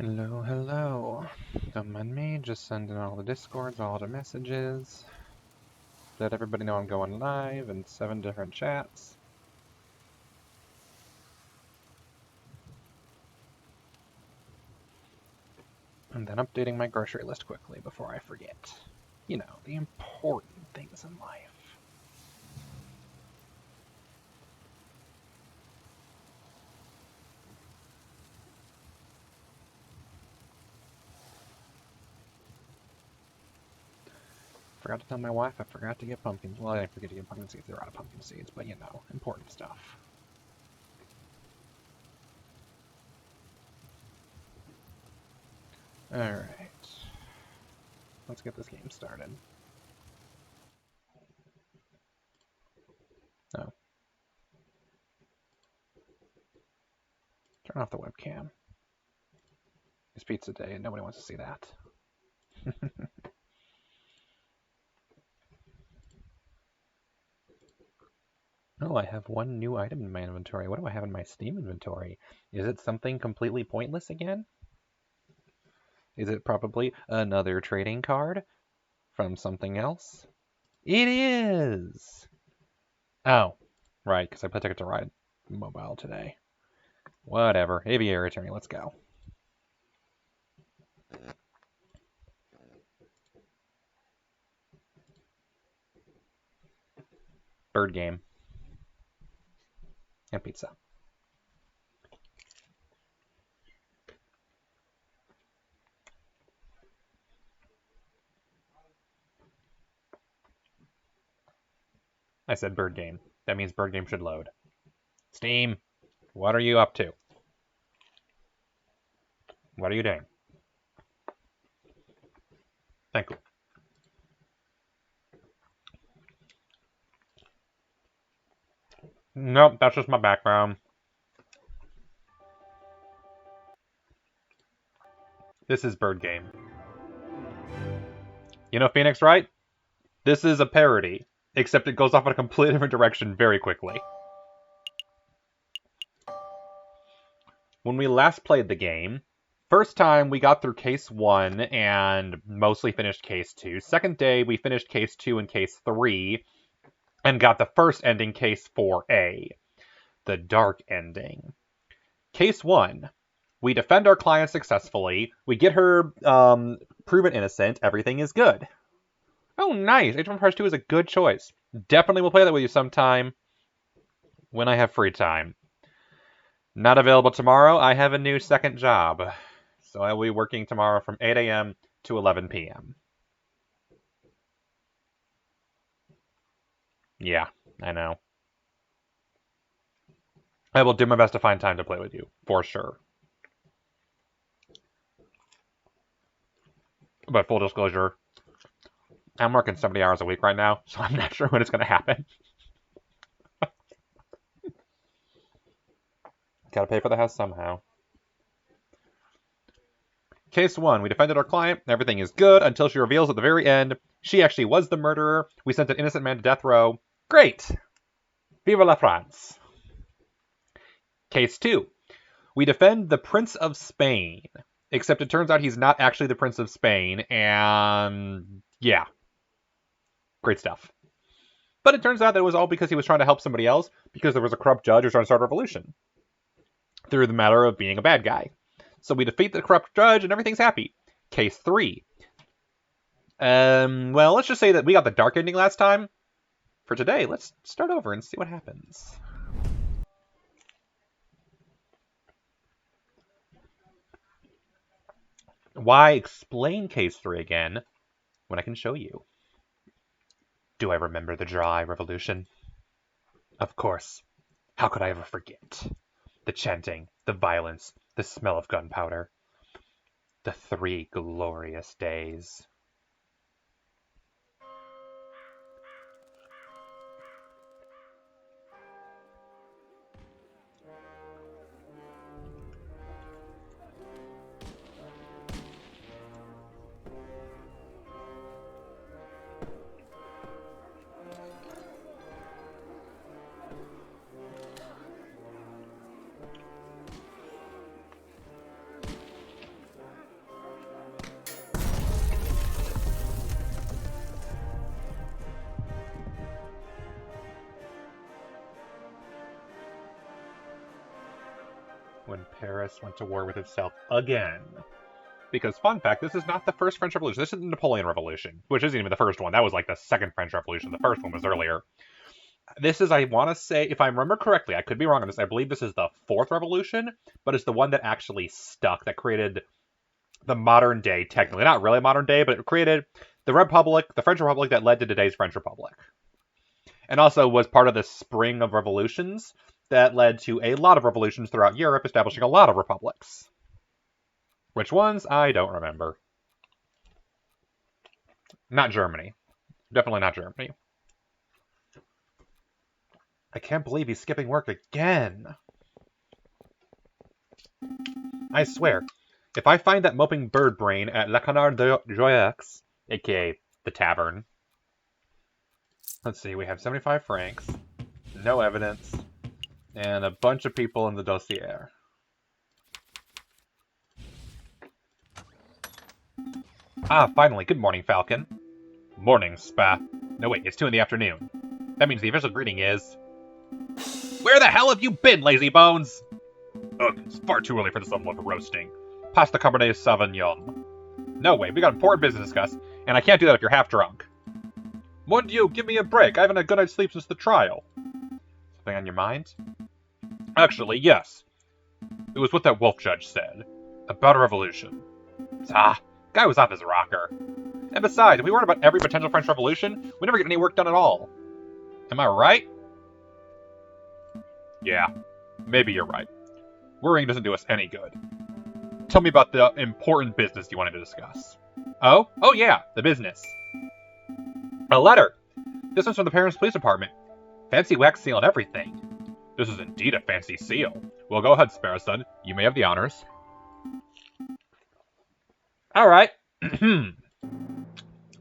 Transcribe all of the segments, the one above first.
Hello, hello. Don't mind me, just sending all the discords, all the messages. Let everybody know I'm going live in 7 different chats. And then updating my grocery list quickly before I forget. You know, the important things in life. Forgot to tell my wife I forgot to get pumpkins. Well, I didn't forget to get pumpkin seeds. They're out of pumpkin seeds, but you know, important stuff. Alright. Let's get this game started. Oh. Turn off the webcam. It's pizza day and nobody wants to see that. Oh, I have one new item in my inventory. What do I have in my Steam inventory? Is it something completely pointless again? Is it probably another trading card from something else? It is! Oh, right, because I put Ticket to Ride mobile today. Whatever. Aviary attorney, let's go. Bird game. And pizza. I said bird game. That means bird game should load. Steam, what are you up to? What are you doing? Thank you. Nope, that's just my background. This is bird game. You know Phoenix, right? This is a parody, except it goes off in a completely different direction very quickly. When we last played the game, first time we got through case 1 and mostly finished case 2. Second day we finished case 2 and case 3 and got the first ending, case 4A, the dark ending. Case 1, we defend our client successfully, we get her proven innocent, everything is good. Oh, nice. Age of Empires 2 is a good choice. Definitely will play that with you sometime when I have free time. Not available tomorrow. I have a new second job. So I will be working tomorrow from 8 a.m. to 11 p.m. Yeah, I know. I will do my best to find time to play with you, for sure. But full disclosure, I'm working 70 hours a week right now, so I'm not sure when it's going to happen. Gotta pay for the house somehow. Case 1, we defended our client, everything is good, until she reveals at the very end she actually was the murderer. We sent an innocent man to death row. Great! Viva la France! Case 2, we defend the Prince of Spain, except it turns out he's not actually the Prince of Spain, and yeah. Great stuff. But it turns out that it was all because he was trying to help somebody else, because there was a corrupt judge who was trying to start a revolution through the matter of being a bad guy. So we defeat the corrupt judge and everything's happy. Case 3. Well, let's just say that we got the dark ending last time. For today, let's start over and see what happens. Why explain case 3 again when I can show you? Do I remember the dry revolution? Of course. How could I ever forget? The chanting, the violence, the smell of gunpowder. The 3 glorious days. when Paris went to war with itself again. Because, fun fact, this is not the first French Revolution. This is the Napoleon Revolution, which isn't even the first one. That was like the second French Revolution. The first one was earlier. This is, I want to say, if I remember correctly, I could be wrong on this, I believe this is the fourth revolution, but it's the one that actually stuck, that created the modern day, technically. Not really modern day, but it created the Republic, the French Republic that led to today's French Republic. And also was part of the spring of revolutions that led to a lot of revolutions throughout Europe, establishing a lot of republics. Which ones? I don't remember. Not Germany. Definitely not Germany. I can't believe he's skipping work again. I swear, if I find that moping bird brain at Le Canard de Joyex, aka the tavern. Let's see, we have 75 francs, no evidence, and a bunch of people in the dossier. Ah, finally. Good morning, Falcon. Morning, Spa. No, wait, it's 2 in the afternoon. That means the official greeting is... Where the hell have you been, lazy bones? Ugh, it's far too early for this level of roasting. Pass the Cabernet Sauvignon. No way, we got important business to discuss, and I can't do that if you're half drunk. Mon Dieu, give me a break. I haven't had a good night's sleep since the trial. Something on your mind? Actually, yes. It was what that wolf judge said. About a revolution. Ah, guy was off his rocker. And besides, if we worried about every potential French Revolution, we never get any work done at all. Am I right? Yeah, maybe you're right. Worrying doesn't do us any good. Tell me about the important business you wanted to discuss. Oh? Oh yeah, the business. A letter! This one's from the Paris Police Department. Fancy wax seal and everything. This is indeed a fancy seal. Well, go ahead, Sparrow Son. You may have the honors. Alright.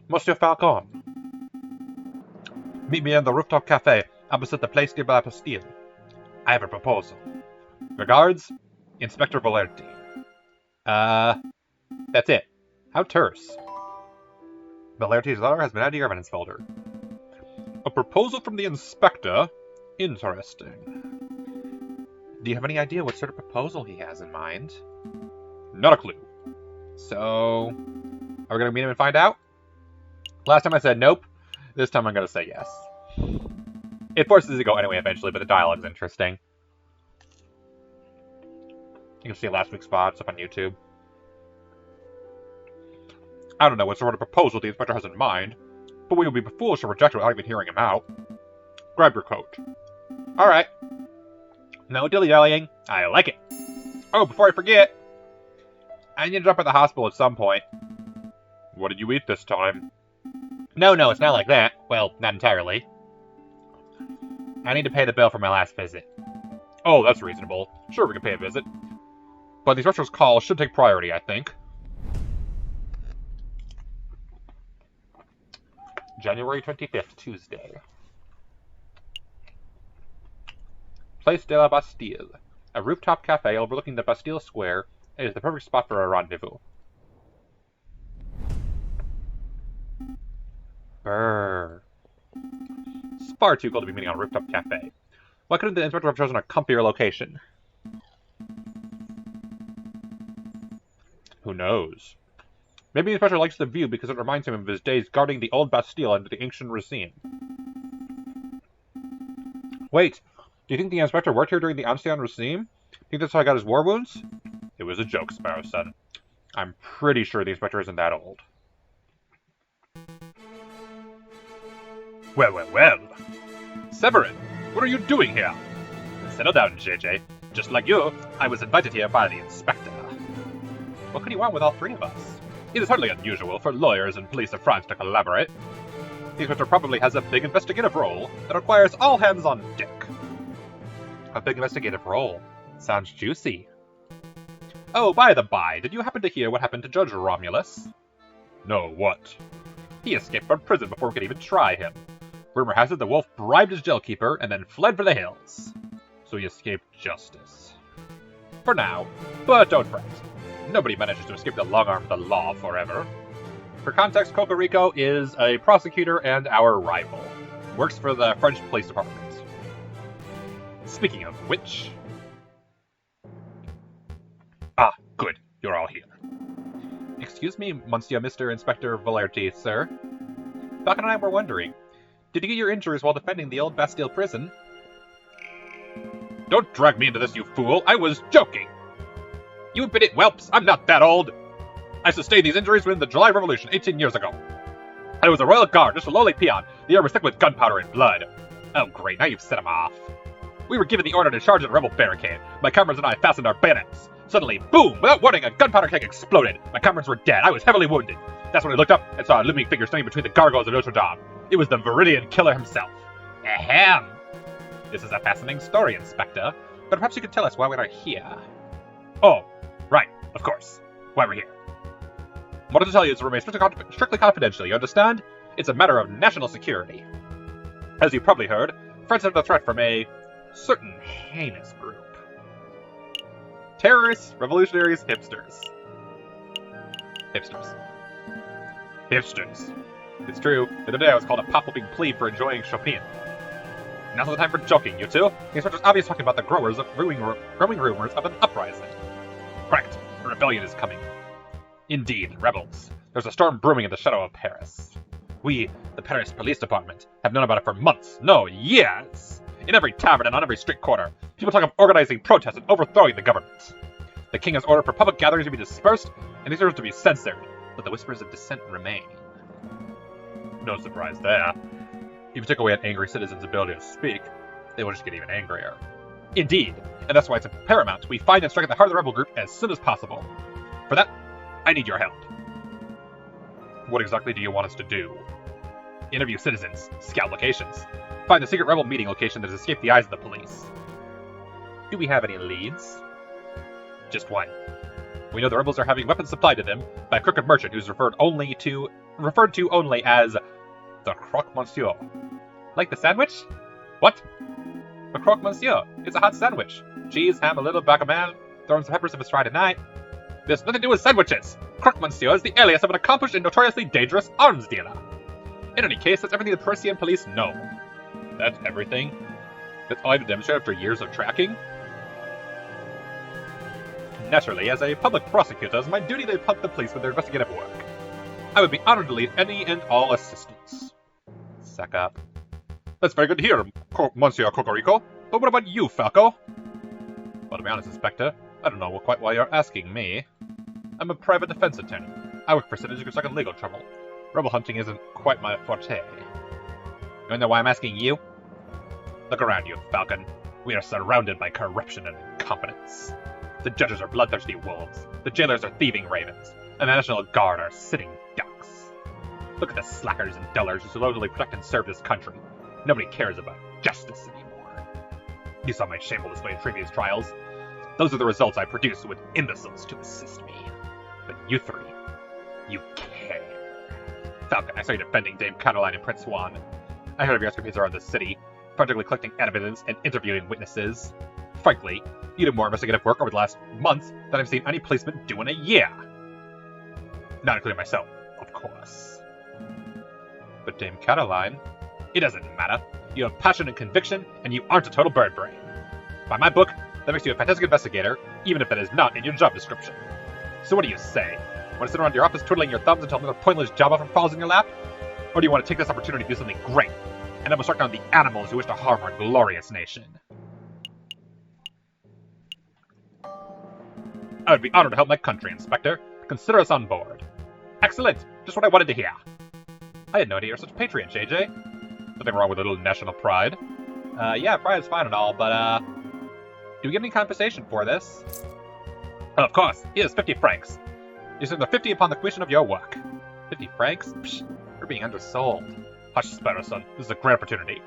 Monsieur Falcon. Meet me in the rooftop cafe, opposite the Place de la Bastille. I have a proposal. Regards, Inspector Valerti. That's it. How terse. Valerti's letter has been added to your evidence folder. A proposal from the inspector? Interesting. Do you have any idea what sort of proposal he has in mind? Not a clue. So, are we going to meet him and find out? Last time I said nope. This time I'm going to say yes. It forces you to go anyway eventually, but the dialogue's interesting. You can see last week's VODs up on YouTube. I don't know what sort of proposal the inspector has in mind, but we would be foolish to reject it without even hearing him out. Grab your coat. Alright. No dilly-dallying. I like it. Oh, before I forget, I need to drop at the hospital at some point. What did you eat this time? No, it's not like that. Well, not entirely. I need to pay the bill for my last visit. Oh, that's reasonable. Sure, we can pay a visit. But the inspector's call should take priority, I think. January 25th, Tuesday. Place de la Bastille. A rooftop cafe overlooking the Bastille Square. It is the perfect spot for a rendezvous. Brrr. It's far too cold to be meeting on a rooftop cafe. Why couldn't the inspector have chosen a comfier location? Who knows? Maybe the inspector likes the view because it reminds him of his days guarding the old Bastille under the ancient regime. Wait, do you think the inspector worked here during the Ancien Regime? Think that's how I got his war wounds? It was a joke, Sparrow Son. I'm pretty sure the inspector isn't that old. Well. Severin, what are you doing here? Settle down, JJ. Just like you, I was invited here by the inspector. What could he want with all three of us? It is hardly unusual for lawyers and police of France to collaborate. The inspector probably has a big investigative role that requires all hands on deck. A big investigative role? Sounds juicy. Oh, by the by, did you happen to hear what happened to Judge Romulus? No, what? He escaped from prison before we could even try him. Rumor has it the wolf bribed his jailkeeper and then fled for the hills. So he escaped justice. For now, but don't fret. Nobody manages to escape the long arm of the law forever. For context, Cocorico is a prosecutor and our rival. Works for the French Police Department. Speaking of which... Ah, good. You're all here. Excuse me, Monsieur Mr. Inspector Valerti, sir. Falcon and I were wondering, did you get your injuries while defending the old Bastille prison? Don't drag me into this, you fool! I was joking! You impudent whelps! I'm not that old! I sustained these injuries within the July Revolution 18 years ago. I was a royal guard, just a lowly peon. The air was thick with gunpowder and blood. Oh great, now you've set him off. We were given the order to charge at a rebel barricade. My comrades and I fastened our bayonets. Suddenly, boom! Without warning, a gunpowder keg exploded. My comrades were dead. I was heavily wounded. That's when I looked up and saw a looming figure standing between the gargoyles of Notre Dame. It was the Viridian killer himself. Ahem! This is a fascinating story, Inspector. But perhaps you could tell us why we are here. Oh, right, of course. Why we're here. I wanted to tell you to remain strictly confidential, you understand? It's a matter of national security. As you probably heard, France is under threat from a certain heinous group. Terrorists, revolutionaries, hipsters. Hipsters. Hipsters. It's true, the other day I was called a pop-up plea for enjoying Chopin. Now's the time for joking, you two. The inspector's obviously talking about the growing rumors of an uprising. Correct. A rebellion is coming. Indeed, rebels. There's a storm brewing in the shadow of Paris. We, the Paris Police Department, have known about it for months, no, years! In every tavern and on every street corner, people talk of organizing protests and overthrowing the government. The king has ordered for public gatherings to be dispersed, and these orders to be censored, but the whispers of dissent remain. No surprise there. If you take away an angry citizen's ability to speak, they will just get even angrier. Indeed, and that's why it's paramount we find and strike at the heart of the rebel group as soon as possible. For that, I need your help. What exactly do you want us to do? Interview citizens, scout locations, find the secret rebel meeting location that has escaped the eyes of the police. Do we have any leads? Just one. We know the rebels are having weapons supplied to them by a crooked merchant who's referred to only as the Croque Monsieur. Like the sandwich? What? The Croque Monsieur. It's a hot sandwich. Cheese, ham, a little bacaman, throwing some peppers if it's fried at night. There's nothing to do with sandwiches. Croque Monsieur is the alias of an accomplished and notoriously dangerous arms dealer. In any case, that's everything the Parisian police know. That's everything? That's all I have to demonstrate after years of tracking? Naturally, as a public prosecutor, it's my duty to help the police with their investigative work. I would be honored to lead any and all assistance. Suck up. That's very good to hear, Monsieur Cocorico. But what about you, Falco? Well, to be honest, Inspector, I don't know quite why you're asking me. I'm a private defense attorney. I work for citizens who get stuck in legal trouble. Rebel hunting isn't quite my forte. You know why I'm asking you? Look around you, Falcon. We are surrounded by corruption and incompetence. The judges are bloodthirsty wolves, the jailers are thieving ravens, and the National Guard are sitting ducks. Look at the slackers and dullers who supposedly protect and serve this country. Nobody cares about justice anymore. You saw my shameful display in previous trials. Those are the results I produce with imbeciles to assist me. But you three, you care. Falcon, I saw you defending Dame Cataline and Prince Swan. I heard of your escapades around the city, practically collecting evidence and interviewing witnesses. Frankly, you did more investigative work over the last month than I've seen any policeman do in a year. Not including myself, of course. But Dame Cataline, it doesn't matter. You have passion and conviction, and you aren't a total bird brain. By my book, that makes you a fantastic investigator, even if that is not in your job description. So what do you say? Want to sit around your office twiddling your thumbs until another pointless job offer falls in your lap? Or do you want to take this opportunity to do something great, and then strike down the animals who wish to harm our glorious nation? I would be honored to help my country, Inspector. Consider us on board. Excellent! Just what I wanted to hear. I had no idea you were such a patriot, JJ. Nothing wrong with a little national pride. Yeah, pride is fine and all, but, do we get any compensation for this? Of course, here's 50 francs. You send the 50 upon the completion of your work. 50 francs? Psh, we're being undersold. Hush, Sparrowson, this is a great opportunity.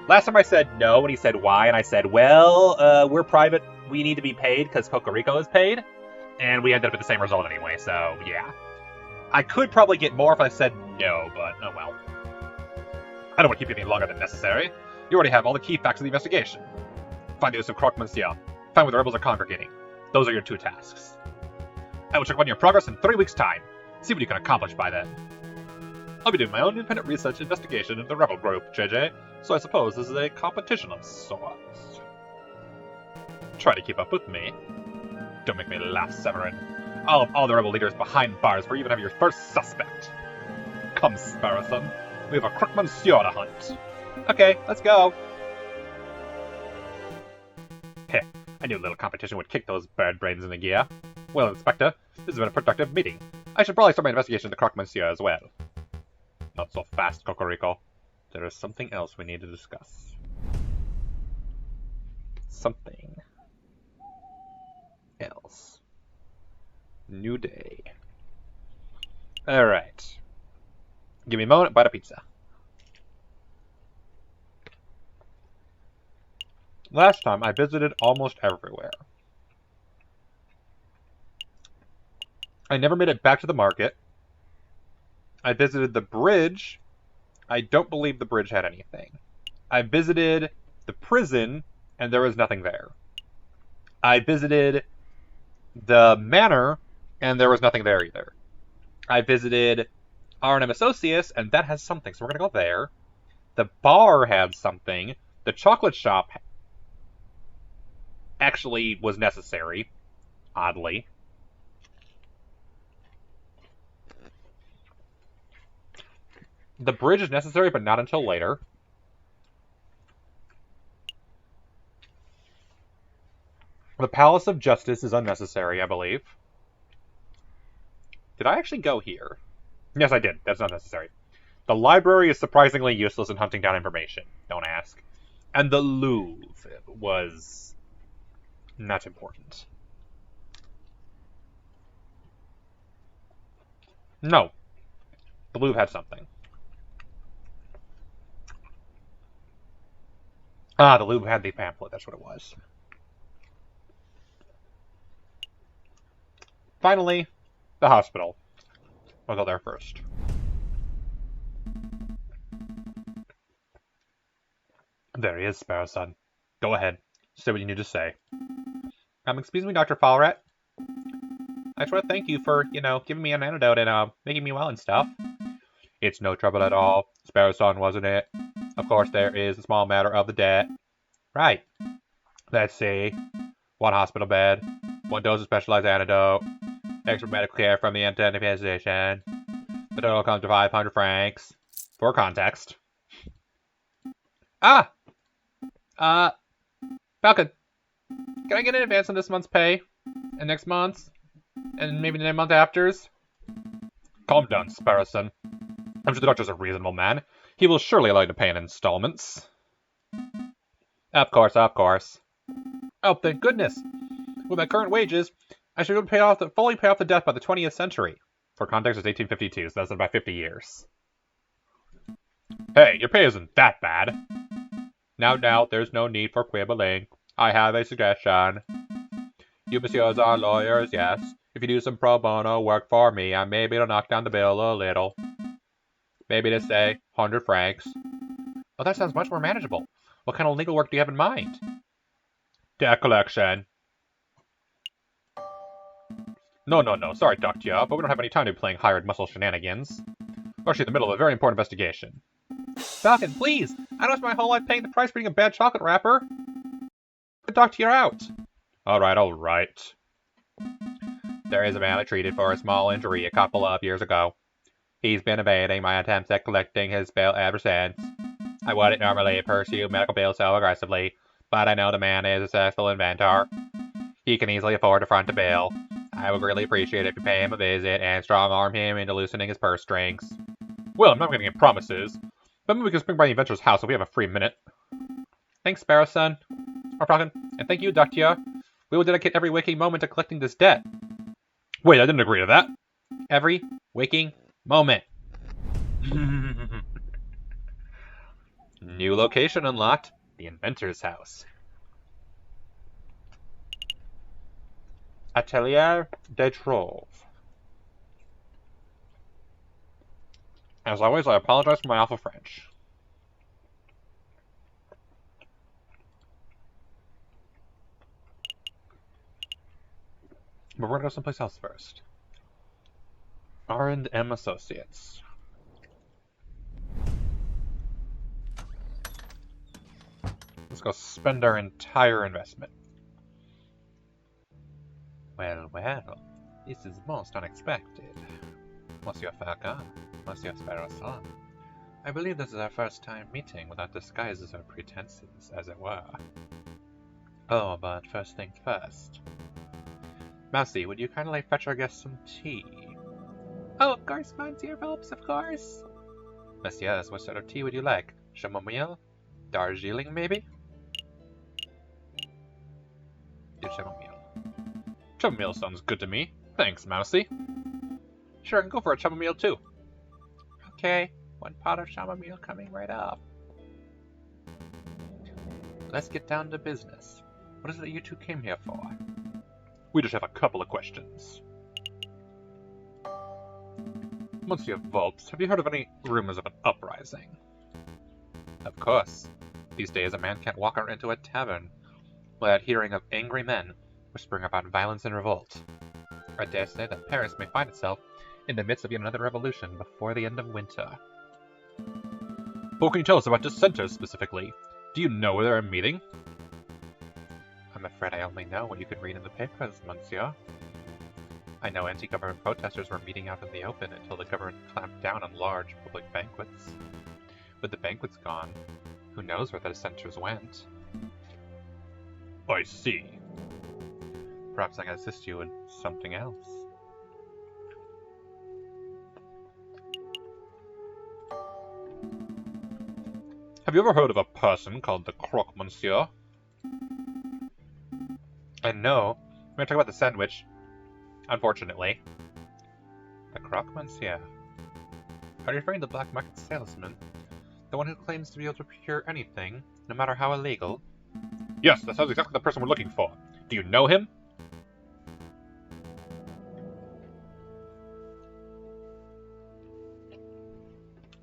Last time I said no, and he said why, and I said, well, we're private, we need to be paid because Cocorico is paid, and we ended up with the same result anyway, so yeah. I could probably get more if I said no, but oh well. I don't want to keep you any longer than necessary. You already have all the key facts of the investigation. Find the use of Croque Monsieur. Find where the rebels are congregating. Those are your two tasks. I will check on your progress in 3 weeks' time. See what you can accomplish by then. I'll be doing my own independent research investigation into the rebel group, JJ, so I suppose this is a competition of sorts. Try to keep up with me. Don't make me laugh, Severin. I'll have all the rebel leaders behind bars for you even have your first suspect. Come, Sparrowson. We have a crook monsieur to hunt. Okay, let's go. Heh, I knew a little competition would kick those bird brains into gear. Well, Inspector, this has been a productive meeting. I should probably start my investigation of the croque monsieur as well. Not so fast, Cocorico. There is something else we need to discuss. Something else. New day. Alright. Give me a moment, bite a pizza. Last time, I visited almost everywhere. I never made it back to the market. I visited the bridge. I don't believe the bridge had anything. I visited the prison, and there was nothing there. I visited the manor, and there was nothing there either. I visited R&M Associates, and that has something, so we're going to go there. The bar had something. The chocolate shop actually was necessary, oddly. The bridge is necessary, but not until later. The Palace of Justice is unnecessary, I believe. Did I actually go here? Yes, I did. That's not necessary. The library is surprisingly useless in hunting down information. Don't ask. And the Louvre was not important. No. The Louvre had something. Ah, the Louvre had the pamphlet. That's what it was. Finally, the hospital. I'll go there first. There he is, Sparrowson. Go ahead. Say what you need to say. Excuse me, Dr. Fallrat. I just want to thank you for, giving me an antidote and, making me well and stuff. It's no trouble at all. Sparrowson, wasn't it? Of course, there is a small matter of the debt. Right. Let's see. 1 hospital bed. 1 dose of specialized antidote. Extra medical care from the intended physician. The total comes to 500 francs. For context. Ah! Falcon. Can I get an advance on this month's pay? And next month's? And maybe the month after's? Calm down, Sparrowson. I'm sure the doctor's a reasonable man. He will surely allow you to pay in installments. Of course, of course. Oh, thank goodness. With my current wages, I should be able to fully pay off the debt by the 20th century. For context, it's 1852, so that's in about 50 years. Hey, your pay isn't that bad. Now, there's no need for quibbling. I have a suggestion. You messieurs are lawyers, yes. If you do some pro bono work for me, I may be able to knock down the bill a little. Maybe to say 100 francs. Oh, that sounds much more manageable. What kind of legal work do you have in mind? Debt collection. No. Sorry, Doctor, but we don't have any time to be playing hired muscle shenanigans. We're actually in the middle of a very important investigation. Falcon, please! I don't spend my whole life paying the price for eating a bad chocolate wrapper. Doctor, you're out. Alright. There is a man I treated for a small injury a couple of years ago. He's been evading my attempts at collecting his bill ever since. I wouldn't normally pursue medical bills so aggressively, but I know the man is a successful inventor. He can easily afford to front a bill. I would really appreciate it if you pay him a visit and strong-arm him into loosening his purse strings. Well, I'm not going to get promises, but maybe we can swing by the inventor's house if we have a free minute. Thanks, Sparrowson. Falcon, and thank you, Doctor. We will dedicate every waking moment to collecting this debt. Wait, I didn't agree to that. Every waking moment. New location unlocked. The inventor's house. Atelier des Trolls. As always, I apologize for my awful French. But we're going to go someplace else first. R&M Associates. Let's go spend our entire investment. Well, well, this is most unexpected. Monsieur Falcon, Monsieur Sparrowson, I believe this is our first time meeting without disguises or pretenses, as it were. Oh, but first things first. Mousy, would you kindly fetch our guest some tea? Oh, of course, Monsieur Phelps, of course. Messieurs, what sort of tea would you like? Chamomile? Darjeeling, maybe? Do chamomile. Chamomile sounds good to me. Thanks, Mousy. Sure, I can go for a chamomile too. Okay, 1 pot of chamomile coming right up. Let's get down to business. What is it you two came here for? We just have a couple of questions. Monsieur Volps, have you heard of any rumors of an uprising? Of course. These days a man can't walk into a tavern without hearing of angry men whispering about violence and revolt. I dare say that Paris may find itself in the midst of yet another revolution before the end of winter. What can you tell us about dissenters specifically? Do you know where they're meeting? I'm afraid I only know what you can read in the papers, monsieur. I know anti-government protesters were meeting out in the open until the government clamped down on large public banquets. With the banquets gone, who knows where the dissenters went? I see. Perhaps I can assist you in something else. Have you ever heard of a person called the Croque Monsieur? And no, we're going to talk about the sandwich. Unfortunately. The Croque Monsieur. Are you referring to the black market salesman? The one who claims to be able to procure anything, no matter how illegal? Yes, that sounds exactly the person we're looking for. Do you know him?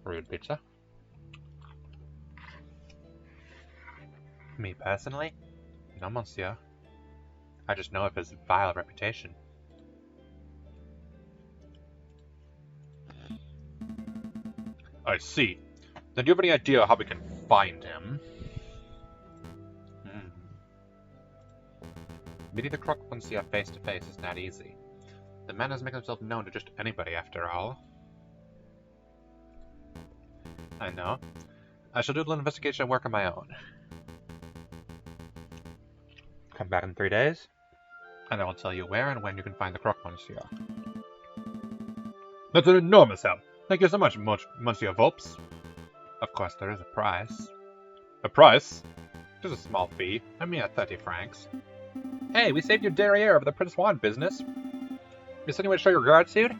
Rude pizza. Me personally? No, monsieur. I just know of his vile reputation. I see. Then do you have any idea how we can find him? Meeting the Croque Monsieur face to face is not easy. The man has made himself known to just anybody, after all. I know. I shall do a little investigation work of my own. Come back in 3 days, and I will tell you where and when you can find the Croque Monsieur. That's an enormous help. Thank you so much, Monsieur Volps. Of course, there is a price. A price? Just a small fee. I mean, at 30 francs. Hey, we saved your derriere over the Prince Juan business. You said you would show your guard suit?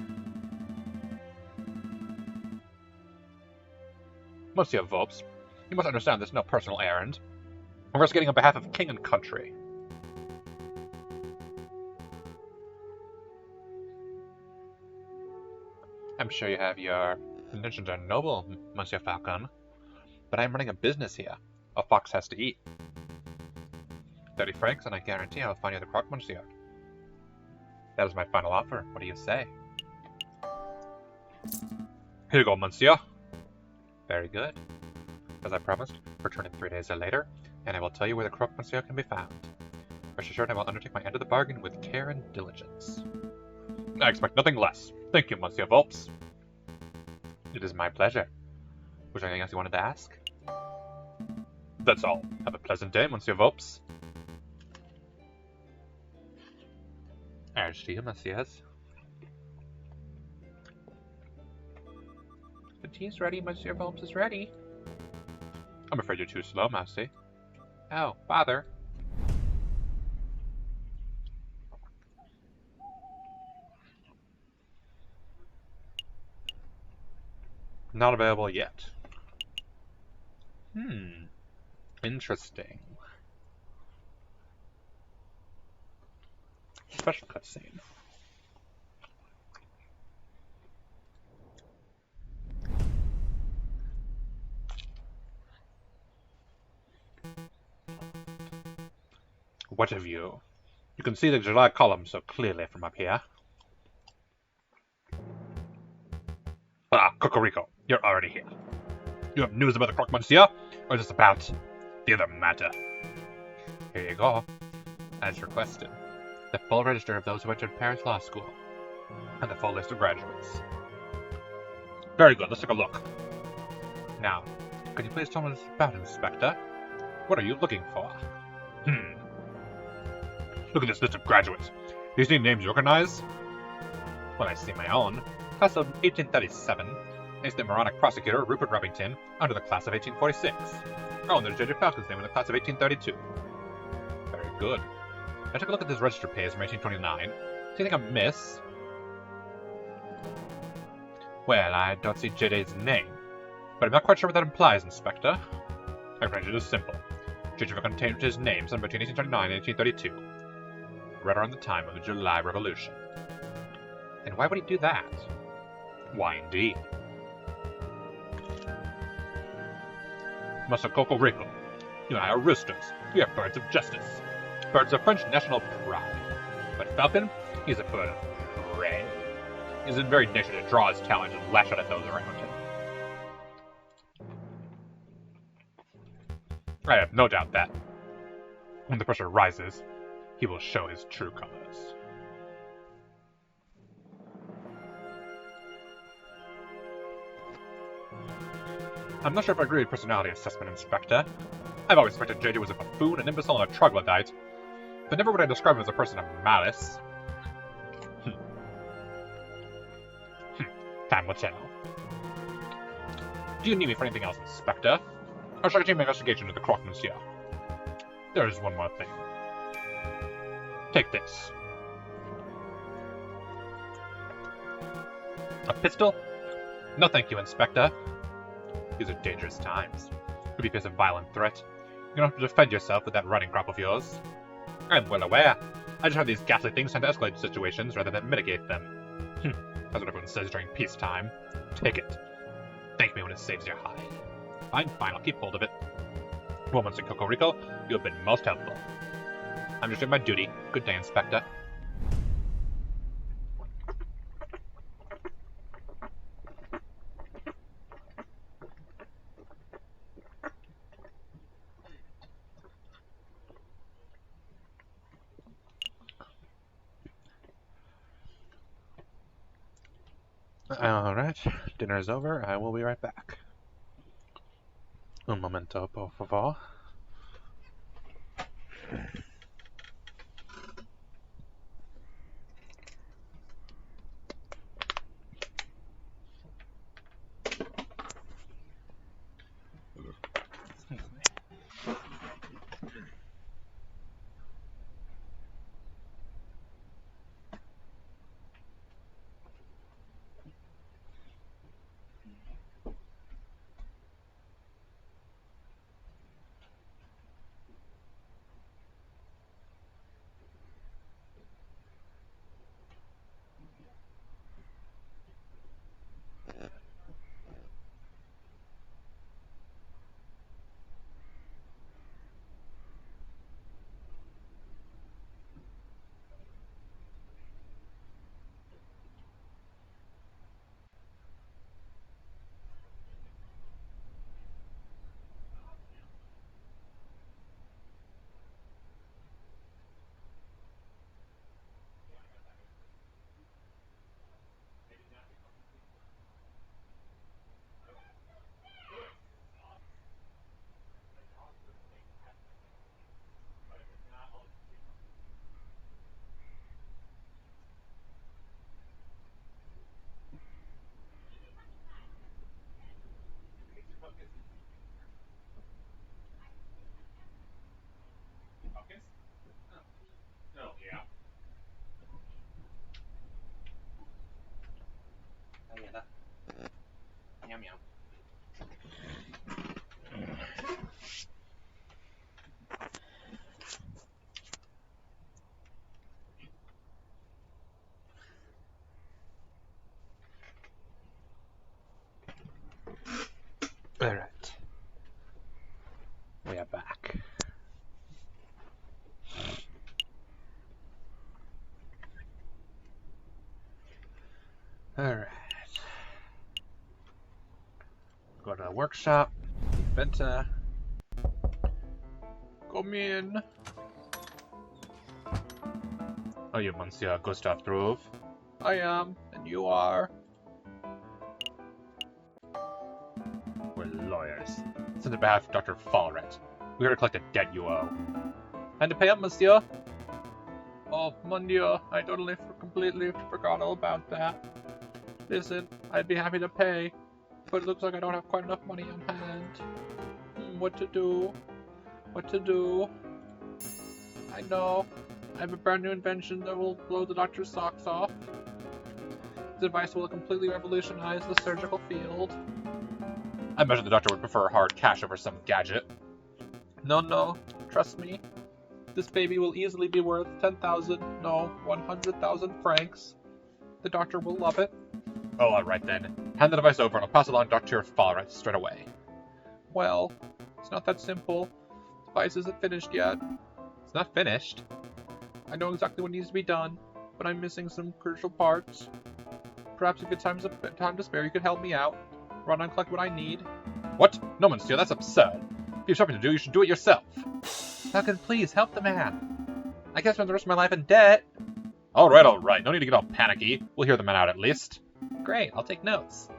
Monsieur Volps, you must understand there's no personal errand. I'm investigating on behalf of king and country. I'm sure you have your intentions are noble, Monsieur Falcon, but I'm running a business here. A fox has to eat. 30 francs, and I guarantee I'll find you the Croque Monsieur. That is my final offer. What do you say? Here you go, Monsieur. Very good. As I promised, return in 3 days or later, and I will tell you where the Croque Monsieur can be found. Rest assured I will undertake my end of the bargain with care and diligence. I expect nothing less. Thank you, Monsieur Volps. It is my pleasure. Was there anything else you wanted to ask? That's all. Have a pleasant day, Monsieur Volps. As to you, messieurs. The tea's ready, Monsieur Volps is ready. I'm afraid you're too slow, Mousy. Oh, bother. Not available yet. Interesting. Special cutscene. What of you? You can see the July column so clearly from up here. Ah, Cocorico, you're already here. You have news about the Croque Monsieur, or is this about the other matter? Here you go, as requested. The full register of those who entered Paris Law School. And the full list of graduates. Very good, let's take a look. Now, could you please tell us about Inspector? What are you looking for? Look at this list of graduates. Do you see names you recognize? Well, I see my own. Class of 1837 is the moronic prosecutor Rupert Rubbington under the class of 1846. Oh, and there's J.J. Falcon's name in the class of 1832. Very good. I took a look at this register page from 1829. Do you think I'm miss? Well, I don't see J.J.'s name, but I'm not quite sure what that implies, Inspector. I find it is simple. J.J. contained his name sometime between 1829 and 1832, right around the time of the July Revolution. And why would he do that? Why, indeed. Master Cocorico, you and I are roosters. We are birds of justice. Birds of French national pride. But Falcon, he's a bird of prey. He's in very nature to draw his talons and lash out at those around him. I have no doubt that, when the pressure rises, he will show his true colors. I'm not sure if I agree with personality assessment, Inspector. I've always suspected JJ was a buffoon, an imbecile, and a troglodyte, but never would I describe him as a person of malice. Time will tell. Do you need me for anything else, Inspector? Or shall I continue my investigation into the croque, monsieur? There is one more thing. Take this. A pistol? No thank you, Inspector. These are dangerous times. If you face a violent threat, you're going to have to defend yourself with that running crop of yours. I'm well aware. I just have these ghastly things tend to escalate situations rather than mitigate them. That's what everyone says during peacetime. Take it. Thank me when it saves your hide. Fine, I'll keep hold of it. Well, Mr. Cocorico, you have been most helpful. I'm just doing my duty. Good day, Inspector. Alright, dinner is over. I will be right back. Un momento, por favor. Oh, yeah. Oh, yeah, that. Yum, yum. Alright. We are back. Alright. Go to the workshop. Venta. Come in. Are you Monsieur Gustav Druve? I am, and you are? We're lawyers. Sent on behalf of Dr. Fallret. We're here to collect a debt you owe. And to pay up, monsieur? Oh, mon Dieu, I totally completely forgot all about that. Listen, I'd be happy to pay, but it looks like I don't have quite enough money on hand. What to do? What to do? I know. I have a brand new invention that will blow the doctor's socks off. This device will completely revolutionize the surgical field. I imagine the doctor would prefer hard cash over some gadget. No, trust me. This baby will easily be worth 10,000, no, 100,000 francs. The doctor will love it. Oh, alright then. Hand the device over and I'll pass it on to Dr. Fallret straight away. Well, it's not that simple. The device isn't finished yet. It's not finished? I know exactly what needs to be done, but I'm missing some crucial parts. Perhaps if you have time to spare, you could help me out. Run and collect what I need. What? No, monsieur, that's absurd. If you have something to do, you should do it yourself. Falcon, please, help the man. I can't spend the rest of my life in debt. Alright. No need to get all panicky. We'll hear the man out at least. Great, I'll take notes.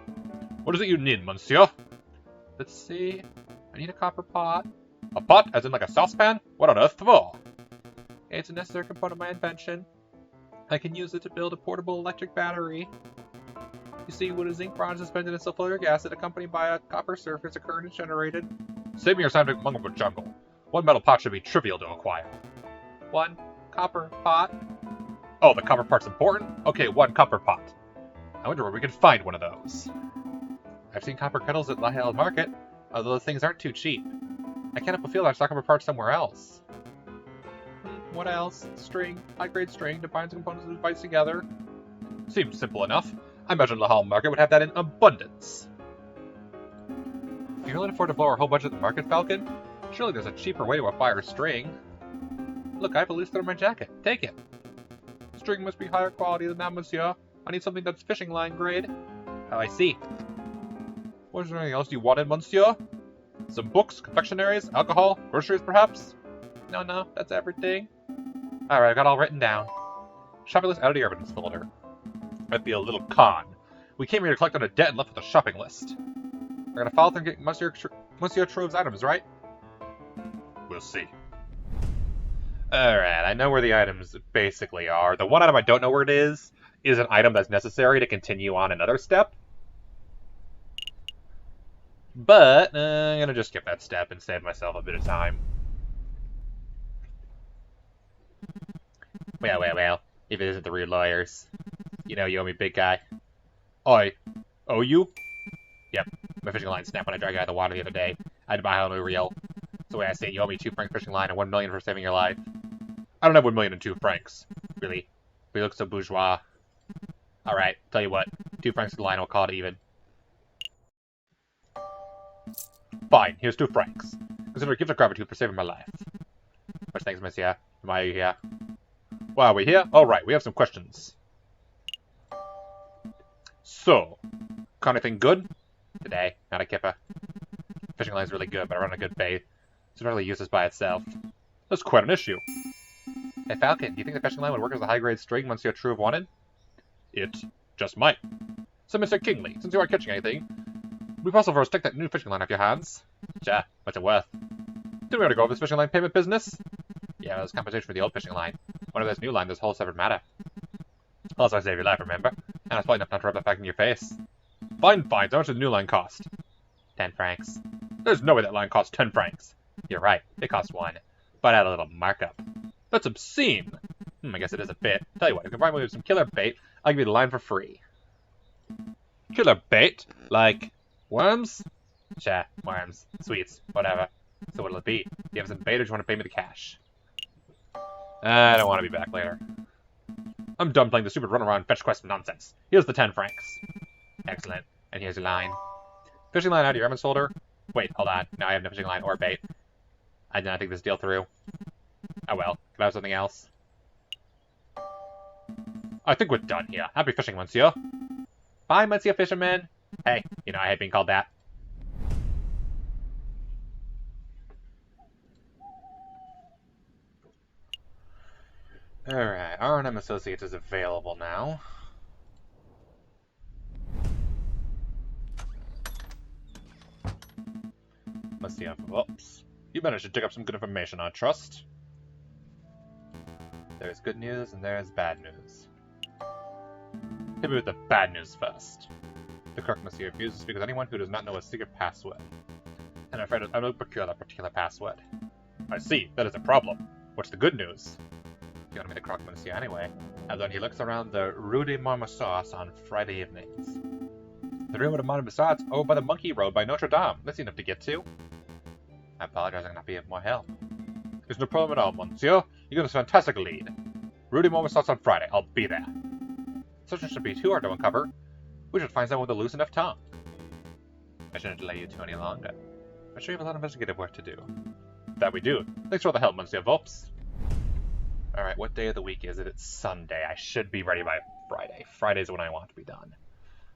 What is it you need, monsieur? Let's see. I need a copper pot. A pot? As in like a saucepan? What on earth for? It's a necessary component of my invention. I can use it to build a portable electric battery. You see, when a zinc bronze is suspended in sulfuric acid accompanied by a copper surface, a current is generated. Save me your scientific mumbo jungle. One metal pot should be trivial to acquire. One copper pot? Oh, the copper part's important? Okay, one copper pot. I wonder where we can find one of those. I've seen copper kettles at Lahale Market, although those things aren't too cheap. I can't help but feel I saw copper parts somewhere else. What else? String. High-grade string to bind the components of the device together. Seems simple enough. I imagine Lahale Market would have that in abundance. If you're willing to afford to blow our whole budget at the market, Falcon, surely there's a cheaper way to acquire string. Look, I have a loose thread in my jacket. Take it. String must be higher quality than that, monsieur. I need something that's fishing line grade. Oh, I see. Was there anything else you wanted, monsieur? Some books, confectionaries, alcohol, groceries, perhaps? No, that's everything. Alright, I got all written down. Shopping list out of the evidence folder. Might be a little con. We came here to collect on a debt and left with a shopping list. We're gonna follow through and get Monsieur Trove's items, right? We'll see. Alright, I know where the items basically are. The one item I don't know where it is an item that's necessary to continue on another step. But, I'm gonna just skip that step and save myself a bit of time. Well, if it isn't the rude lawyers. You know you owe me, big guy. I owe you? Yep, my fishing line snapped when I dragged it out of the water the other day. I had to buy a new reel. That's the way I see it, you owe me 2 francs fishing line and 1 million for saving your life. I don't have 1 million and 2 francs. Really? We look so bourgeois. Alright, tell you what. 2 francs for the line, we'll call it even. Fine, here's 2 francs. Consider a gift of gratitude for saving my life. Much thanks, monsieur. Am I here? Why are we here? Alright, we have some questions. So, caught anything good? Today, not a kipper. Fishing line's really good, but I run a good bait. It's not really useless by itself. That's quite an issue. Hey Falcon, do you think the fishing line would work as a high-grade string Monsieur Truve wanted? It just might. So Mr. Kingley, since you aren't catching anything, would it be possible for us to take that new fishing line off your hands? Sure, what's it worth? Didn't we already go over this fishing line payment business? Yeah, it was compensation for the old fishing line. When of this new line, there's a whole separate matter. Also, I saved your life, remember? And I was polite enough not to rub that back in your face. Fine. So how much does the new line cost? 10 francs. There's no way that line costs 10 francs. You're right, it costs 1. But at a little markup. That's obscene. I guess it is a bit. Tell you what, if you can provide me with some killer bait, I'll give you the line for free. Killer bait? Like worms? Sure, worms, sweets, whatever. So what'll it be? Do you have some bait or do you want to pay me the cash? I don't want to be back later. I'm done playing the stupid runaround fetch quest nonsense. Here's the 10 francs. Excellent. And here's your line. Fishing line out of your evidence folder? Wait, hold on. Now I have no fishing line or bait. I did not think this deal through. Oh well. Can I have something else? I think we're done here. Happy fishing, monsieur. Bye, monsieur fisherman. Hey, you know I hate being called that. Alright, R&M Associates is available now. Let's see. Oops. You managed to dig up some good information, I trust. There's good news and there's bad news. Hit me with the bad news first. The clerk Monsieur refuses to speak with anyone who does not know a secret password. And I'm afraid I will procure that particular password. I see, that is a problem. What's the good news? You want to meet the clerk Monsieur anyway. And then he looks around the Rue de Marmousseau on Friday evenings. The Rue de Marmousseau is over by the Monkey Road by Notre Dame. That's enough to get to. I apologize, I cannot be of more help. There's no problem at all, Monsieur. You got a fantastic lead. Rue de Marmousseau on Friday. I'll be there. Such should be too hard to uncover. We should find someone with a loose enough tongue. I shouldn't delay you too any longer. I'm sure you have a lot of investigative work to do. That we do. Thanks for all the help, Monsieur Vops. Alright, what day of the week is it? It's Sunday. I should be ready by Friday. Friday's when I want to be done.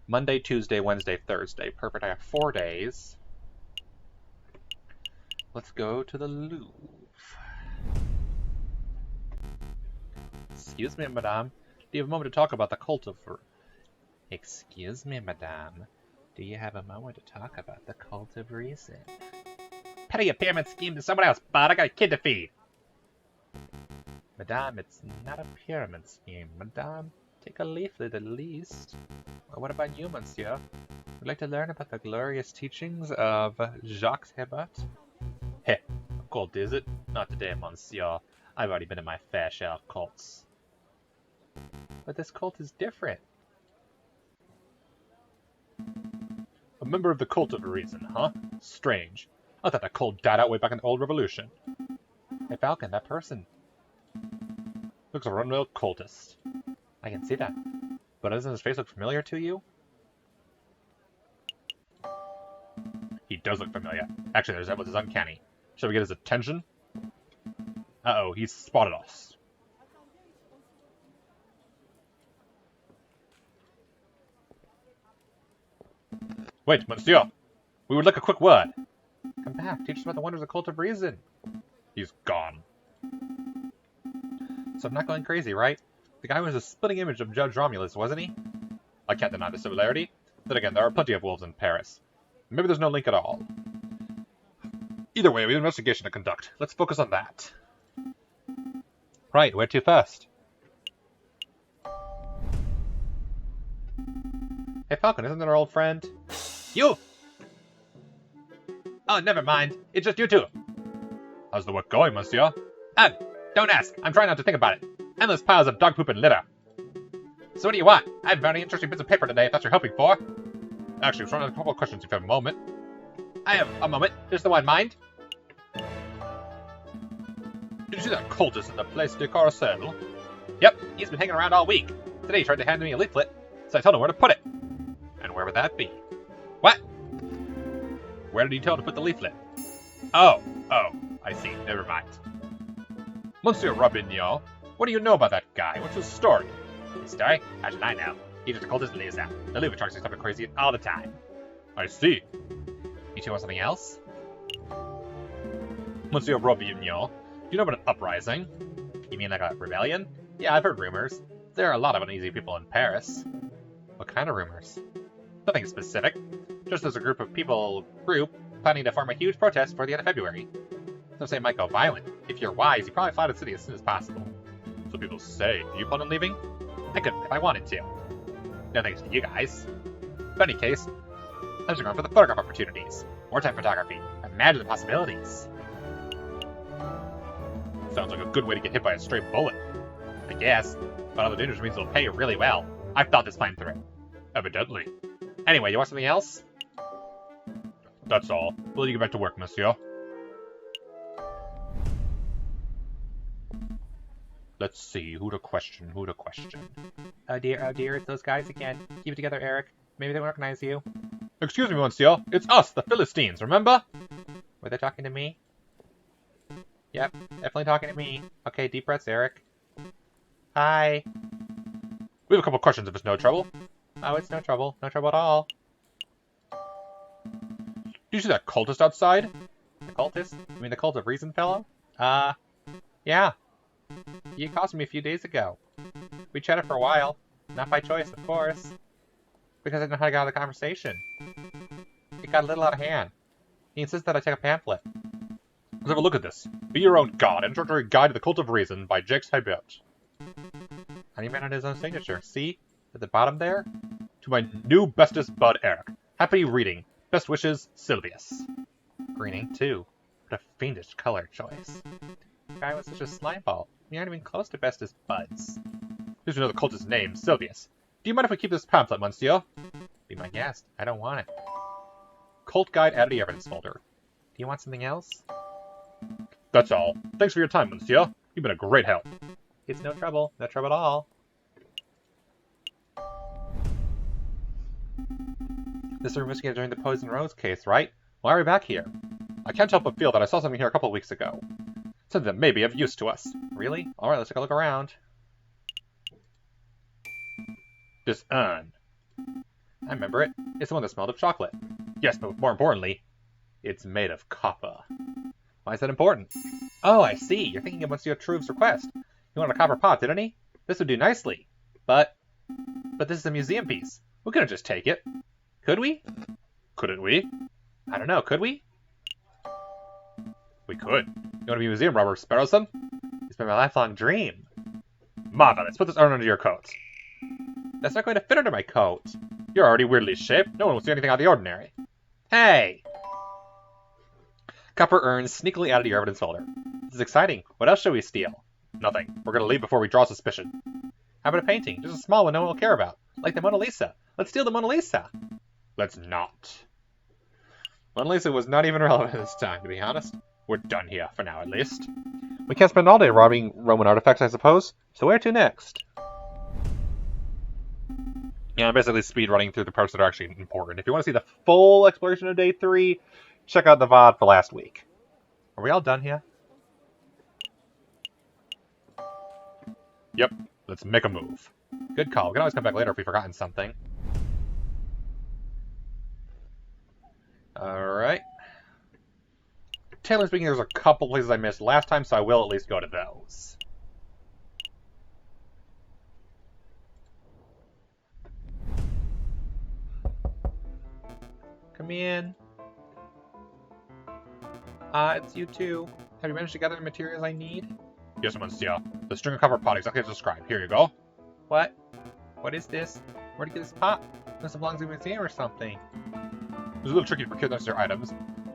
Monday, Tuesday, Wednesday, Thursday. Perfect. I have 4 days. Let's go to the Louvre. Excuse me, madame. Do you have a moment to talk about the cult of... Excuse me, madame. Do you have a moment to talk about the cult of reason? Petty a pyramid scheme to someone else, bud. I got a kid to feed. Madame, it's not a pyramid scheme. Madame, take a leaflet at least. Or what about you, monsieur? Would you like to learn about the glorious teachings of Jacques Hebert? Heh, a cult is it? Not today, monsieur. I've already been in my fair share of cults. But this cult is different. A member of the cult of reason, huh? Strange. I thought that cult died out way back in the old revolution. Hey Falcon, that person looks a run-of-the-mill cultist. I can see that. But doesn't his face look familiar to you? He does look familiar. Actually, that was uncanny. Shall we get his attention? Uh-oh, he's spotted us. Wait, monsieur! We would like a quick word. Come back, teach us about the wonders of cult of reason. He's gone. So I'm not going crazy, right? The guy was a splitting image of Judge Romulus, wasn't he? I can't deny the similarity. Then again, there are plenty of wolves in Paris. Maybe there's no link at all. Either way, we have an investigation to conduct. Let's focus on that. Right, where to first? Hey Falcon, isn't that our old friend? You! Oh, never mind. It's just you two. How's the work going, monsieur? Ugh, don't ask. I'm trying not to think about it. Endless piles of dog poop and litter. So what do you want? I have very interesting bits of paper today, if that's what you're hoping for. Actually, I'm trying to ask a couple of questions if you have a moment. I have a moment. Just the one, mind? Did you see that cultist in the Place de Carrousel? Yep, he's been hanging around all week. Today he tried to hand me a leaflet, so I told him where to put it. And where would that be? What? Where did he tell to put the leaflet? Oh, I see. Never mind. Monsieur Robignon, what do you know about that guy? What's his story? His story? How should I know? He's just a cultist and leaves out. The Louvre trucks are something crazy all the time. I see. You two want something else? Monsieur Robignon, do you know about an uprising? You mean like a rebellion? Yeah, I've heard rumors. There are a lot of uneasy people in Paris. What kind of rumors? Nothing specific. Just as a group planning to form a huge protest for the end of February. Some say it might go violent. If you're wise, you probably fly to the city as soon as possible. So people say. Do you plan on leaving? I could if I wanted to. No thanks to you guys. But in any case, I'm just going for the photograph opportunities. Wartime photography. Imagine the possibilities. Sounds like a good way to get hit by a stray bullet. I guess. But all the dangers means it'll pay you really well. I've thought this plan through. Evidently. Anyway, you want something else? That's all. Will you get back to work, monsieur? Let's see, who to question. Oh dear, it's those guys again. Keep it together, Eric. Maybe they won't recognize you. Excuse me, monsieur. It's us, the Philistines, remember? Were they talking to me? Yep, definitely talking to me. Okay, deep breaths, Eric. Hi. We have a couple questions if it's no trouble. Oh, it's no trouble. No trouble at all. Do you see that cultist outside? The cultist? You mean the cult of reason fellow? Yeah. He accosted me a few days ago. We chatted for a while. Not by choice, of course. Because I didn't know how to get out of the conversation. It got a little out of hand. He insisted that I take a pamphlet. Let's have a look at this. Be Your Own God, Introductory Guide to the Cult of Reason by Jakes Hybert. And he ran on his own signature. See? At the bottom there? To my new bestest bud, Eric. Happy reading. Best wishes, Sylvius. Green ink, too. What a fiendish color choice. The guy was such a slimeball. We aren't even close to bestest buds. Here's another cultist's name, Sylvius. Do you mind if we keep this pamphlet, monsieur? Be my guest. I don't want it. Cult guide added to the evidence folder. Do you want something else? That's all. Thanks for your time, monsieur. You've been a great help. It's no trouble. No trouble at all. This is investigated during the Poison Rose case, right? Why are we back here? I can't help but feel that I saw something here a couple of weeks ago. Something that may be of use to us. Really? Alright, let's take a look around. This urn. I remember it. It's the one that smelled of chocolate. Yes, but more importantly, it's made of copper. Why is that important? Oh, I see. You're thinking of Monsieur Trouve's request. He wanted a copper pot, didn't he? This would do nicely. But this is a museum piece. We couldn't just take it. Could we? Couldn't we? I don't know. Could we? We could. You want to be a museum robber, Sparrowson? It's been my lifelong dream. Marvelous. Put this urn under your coat. That's not going to fit under my coat. You're already weirdly shaped. No one will see anything out of the ordinary. Hey! Copper urns sneakily added to your evidence folder. This is exciting. What else shall we steal? Nothing. We're going to leave before we draw suspicion. How about a painting? Just a small one no one will care about. Like the Mona Lisa. Let's steal the Mona Lisa. Let's not. Mona Lisa was not even relevant this time, to be honest. We're done here, for now at least. We can't spend all day robbing Roman artifacts, I suppose. So where to next? Yeah, I'm basically speed running through the parts that are actually important. If you want to see the full exploration of day 3, check out the VOD for last week. Are we all done here? Yep, let's make a move. Good call. We can always come back later if we've forgotten something. Alright. Taylor speaking, there's a couple places I missed last time, so I will at least go to those. Come in. It's you too. Have you managed to gather the materials I need? Yes, monsieur. The string of copper pot exactly as described. Here you go. What? What is this? Where'd you get this pot? Must have belongs to a museum or something. It was a little tricky to procure necessary items.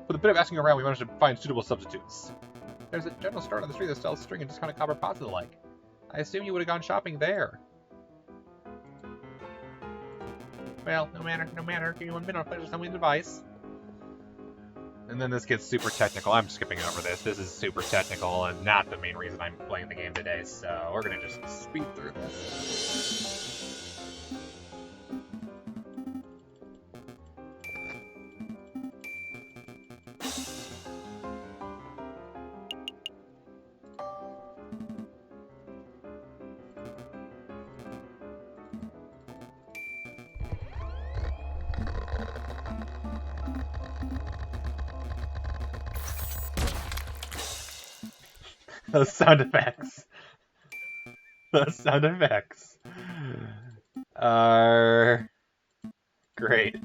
With a bit of asking around, we managed to find suitable substitutes. There's a general store on the street that sells string and discounted copper pots and the like. I assume you would have gone shopping there. Well, no matter. Give me 1 minute, I'll finish some device. And then this gets super technical. I'm skipping over this. This is super technical and not the main reason I'm playing the game today, so we're gonna just speed through this. Those sound effects. Those sound effects are great.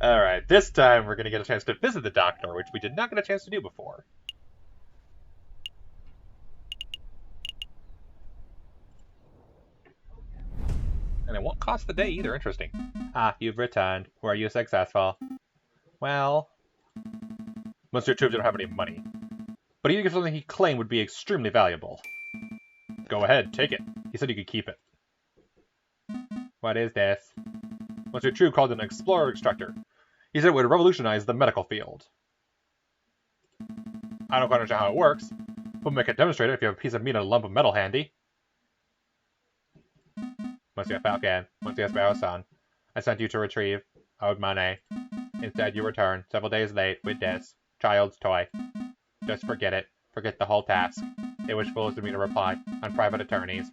Alright, this time we're going to get a chance to visit the doctor, which we did not get a chance to do before. And it won't cost the day either, interesting. Ah, you've returned. Were you successful? Well... Monsieur Trouve didn't have any money. But he gave something he claimed would be extremely valuable. Go ahead, take it. He said you could keep it. What is this? Monsieur Trouve called it an explorer extractor. He said it would revolutionize the medical field. I don't quite understand how it works, but we can demonstrate it if you have a piece of meat and a lump of metal handy. Monsieur Falcon, Monsieur Sparrowson, I sent you to retrieve owed money. Instead, you return several days late with this child's toy. Just forget it. Forget the whole task. It was foolish of me to rely on private attorneys,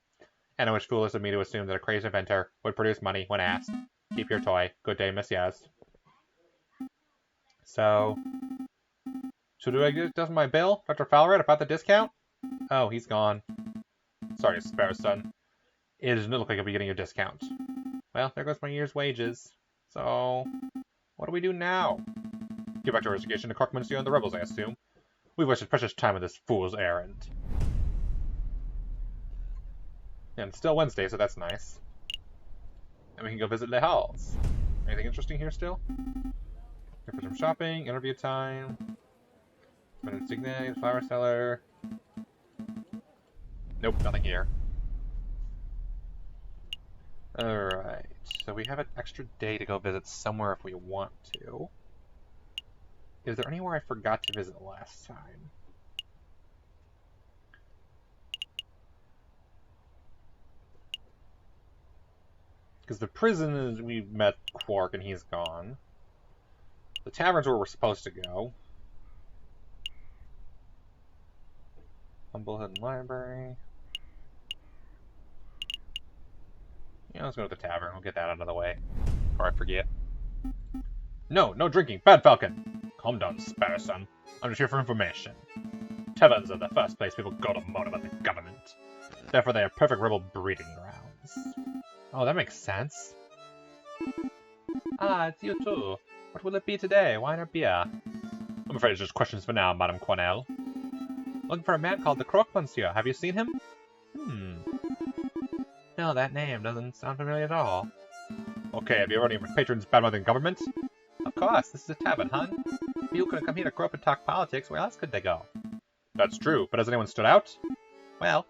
and it was foolish of me to assume that a crazy inventor would produce money when asked. Keep your toy. Good day, messieurs. So do I get my bill, Dr. Fowler, about the discount? Oh, he's gone. Sorry, Sparrow Son. It doesn't look like I'll be getting a discount. Well, there goes my year's wages. So, what do we do now? Get back to our investigation to Croque-Monsieur and the rebels, I assume. We've wasted precious time on this fool's errand. And it's still Wednesday, so that's nice. And we can go visit Les Halles. Anything interesting here still? Here for some shopping, interview time. Insignia, flower cellar. Nope, nothing here. Alright, so we have an extra day to go visit somewhere if we want to. Is there anywhere I forgot to visit last time? Because the prison is, we met Quark and he's gone. The tavern's where we're supposed to go. Humblehead Library. Yeah, let's go to the tavern. We'll get that out of the way. Before I forget. No, no drinking. Bad Falcon. Calm down, Sparrow Son. I'm just here for information. Taverns are the first place people go to moan about the government. Therefore, they are perfect rebel breeding grounds. Oh, that makes sense. Ah, it's you too. What will it be today? Wine or beer? I'm afraid it's just questions for now, Madame Cornell. Looking for a man called the Croque-Monsieur. Have you seen him? No, that name doesn't sound familiar at all. Okay, have you ever heard any patrons bad-mouthing government? Of course, this is a tavern, hun. People couldn't come here to grope and talk politics. Where else could they go? That's true, but has anyone stood out? Well,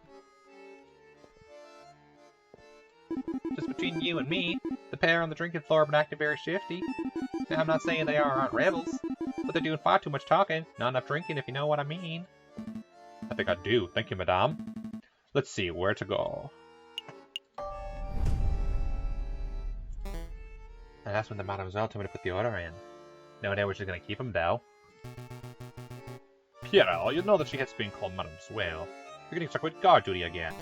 just between you and me, the pair on the drinking floor have been acting very shifty. Now, I'm not saying they aren't rebels, but they're doing far too much talking, not enough drinking, if you know what I mean. I think I do. Thank you, madame. Let's see, where to go. And that's when the mademoiselle told me to put the order in. No idea where she's going to keep him, though. Pierre, you know that she hates being called mademoiselle. You're getting stuck with guard duty again.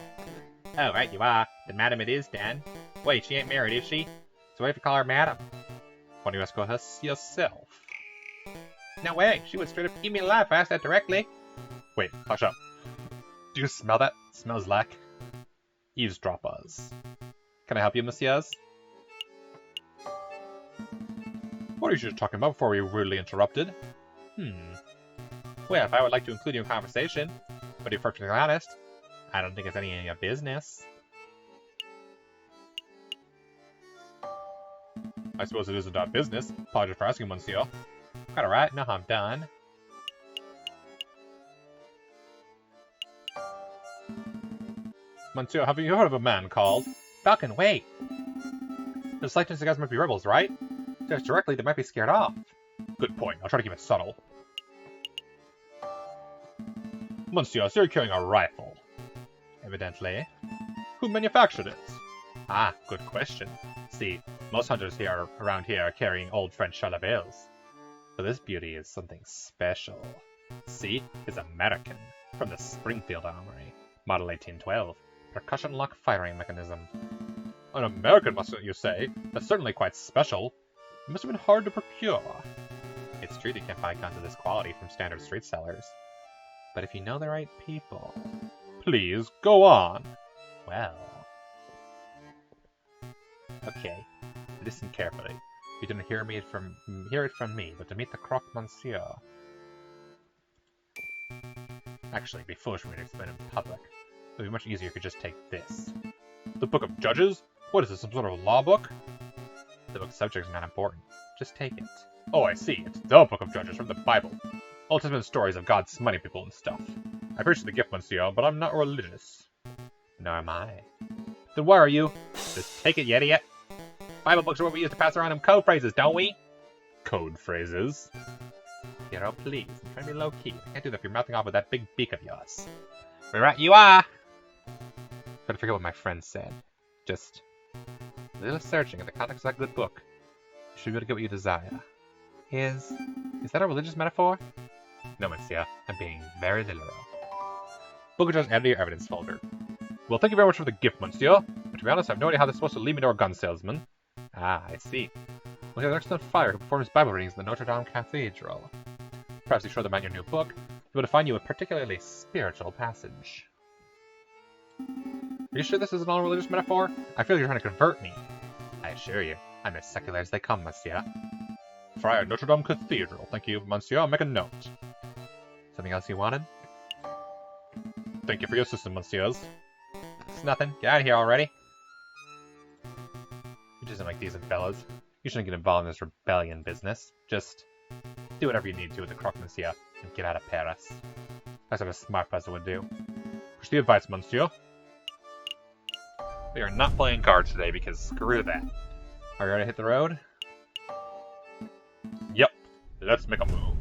Oh, right you are. Then madam it is, then. Wait, she ain't married, is she? So why do you have to call her madam? Why don't you ask her yourself? No way, she would straight up keep me alive if I asked that directly. Wait, hush up. Do you smell that? Smells like eavesdroppers. Can I help you, messieurs? What are you talking about before we were rudely interrupted? Well, if I would like to include you in conversation, but to be perfectly honest, I don't think it's any of your business. I suppose it isn't our business. Apologies for asking, monsieur. Quite alright, no harm done. Monsieur, have you heard of a man called... Falcon, wait! There's slight chance the guys might be rebels, right? If there's directly, they might be scared off. Good point. I'll try to keep it subtle. Monsieur, so you're carrying a rifle. Evidently. Who manufactured it? Ah, good question. See, most hunters here around here are carrying old French Charlevales. But this beauty is something special. See, it's American, from the Springfield Armory, model 1812. Percussion lock firing mechanism. An American, mustn't you say? That's certainly quite special. It must have been hard to procure. It's true you can't buy guns of this quality from standard street sellers. But if you know the right people... Please, go on. Well... Okay, listen carefully. You didn't hear it from me, but to meet the Croque-Monsieur. Actually, it'd be foolish for me to explain in public. It would be much easier if you could just take this. The Book of Judges? What is this, some sort of law book? The book's subject is not important. Just take it. Oh, I see. It's the Book of Judges from the Bible. Old Testament stories of God smiting people and stuff. I appreciate the gift, monsieur, but I'm not religious. Nor am I. Then why are you? Just take it, you idiot. Bible books are what we use to pass around them code phrases, don't we? Code phrases? Hero, please. I'm trying to be low-key. I can't do that if you're mouthing off with that big beak of yours. We're right, you are! Gotta forget what my friend said. Just a little searching in the context of that good book. You should be able to get what you desire. Is that a religious metaphor? No, monsieur. I'm being very literal. Book of Judges added to your evidence folder. Well, thank you very much for the gift, monsieur. But to be honest, I have no idea how this is supposed to lead me to a gun salesman. Ah, I see. We have an excellent friar who performs Bible readings in the Notre Dame Cathedral. Perhaps you show them out your new book, we will find you a particularly spiritual passage. Are you sure this is an all-religious metaphor? I feel you're trying to convert me. I assure you, I'm as secular as they come, monsieur. Friar Notre Dame Cathedral. Thank you, monsieur. I'll make a note. Something else you wanted? Thank you for your assistance, monsieurs. It's nothing. Get out of here already. You just like decent fellows. You shouldn't get involved in this rebellion business. Just do whatever you need to with the croque monsieur and get out of Paris. That's what a smart person would do. Push the advice, monsieur. We are not playing cards today because screw that. Are you ready to hit the road? Yep. Let's make a move.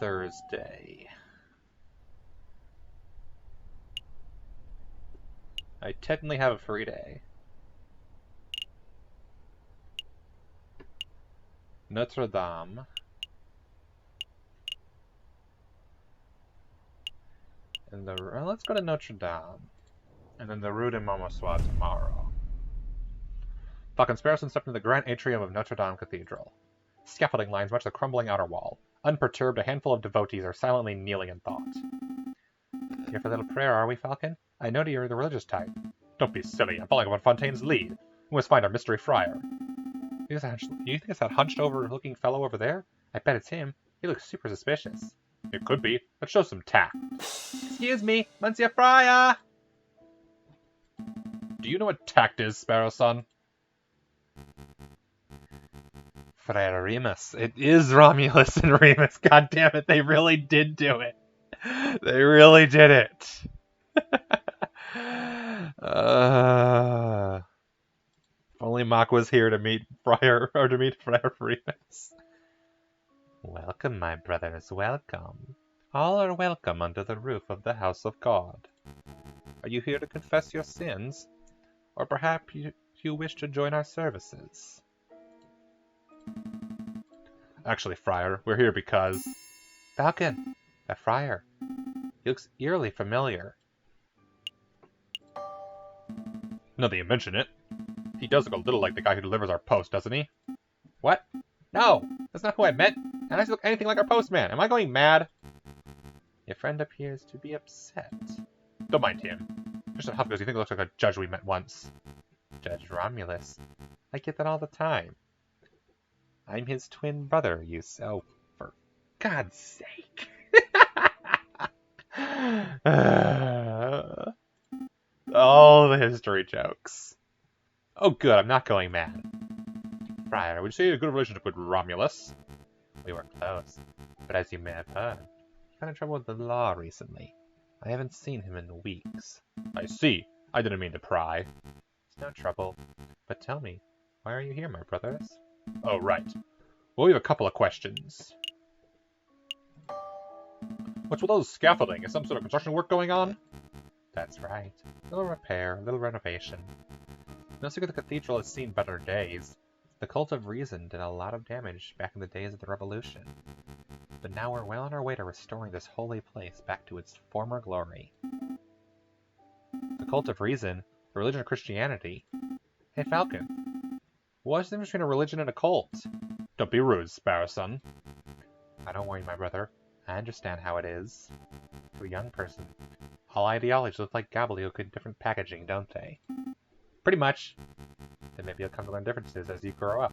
Thursday. I technically have a free day. Notre Dame. And let's go to Notre Dame. And then the Rue de Montmartre tomorrow. Falcon Sparrowson stepped into the grand atrium of Notre Dame Cathedral. Scaffolding lines match the crumbling outer wall. Unperturbed, a handful of devotees are silently kneeling in thought. Here for a little prayer, are we, Falcon? I know you're the religious type. Don't be silly. I'm following up on Fontaine's lead. We must find our mystery friar. You think it's that hunched-over-looking fellow over there? I bet it's him. He looks super suspicious. It could be. Let's show some tact. Excuse me, Monsieur Friar! Do you know what tact is, Sparrowson? Friar Remus. It is Romulus and Remus. God damn it, they really did do it. They really did it. If only Mock was here to meet Friar Remus. Welcome, my brothers, welcome. All are welcome under the roof of the house of God. Are you here to confess your sins? Or perhaps you wish to join our services? Actually, Friar, we're here because... Falcon, a friar. He looks eerily familiar. Now that you mention it, he does look a little like the guy who delivers our post, doesn't he? What? No, that's not who I meant. And I look anything like our postman. Am I going mad? Your friend appears to be upset. Don't mind him. Just a huff because you think he looks like a judge we met once. Judge Romulus. I get that all the time. I'm his twin brother, oh, for God's sake. All the history jokes. Oh good, I'm not going mad. Friar, would you say you had a good relationship with Romulus? We were close, but as you may have heard, he got in trouble with the law recently. I haven't seen him in weeks. I see. I didn't mean to pry. It's no trouble. But tell me, why are you here, my brothers? Oh, right. Well, we have a couple of questions. What's with all this scaffolding? Is some sort of construction work going on? That's right. A little repair, a little renovation. No secret the cathedral has seen better days. The cult of reason did a lot of damage back in the days of the Revolution. But now we're well on our way to restoring this holy place back to its former glory. The cult of reason? The religion of Christianity? Hey, Falcon. What's the difference between a religion and a cult? Don't be rude, Sparrowson. I don't worry, my brother. I understand how it is. To a young person, all ideologies look like gobbledygook in different packaging, don't they? Pretty much. Then maybe you'll come to learn differences as you grow up.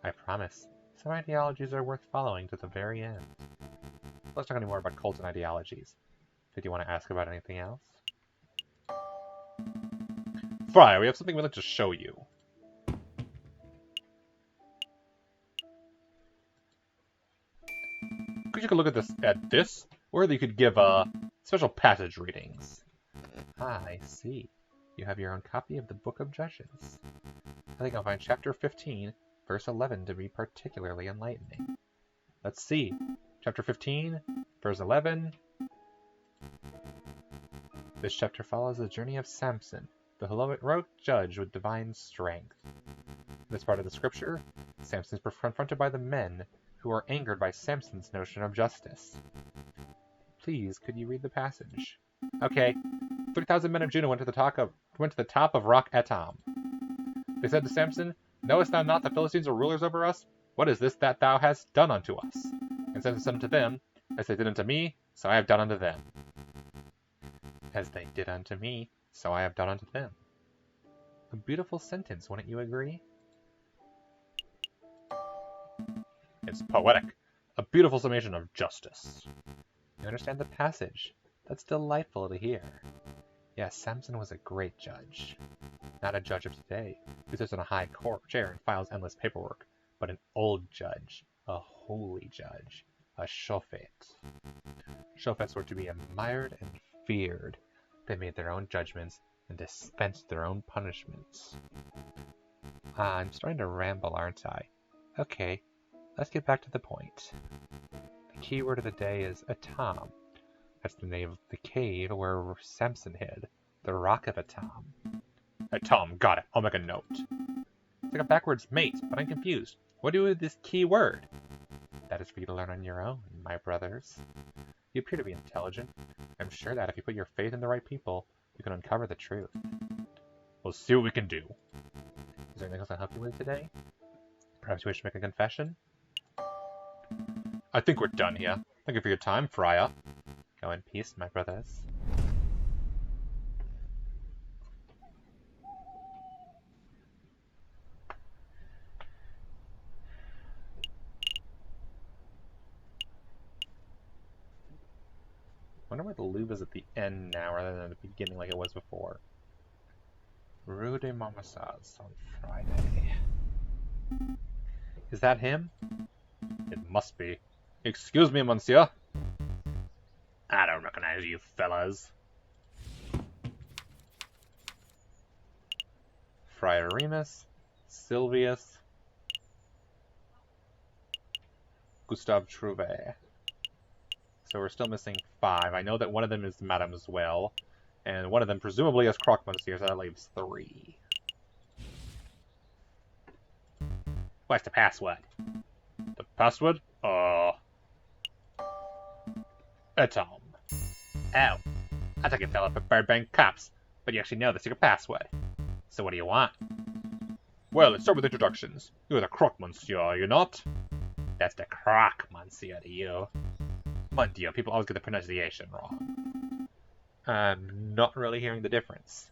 I promise. Some ideologies are worth following to the very end. Let's talk anymore about cults and ideologies. Did you want to ask about anything else? Friar, we have something we'd like to show you. Could you take a look at this? Or you could give special passage readings. Ah, I see. You have your own copy of the Book of Judges. I think I'll find chapter 15, verse 11 to be particularly enlightening. Let's see. Chapter 15, verse 11. This chapter follows the journey of Samson, the heroic judge with divine strength. In this part of the scripture, Samson is confronted by the men who are angered by Samson's notion of justice. Please, could you read the passage? Okay. 3,000 men of Judah went to the top of Rock Etam. They said to Samson, Knowest thou not the Philistines are rulers over us? What is this that thou hast done unto us? And Samson said unto them, As they did unto me, so I have done unto them. As they did unto me, so I have done unto them. A beautiful sentence, wouldn't you agree? It's poetic. A beautiful summation of justice. You understand the passage. That's delightful to hear. Yes, Samson was a great judge. Not a judge of today, who sits on a high court chair and files endless paperwork, but an old judge, a holy judge, a shofet. Shofets were to be admired and feared. They made their own judgments and dispensed their own punishments. I'm starting to ramble, aren't I? Okay, let's get back to the point. The key word of the day is Atam. That's the name of the cave where Samson hid. The Rock of Atam. Atam, got it. I'll make a note. It's like a backwards mate, but I'm confused. What do you do with this key word? That is for you to learn on your own, my brothers. You appear to be intelligent. I'm sure that if you put your faith in the right people, you can uncover the truth. We'll see what we can do. Is there anything else I can help you with today? Perhaps you wish to make a confession? I think we're done here. Thank you for your time, Friar. Go in peace, my brothers. I wonder why the lube is at the end now rather than at the beginning like it was before. Rue de Marmousaz on Friday. Is that him? It must be. Excuse me, monsieur. I don't recognize you fellas. Friar Remus, Silvius, Gustave Trouvé. So we're still missing 5. I know that one of them is Madame as well, and one of them presumably is Croque-Monsieur, so that leaves 3. What's the password? The password? Atom. Oh, I thought you fell for Burbank cops, but you actually know the secret password. So what do you want? Well, let's start with introductions. You're the Croque-Monsieur, are you not? That's the Croque-Monsieur to you. Mon Dieu, people always get the pronunciation wrong. I'm not really hearing the difference.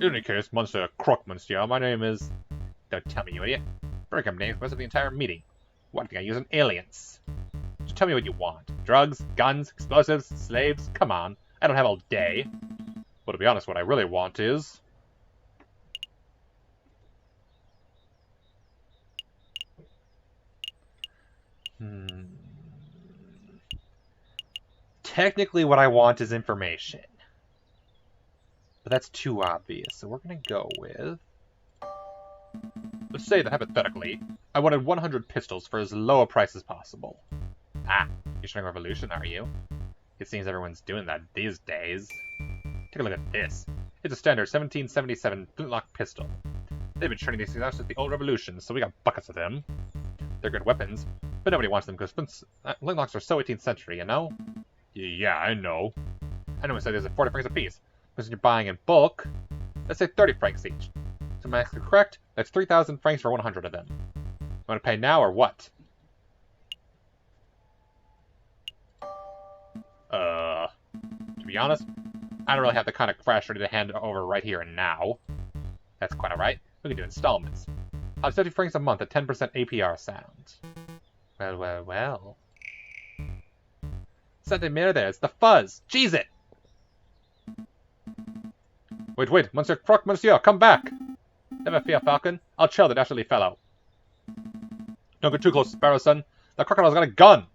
In any case, Monsieur Croque-Monsieur, my name is... Don't tell me, you idiot. Break up names for the entire meeting. What, think I use an alias? Just tell me what you want. Drugs, guns, explosives, slaves? Come on, I don't have all day. Well, to be honest, what I really want is... Technically, what I want is information. But that's too obvious, so we're going to go with... Let's say that, hypothetically, I wanted 100 pistols for as low a price as possible. Ah, you're showing revolution, are you? It seems everyone's doing that these days. Take a look at this. It's a standard 1777 flintlock pistol. They've been turning these things out since the old revolution, so we got buckets of them. They're good weapons, but nobody wants them because flintlocks are so 18th century, you know? Yeah, I know. I know it said there's 40 francs a piece, because you're buying in bulk, let's say 30 francs each. So am I actually correct? That's 3,000 francs for 100 of them. You want to pay now or what? To be honest, I don't really have the kind of cash ready to hand over right here and now. That's quite alright. We can do installments. How's 50 francs a month at 10% APR sound? Well, well, well. Sente mere there, it's the fuzz! Cheese it! Wait, wait, Monsieur Croque-Monsieur, come back! Never fear, Falcon. I'll chill the dastardly fellow. Don't get too close, Sparrow son. The crocodile's got a gun!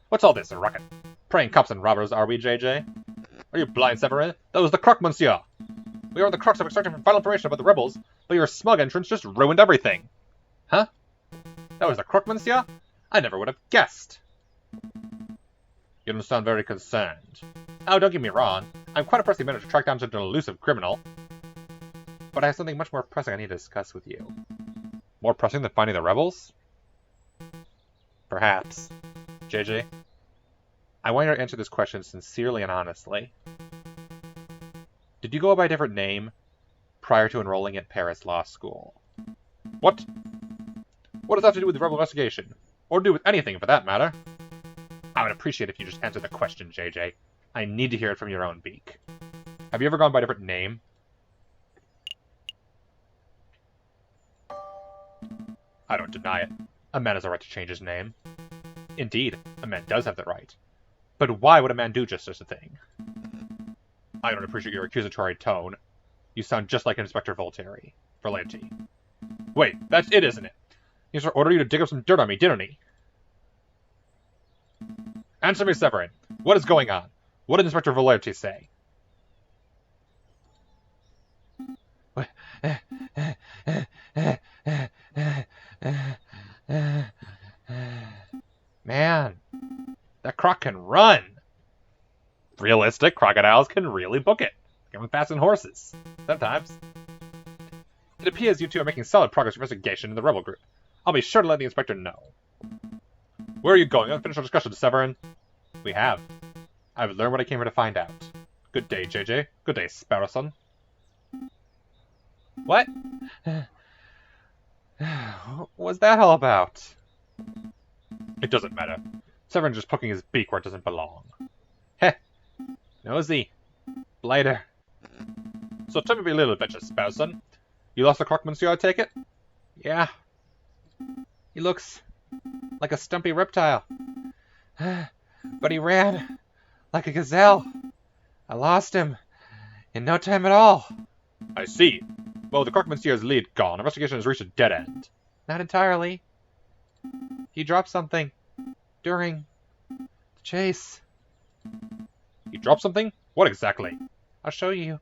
What's all this, a rocket? Praying cops and robbers, are we, JJ? Are you blind, Severin? That was the Croque-Monsieur! We are in the crux of extracting final information about the rebels, but your smug entrance just ruined everything. Huh? That was the Croque-Monsieur? I never would have guessed. You don't sound very concerned. Oh, don't get me wrong. I'm quite impressed you managed to track down such an elusive criminal. But I have something much more pressing I need to discuss with you. More pressing than finding the rebels? Perhaps. JJ, I want you to answer this question sincerely and honestly. Did you go by a different name? prior to enrolling at Paris Law School. What? What does that have to do with the rebel investigation? Or do with anything, for that matter? I would appreciate if you just answered the question, JJ. I need to hear it from your own beak. Have you ever gone by a different name? I don't deny it. A man has a right to change his name. Indeed, a man does have the right. But why would a man do just such a thing? I don't appreciate your accusatory tone. You sound just like Inspector Voltaire. Wait, that's it, isn't it? He just ordered you to dig up some dirt on me, didn't he? Answer me, Severin. What is going on? What did Inspector Voltaire say? Man, that croc can run. Realistic, crocodiles can really book it. Even faster than horses. Sometimes. It appears you two are making solid progress with investigation in the rebel group. I'll be sure to let the inspector know. Where are you going? Unfinished our discussion, Severin. We have. I've learned what I came here to find out. Good day, JJ. Good day, Sparrowson. What? What's that all about? It doesn't matter. Severin's just poking his beak where it doesn't belong. Heh. Nosy. Blighter. So tell me a little bit, Sparrowson. You lost the croc, monsieur, I take it? Yeah. He looks like a stumpy reptile. But he ran like a gazelle. I lost him in no time at all. I see. Well, the croc monsieur's lead gone. Investigation has reached a dead end. Not entirely. He dropped something during the chase. He dropped something? What exactly? I'll show you.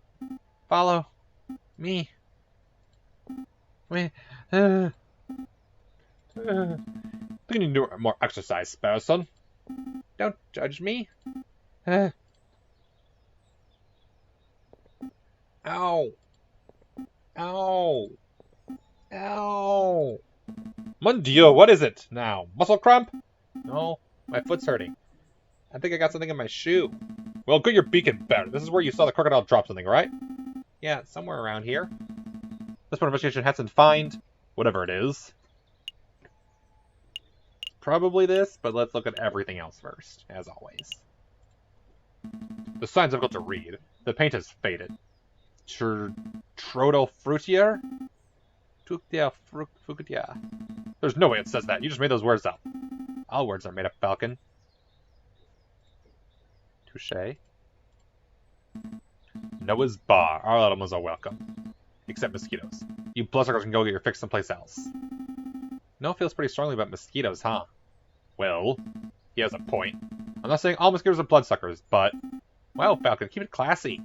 Follow me. You need to do more exercise, Sparrowson. Don't judge me. Ow. Ow. Ow. Mon Dieu, what is it now? Muscle cramp? No, my foot's hurting. I think I got something in my shoe. Well, get your beak and better. This is where you saw the crocodile drop something, right? Yeah, somewhere around here. This part of investigation has to find whatever it is. Probably this, but let's look at everything else first, as always. The sign's difficult to read. The paint has faded. Trodo fruitier? Fruitia. There's no way it says that. You just made those words up. All words are made up, Falcon. Touché. Noah's bar. All animals are welcome. Except mosquitoes. You bloodsuckers can go get your fix someplace else. Noah feels pretty strongly about mosquitoes, huh? Well, he has a point. I'm not saying all mosquitoes are bloodsuckers, but... Well, Falcon, keep it classy.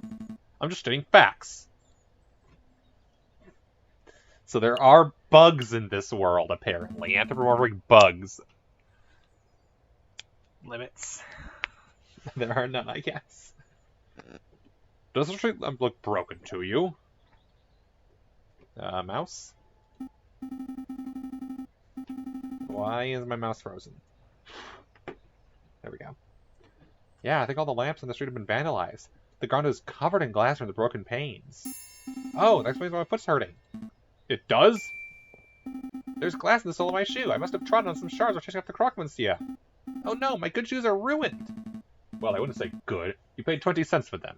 I'm just stating facts. So there are bugs in this world, apparently. Anthropomorphic bugs. Limits. There are none, I guess. Does it look broken to you? Mouse? Why is my mouse frozen? There we go. Yeah, I think all the lamps on the street have been vandalized. The ground is covered in glass from the broken panes. Oh, that explains why my foot's hurting. It does? There's glass in the sole of my shoe. I must have trodden on some shards while chasing after the croc monsieur. Oh no, my good shoes are ruined. Well, I wouldn't say good. You paid 20 cents for them.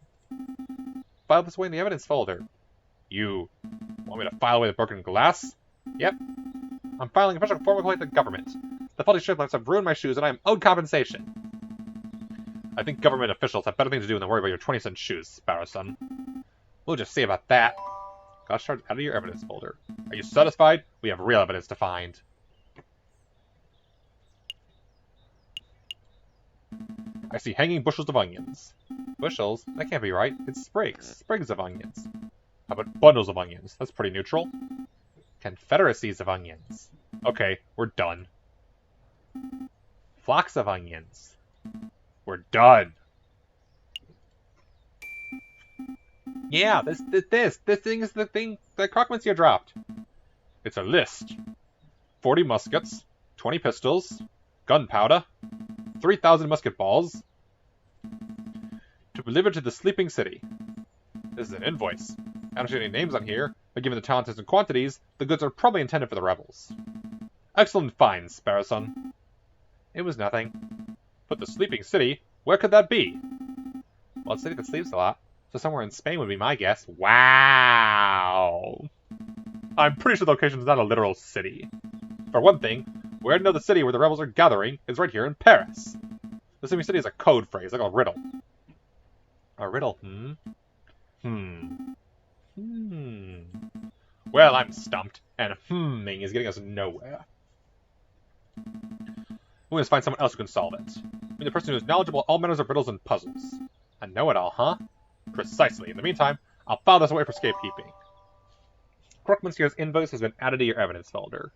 File this away in the evidence folder. You want me to file away the broken glass? Yep. I'm filing a official formal complaint to the government. The faulty strip lamps have ruined my shoes and I am owed compensation. I think government officials have better things to do than worry about your 20-cent shoes, Sparrowson. We'll just see about that. Got shards out of your evidence folder. Are you satisfied? We have real evidence to find. I see hanging bushels of onions. Bushels? That can't be right. It's sprigs. Sprigs of onions. How about bundles of onions? That's pretty neutral. Confederacies of onions. Okay, we're done. Flocks of onions. We're done. Yeah, this thing is the thing that croc monsieur dropped. It's a list. 40 muskets, 20 pistols, gunpowder, 3,000 musket balls, to be delivered to the sleeping city. This is an invoice. I don't see any names on here, but given the talents and quantities, the goods are probably intended for the rebels. Excellent find, Sparrowson. It was nothing. But the sleeping city, where could that be? Well, it's a city that sleeps a lot, so somewhere in Spain would be my guess. Wow! I'm pretty sure the location is not a literal city. For one thing, where to know the city where the rebels are gathering is right here in Paris. The sleeping city is a code phrase, like a riddle. A riddle, Well, I'm stumped, and hmming is getting us nowhere. We must find someone else who can solve it. I mean, the person who is knowledgeable all matters of riddles and puzzles. A know-it-all, huh? Precisely. In the meantime, I'll file this away for scapekeeping. Crook Monsieur's invoice has been added to your evidence folder.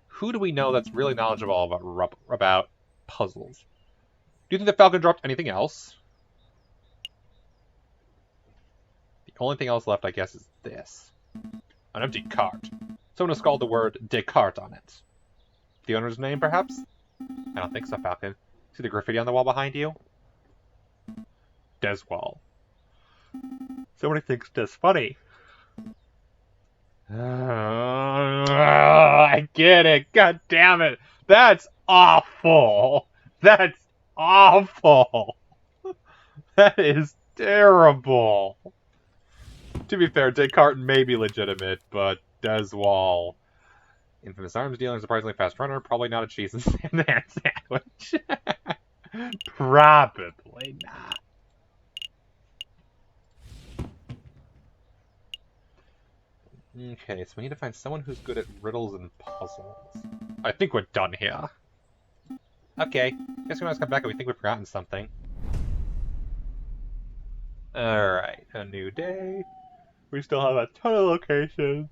Who do we know that's really knowledgeable about puzzles? Do you think the Falcon dropped anything else? The only thing else left, I guess, is this. An empty cart. Someone has scrawled the word Descartes on it. The owner's name, perhaps? I don't think so, Falcon. See the graffiti on the wall behind you? Deswall. Somebody thinks Des funny. I get it. God damn it. That's awful. That's awful. That is terrible. To be fair, Descartes may be legitimate, but Deswall, infamous arms dealer, surprisingly fast runner, probably not a cheese and ham sandwich. Probably not. Okay, so we need to find someone who's good at riddles and puzzles. I think we're done here. Okay, guess we must come back and we think we've forgotten something. Alright, a new day. We still have a ton of locations.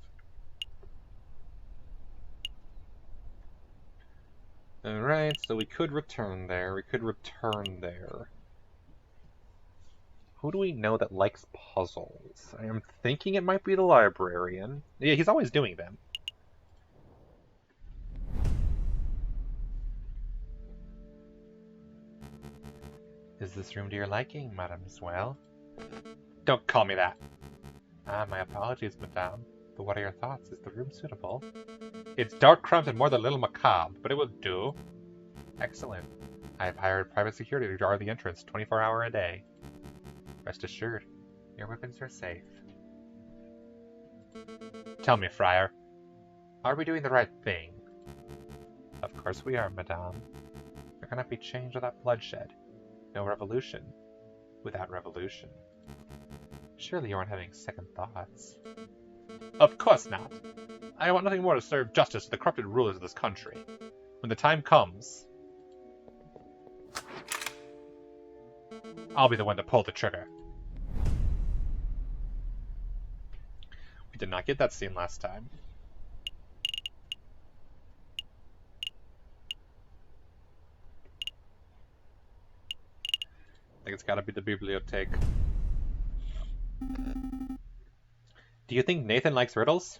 Alright, so we could return there. Who do we know that likes puzzles? I am thinking it might be the librarian. Yeah, he's always doing them. Is this room to your liking, mademoiselle? Don't call me that. Ah, my apologies, madame. But what are your thoughts? Is the room suitable? It's dark, cramped, and more than a little macabre, but it will do. Excellent. I have hired private security to guard the entrance 24 hours a day. Rest assured, your weapons are safe. Tell me, Friar, are we doing the right thing? Of course we are, madame. There cannot be change without bloodshed. No revolution without revolution. Surely you aren't having second thoughts. Of course not. I want nothing more to serve justice to the corrupted rulers of this country. When the time comes, I'll be the one to pull the trigger. We did not get that scene last time. I think it's gotta be the bibliothèque. Do you think Nathan likes riddles?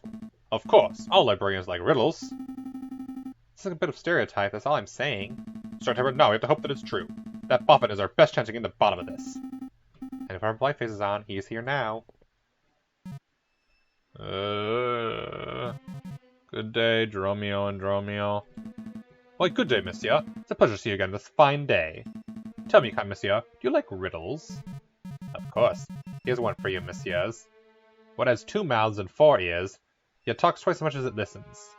Of course, all librarians like riddles. This is a bit of stereotype, that's all I'm saying. But no, we have to hope that it's true. That Boffin is our best chance of getting to the bottom of this. And if our blight face is on, he's here now. Good day, Dromio and Dromio. Why, good day, monsieur. It's a pleasure to see you again this fine day. Tell me, kind monsieur, do you like riddles? Of course. Here's one for you, messieurs. What has 2 mouths and 4 ears, yet talks twice as much as it listens?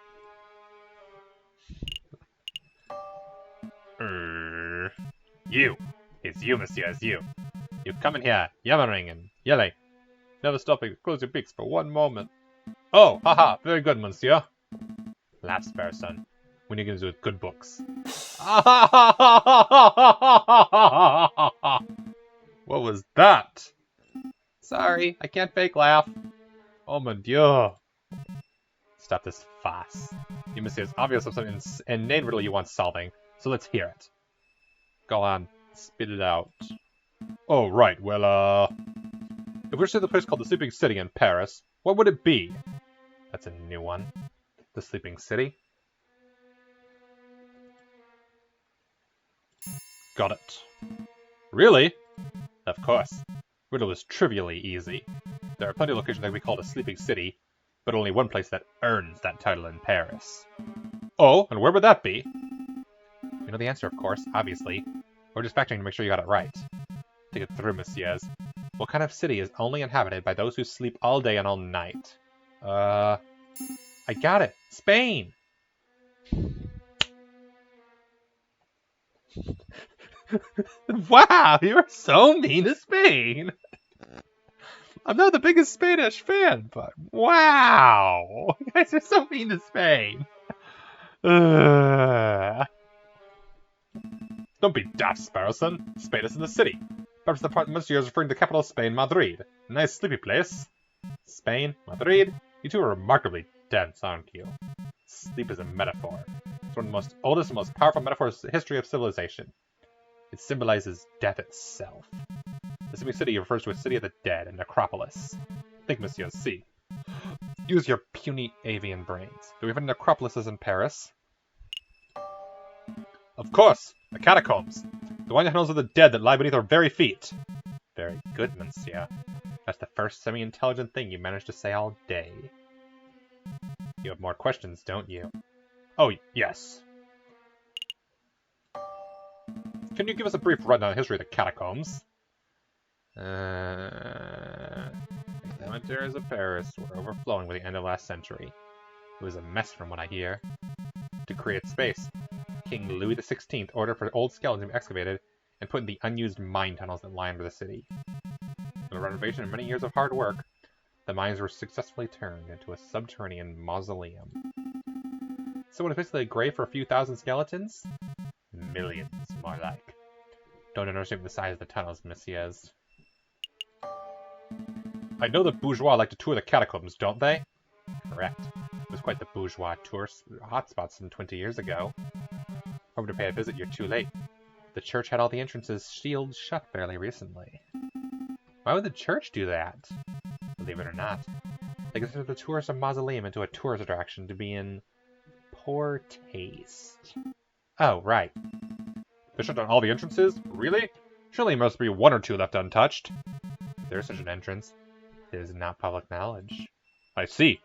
You. It's you, monsieur, it's you. You come in here, yammering and yelling. Never stopping to close your beaks for one moment. Oh, haha, very good, monsieur. Laugh, Sparrowson. We need to do with good books. What was that? Sorry, I can't fake laugh. Oh mon dieu. Stop this farce. You must see it's obvious of some inane riddle you want solving, so let's hear it. Go on, spit it out. Oh, right, well, if we were to see the place called the Sleeping City in Paris, what would it be? That's a new one. The Sleeping City? Got it. Really? Of course. Riddle is trivially easy. There are plenty of locations that we call a sleeping city, but only one place that earns that title in Paris. Oh, and where would that be? You know the answer, of course, obviously. We're just factoring to make sure you got it right. Think it through, messieurs. What kind of city is only inhabited by those who sleep all day and all night? I got it. Spain! Wow, you're so mean to Spain! I'm not the biggest Spanish fan, but wow! You guys are so mean to Spain! Don't be daft, Sparrowson. Spain is in the city. Perhaps the part monsieur is referring to the capital of Spain, Madrid. A nice sleepy place. Spain, Madrid. You two are remarkably dense, aren't you? Sleep is a metaphor. It's one of the most oldest and most powerful metaphors in the history of civilization. It symbolizes death itself. The sleeping city refers to a city of the dead, a necropolis. Think, monsieur, see. Use your puny avian brains. Do we have any necropolises in Paris? Of course! The catacombs! The winding tunnels of the dead that lie beneath our very feet! Very good, monsieur. That's the first semi-intelligent thing you managed to say all day. You have more questions, don't you? Oh, yes. Can you give us a brief rundown of the history of the catacombs? The cemeteries of Paris were overflowing by the end of last century. It was a mess from what I hear. To create space, King Louis XVI ordered for old skeletons to be excavated and put in the unused mine tunnels that lie under the city. With renovation and many years of hard work, the mines were successfully turned into a subterranean mausoleum. So it was basically a grave for a few thousand skeletons? Millions, more like. Don't underestimate the size of the tunnels, messieurs. I know the bourgeois like to tour the catacombs, don't they? Correct. It was quite the bourgeois tourist hotspot some 20 years ago. Hoping to pay a visit, you're too late. The church had all the entrances sealed shut fairly recently. Why would the church do that? Believe it or not, they consider the tourist mausoleum into a tourist attraction to be in poor taste. Oh, right. They shut down all the entrances? Really? Surely there must be one or two left untouched. If there is such an entrance, it is not public knowledge. I see.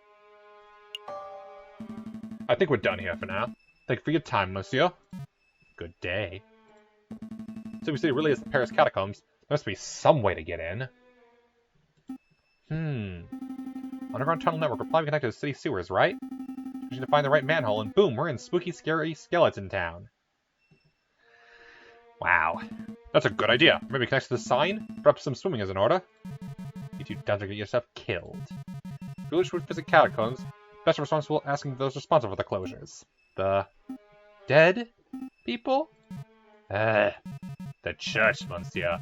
I think we're done here for now. Thank you for your time, monsieur. Good day. So we see it really is the Paris catacombs. There must be some way to get in. Underground tunnel network. We're probably connected to city sewers, right? We need to find the right manhole, and boom, we're in spooky, scary skeleton town. Wow. That's a good idea. Maybe connect to the sign? Perhaps some swimming is in order. You two don't get yourself killed. Village would visit catacombs. Best responsible asking those responsible for the closures. The dead people? The church, monsieur.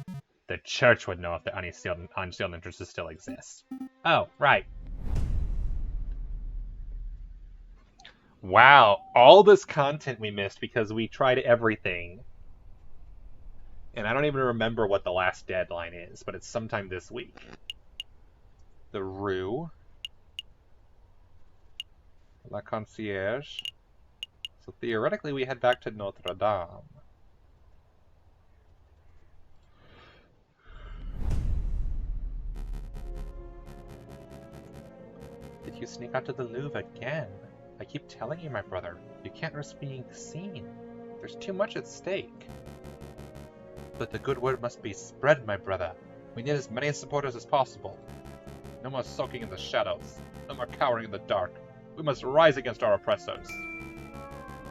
The church would know if the unsealed entrances still exist. Oh, right. Wow, all this content we missed because we tried everything. And I don't even remember what the last deadline is, but it's sometime this week. The Rue. La Concierge. So theoretically we head back to Notre Dame. Did you sneak out to the Louvre again? I keep telling you, my brother, you can't risk being seen. There's too much at stake. But the good word must be spread, my brother. We need as many supporters as possible. No more sulking in the shadows. No more cowering in the dark. We must rise against our oppressors.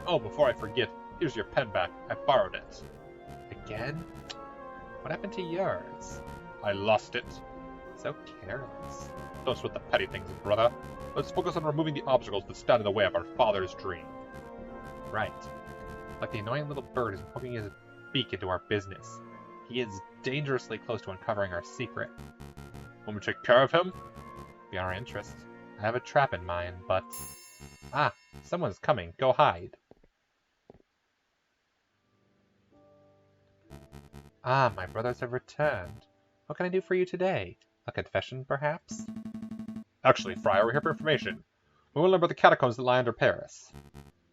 Oh, before I forget, here's your pen back. I borrowed it. Again? What happened to yours? I lost it. So careless. Don't sweat the petty things, brother. Let's focus on removing the obstacles that stand in the way of our father's dream. Right. Like the annoying little bird who's poking his beak into our business. He is dangerously close to uncovering our secret. Want me to take care of him? Be our interest. I have a trap in mind, but... Ah, someone's coming. Go hide. Ah, my brothers have returned. What can I do for you today? A confession, perhaps? Actually, Friar, we're here for information. We will learn about the catacombs that lie under Paris.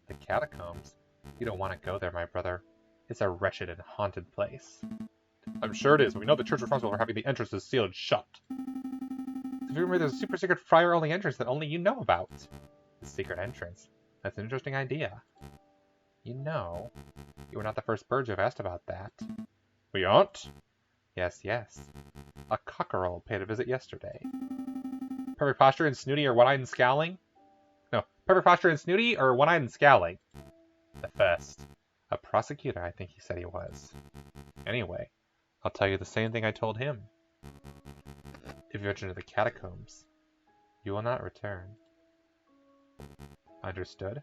The catacombs? You don't want to go there, my brother. It's a wretched and haunted place. I'm sure it is, but we know the church is responsible for having the entrances sealed shut. There's a super secret fire-only entrance that only you know about. The secret entrance? That's an interesting idea. You know, you were not the first bird to have asked about that. We aren't? Yes, yes. A cockerel paid a visit yesterday. Perfect posture and snooty or one-eyed and scowling? No, perfect posture and snooty or one-eyed and scowling? The first. A prosecutor, I think he said he was. Anyway, I'll tell you the same thing I told him. If you venture into the catacombs, you will not return. Understood?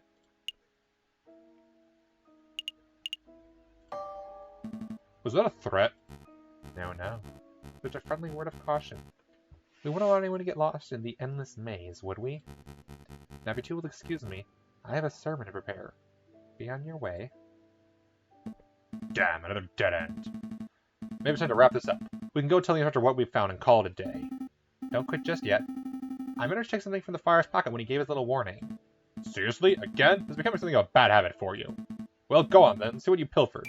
Was that a threat? No, no. Just a friendly word of caution. We wouldn't want anyone to get lost in the endless maze, would we? Now, if you two will excuse me, I have a sermon to prepare. Be on your way. Damn, another dead end. Maybe it's time to wrap this up. We can go tell the instructor what we found and call it a day. Don't quit just yet. I managed to take something from the fire's pocket when he gave his little warning. Seriously? Again? This is becoming something of a bad habit for you. Well, go on then, see what you pilfered.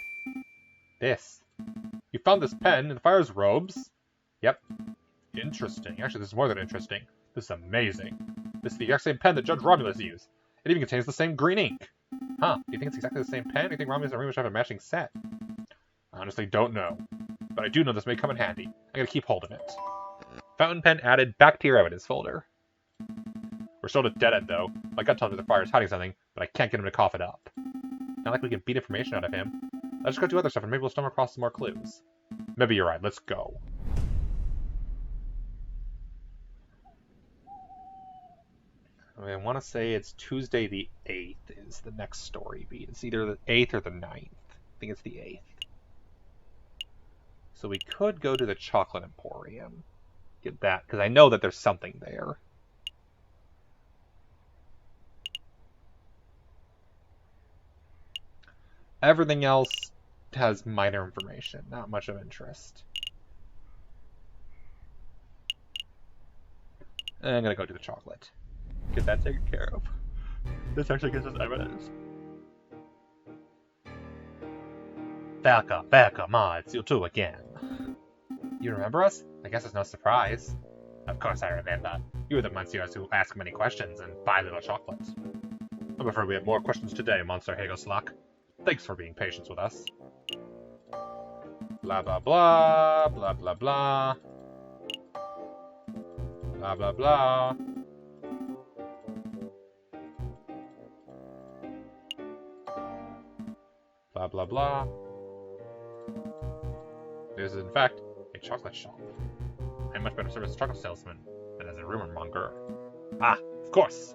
This. You found this pen in the fire's robes? Yep. Interesting. Actually, this is more than interesting. This is amazing. This is the exact same pen that Judge Romulus used. It even contains the same green ink. Huh, do you think it's exactly the same pen? Do you think Romulus and Remus have a matching set? I honestly don't know. But I do know this may come in handy. I'm gonna keep hold of it. Fountain pen added back to your evidence folder. We're still at dead end, though. My gut tells me the fire's hiding something, but I can't get him to cough it up. Not like we can beat information out of him. Let's just go do other stuff and maybe we'll stumble across some more clues. Maybe you're right, let's go. I want to say it's Tuesday the 8th is the next story beat. It's either the 8th or the 9th. I think it's the 8th. So we could go to the Chocolate Emporium. Get that, because I know that there's something there. Everything else has minor information, not much of interest. And I'm going to go to the chocolate. Get that taken care of. This actually gives us evidence. Welcome, it's you two again. You remember us? I guess it's no surprise. Of course I remember. You were the monsieurs who ask many questions and buy little chocolates. I'm afraid we have more questions today, Monster Hagelslack. Thanks for being patient with us. Blah blah blah, blah blah blah. Blah blah blah. Blah blah blah. This is in fact a chocolate shop. I'm much better service as a chocolate salesman than as a rumor monger. Ah, of course!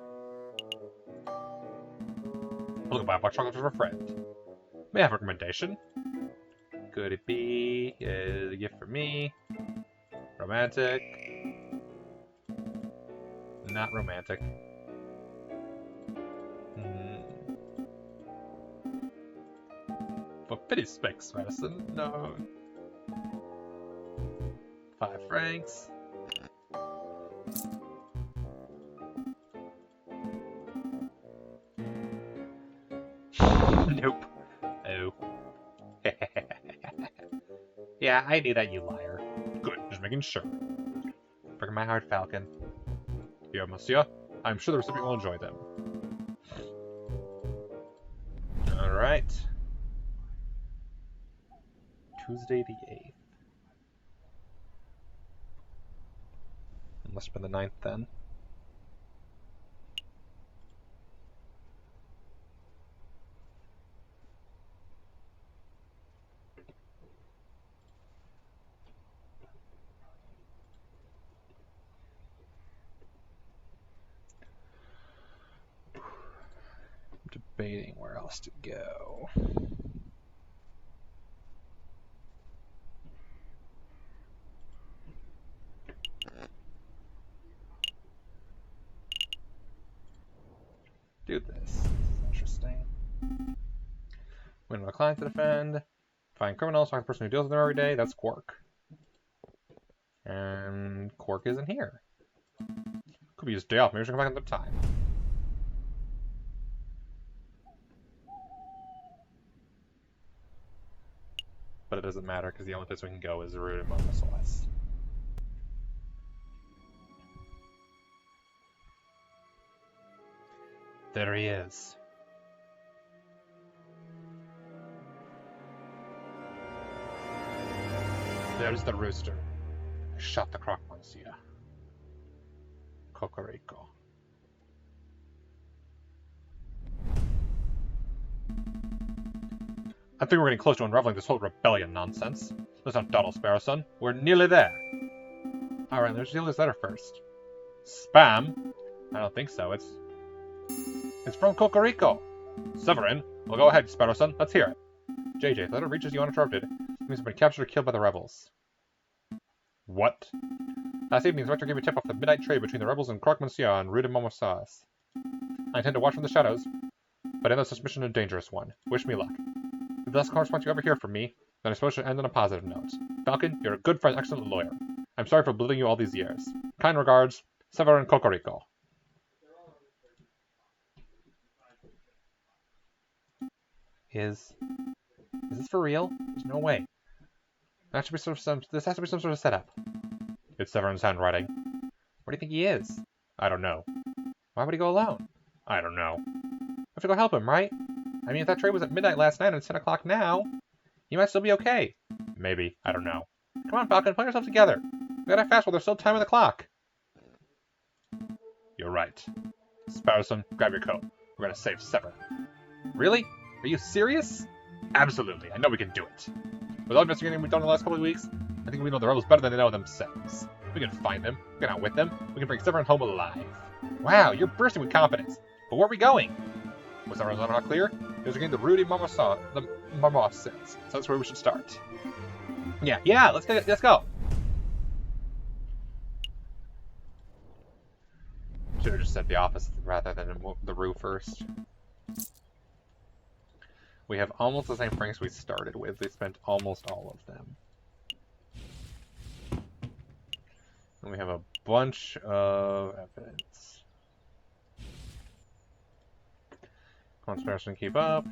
I'll go buy a box of chocolate for a friend. May I have a recommendation? Could it be a gift for me? Romantic? Not romantic. For pity's sakes, Madison, no. 5 francs. Nope. Oh. Yeah, I knew that, you liar. Good, just making sure. Break my heart, Falcon. Here, monsieur. I'm sure the recipient will enjoy them. Alright. Tuesday the 8th. It must have been the 9th then. I'm debating where else to go. Do this. This is interesting. Win my client to defend. Find criminals, find the person who deals with them every day. That's Quark. And Quark isn't here. Could be his day off. Maybe we should come back another time. But it doesn't matter because the only place we can go is Root and Mona Celeste. There he is. There's the rooster. I shot the croc, monsieur. Cocorico. I think we're getting close to unraveling this whole rebellion nonsense. Let's not dawdle, Sparrow Son. We're nearly there. Alright, let's deal with this letter first. Spam? I don't think so. It's from Cocorico. Severin, well, go ahead, Sparrow Son. Let's hear it. JJ, the letter reaches you uninterrupted. It means you've been captured or killed by the rebels. What? Last evening, the Rector gave me a tip off the midnight trade between the rebels and Croque Monsieur and Rue de Montmorency. I intend to watch from the shadows, but I know this mission is a dangerous one. Wish me luck. If the last correspondence you ever hear from me, then I suppose it should end on a positive note. Falcon, you're a good friend, excellent lawyer. I'm sorry for belittling you all these years. Kind regards, Severin Cocorico. Is this for real? There's no way. This has to be some sort of setup. It's Severin's handwriting. Where do you think he is? I don't know. Why would he go alone? I don't know. I have to go help him, right? I mean, if that trade was at midnight last night and it's 10 o'clock now, he might still be okay. Maybe. I don't know. Come on, Falcon, pull yourself together. We gotta fast while there's still time on the clock. You're right. Sparrowson, grab your coat. We're gonna save Severin. Really? Are you serious? Absolutely. I know we can do it. With all the investigating we've done in the last couple of weeks, I think we know the rebels better than they know themselves. We can find them, we can outwit them, we can bring Severin home alive. Wow, you're bursting with confidence. But where are we going? Was Severin's letter not clear? It was again the Rue de Montmorency, so that's where we should start. Yeah, let's go. Should have just said the opposite rather than the Rue first. We have almost the same pranks we started with. We spent almost all of them. And we have a bunch of evidence. Conspiracy, keep up.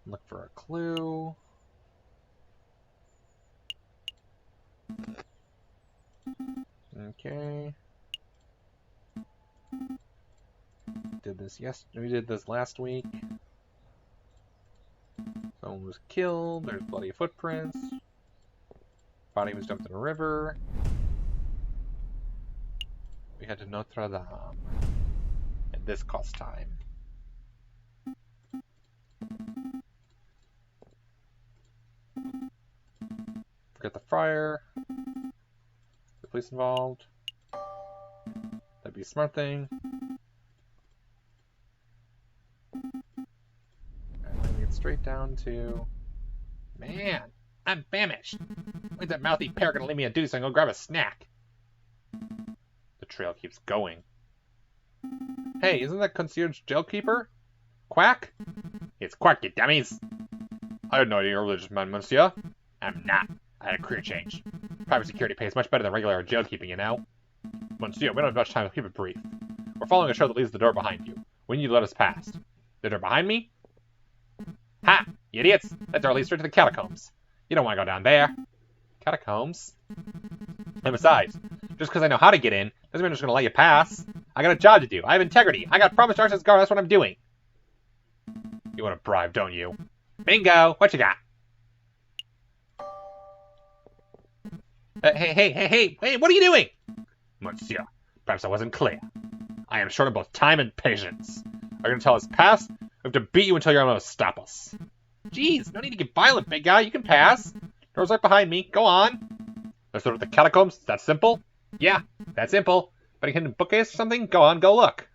Look for a clue. Okay. We did this last week. Someone was killed. There's bloody footprints. Body was dumped in a river. We had to Notre Dame. And this cost time. Forget the friar. The police involved. That'd be a smart thing. Straight down to... Man, I'm famished. When's that mouthy pair gonna leave me a duty so I can go grab a snack? The trail keeps going. Hey, isn't that concierge jailkeeper? Quack? It's Quack, you dummies! I had no idea you're a religious man, monsieur. I'm not. I had a career change. Private security pays much better than regular jailkeeping, you know? Monsieur, we don't have much time to keep it brief. We're following a trail that leads to the door behind you. We need you to let us past. The door behind me? Ha! You idiots! That door leads straight to the catacombs. You don't want to go down there. Catacombs? And besides, just because I know how to get in, doesn't mean I'm just going to let you pass. I got a job to do. I have integrity. I got promised access guard. That's what I'm doing. You want a bribe, don't you? Bingo! What you got? Hey, what are you doing? Monsieur, perhaps I wasn't clear. I am short of both time and patience. Are you going to tell us pass? We have to beat you until you're able to stop us. Jeez, no need to get violent, big guy. You can pass. Door's right behind me. Go on. Let's go to the catacombs. Is that simple? Yeah, that's simple. But a hidden bookcase or something? Go on, go look.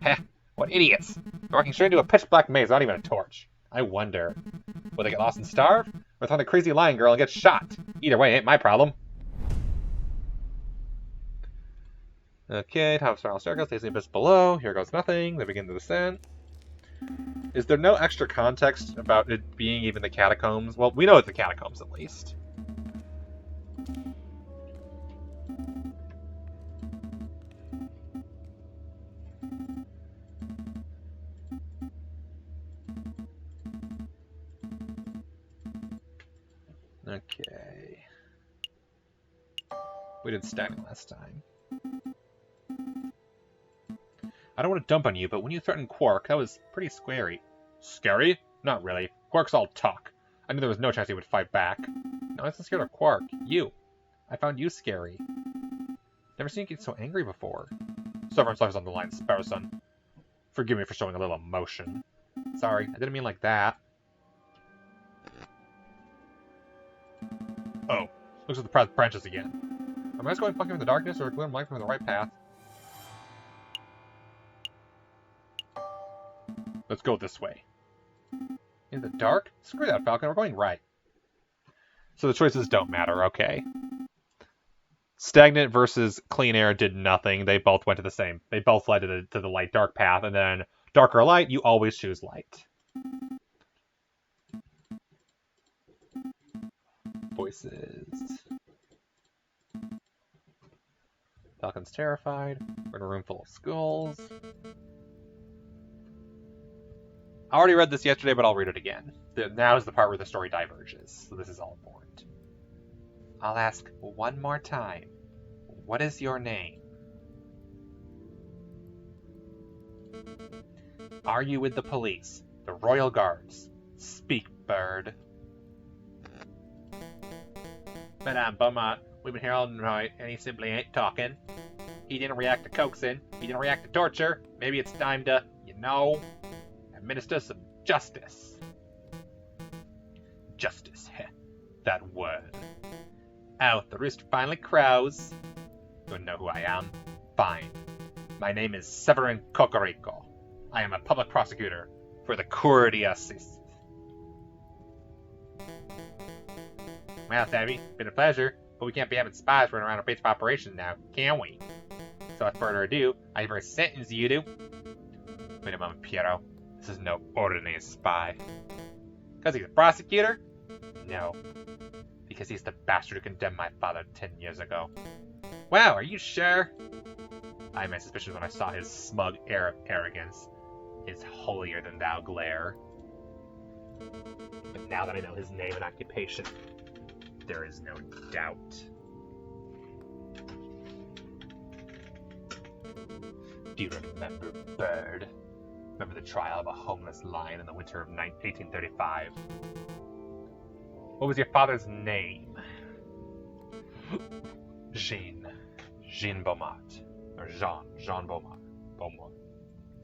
Heh, what idiots. They're walking straight into a pitch-black maze without even a torch. I wonder, will they get lost and starve? Or find a crazy lion girl and get shot? Either way, ain't my problem. Okay, top spiral staircase, stays the abyss below. Here goes nothing. They begin to descend. Is there no extra context about it being even the catacombs? Well, we know it's the catacombs at least. Okay. We did stagnant last time. I don't want to dump on you, but when you threatened Quark, that was pretty scary. Scary? Not really. Quark's all talk. I knew there was no chance he would fight back. No, I wasn't scared of Quark. You. I found you scary. Never seen you get so angry before. Sovereign's life is on the line, Sparrowson. Forgive me for showing a little emotion. Sorry, I didn't mean like that. Oh, looks like the branches again. Am I just going fucking in the darkness, or glimmering light from the right path? Let's go this way. In the dark? Screw that, Falcon. We're going right. So the choices don't matter. Okay. Stagnant versus clean air did nothing. They both went to the same. They both led to the light dark path, and then dark or light, you always choose light. Voices. Falcon's terrified. We're in a room full of skulls. I already read this yesterday, but I'll read it again. Now is the part where the story diverges, so this is all important. I'll ask one more time. What is your name? Are you with the police? The Royal Guards? Speak, bird. Madame Beaumont, we've been here all night, and he simply ain't talking. He didn't react to coaxing. He didn't react to torture. Maybe it's time to, administer some justice. Justice, heh. That word. Oh, the rooster finally crows. You know who I am? Fine. My name is Severin Cocorico. I am a public prosecutor for the Cour d'Assises. Well, Savvy, been a pleasure, but we can't be having spies running around our base of operations now, can we? So without further ado, I hereby sentence you to... Wait a moment, Piero. This is no ordinary spy. Because he's a prosecutor? No. Because he's the bastard who condemned my father 10 years ago. Wow, are you sure? I had my suspicions when I saw his smug air of arrogance. His holier-than-thou glare. But now that I know his name and occupation, there is no doubt. Do you remember, bird? Remember the trial of a homeless lion in the winter of 1835? What was your father's name? Jean Beaumont. Or Jean Beaumont.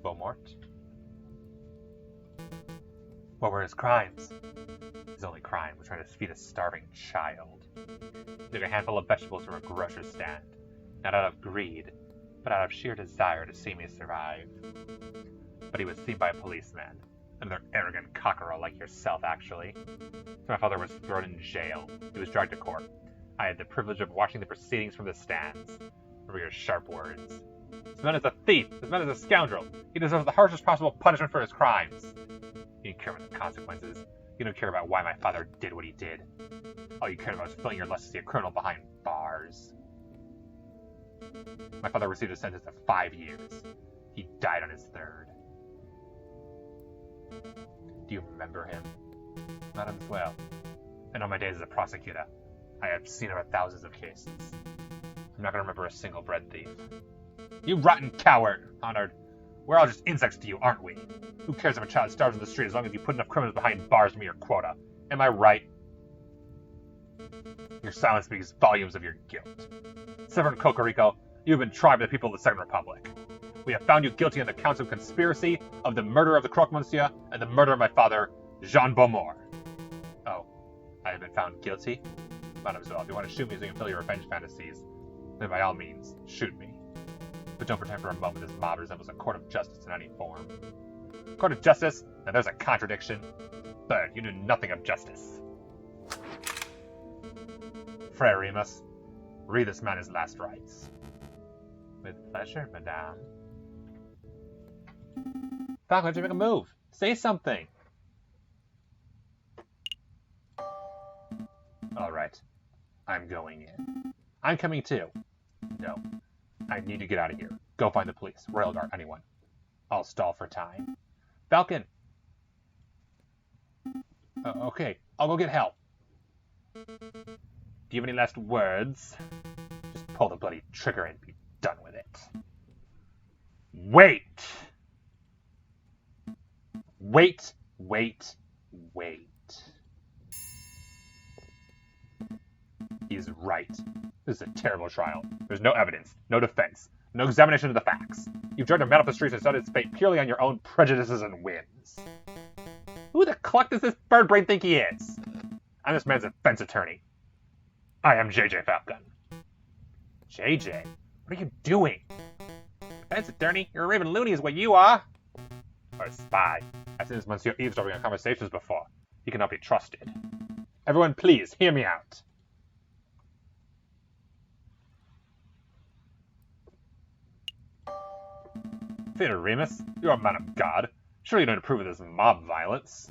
Beaumont? What were his crimes? His only crime was trying to feed a starving child. He took a handful of vegetables from a grocer's stand, not out of greed, but out of sheer desire to see me survive. But he was seen by a policeman, another arrogant cockerel like yourself, actually. So my father was thrown in jail. He was dragged to court. I had the privilege of watching the proceedings from the stands. Remember your sharp words. This man is a thief! This man is a scoundrel! He deserves the harshest possible punishment for his crimes! You didn't care about the consequences. You don't care about why my father did what he did. All you cared about was filling your lust to see a criminal behind bars. My father received a sentence of 5 years. He died on his 3rd. Do you remember him? Not him as well. In all my days as a prosecutor, I have seen over thousands of cases. I'm not going to remember a single bread thief. You rotten coward, Honored. We're all just insects to you, aren't we? Who cares if a child starves in the street as long as you put enough criminals behind bars to meet your quota? Am I right? Your silence speaks volumes of your guilt. Severin Cocorico, you have been tried by the people of the Second Republic. We have found you guilty on the counts of conspiracy, of the murder of the Croque-Monsieur, and the murder of my father, Jean Beaumont. Oh, I have been found guilty? Madame Zoel, if you want to shoot me so you can fill your revenge fantasies, then by all means, shoot me. But don't pretend for a moment this mob resembles a court of justice in any form. Court of justice? Now there's a contradiction. But you knew nothing of justice. Frere Remus, read this man his last rites. With pleasure, madame. Falcon, you make a move. Say something. All right. I'm going in. I'm coming too. No. I need to get out of here. Go find the police. Royal Guard, anyone. I'll stall for time. Falcon! Okay, I'll go get help. Do you have any last words? Just pull the bloody trigger and be done with it. Wait! Wait, wait, wait. He's right. This is a terrible trial. There's no evidence, no defense, no examination of the facts. You've dragged a man off the streets and decided his fate purely on your own prejudices and whims. Who the cluck does this bird brain think he is? I'm this man's defense attorney. I am JJ Falcon. JJ? What are you doing? Defense attorney? You're a raving loony is what you are. Or a spy. I've seen this monsieur eavesdropping on conversations before. He cannot be trusted. Everyone, please, hear me out. Theodore Remus, you're a man of God. Surely you don't approve of this mob violence.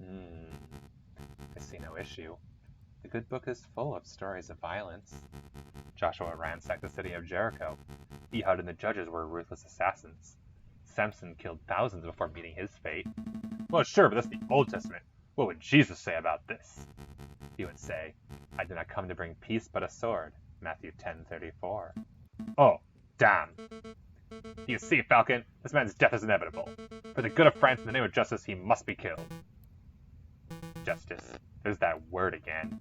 I see no issue. The good book is full of stories of violence. Joshua ransacked the city of Jericho. Ehud and the judges were ruthless assassins. Samson killed thousands before meeting his fate. Well, sure, but that's the Old Testament. What would Jesus say about this? He would say, I did not come to bring peace but a sword. Matthew 10:34. Oh, damn. You see, Falcon, this man's death is inevitable. For the good of France and the name of justice, he must be killed. Justice. There's that word again.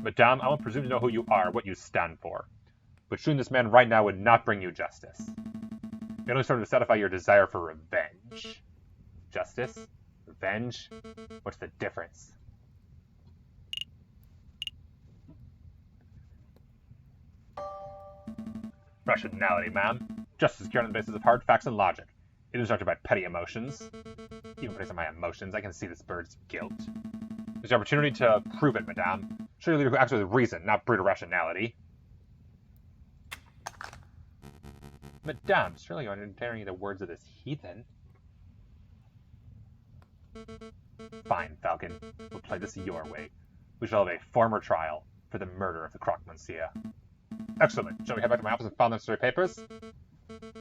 Madame, I won't presume to know who you are, what you stand for. But shooting this man right now would not bring you justice. It only serves to satisfy your desire for revenge. Justice? Revenge? What's the difference? Rationality, ma'am. Justice is secured on the basis of hard facts and logic. It is instructed by petty emotions. Even based on my emotions, I can see this bird's guilt. There's the opportunity to prove it, madame. Show your leader who acts with reason, not brutal rationality. Madame, surely you are understanding the words of this heathen. Fine, Falcon. We'll play this your way. We shall have a former trial for the murder of the Croque-Monsieur. Excellent. Shall we head back to my office and file the necessary papers?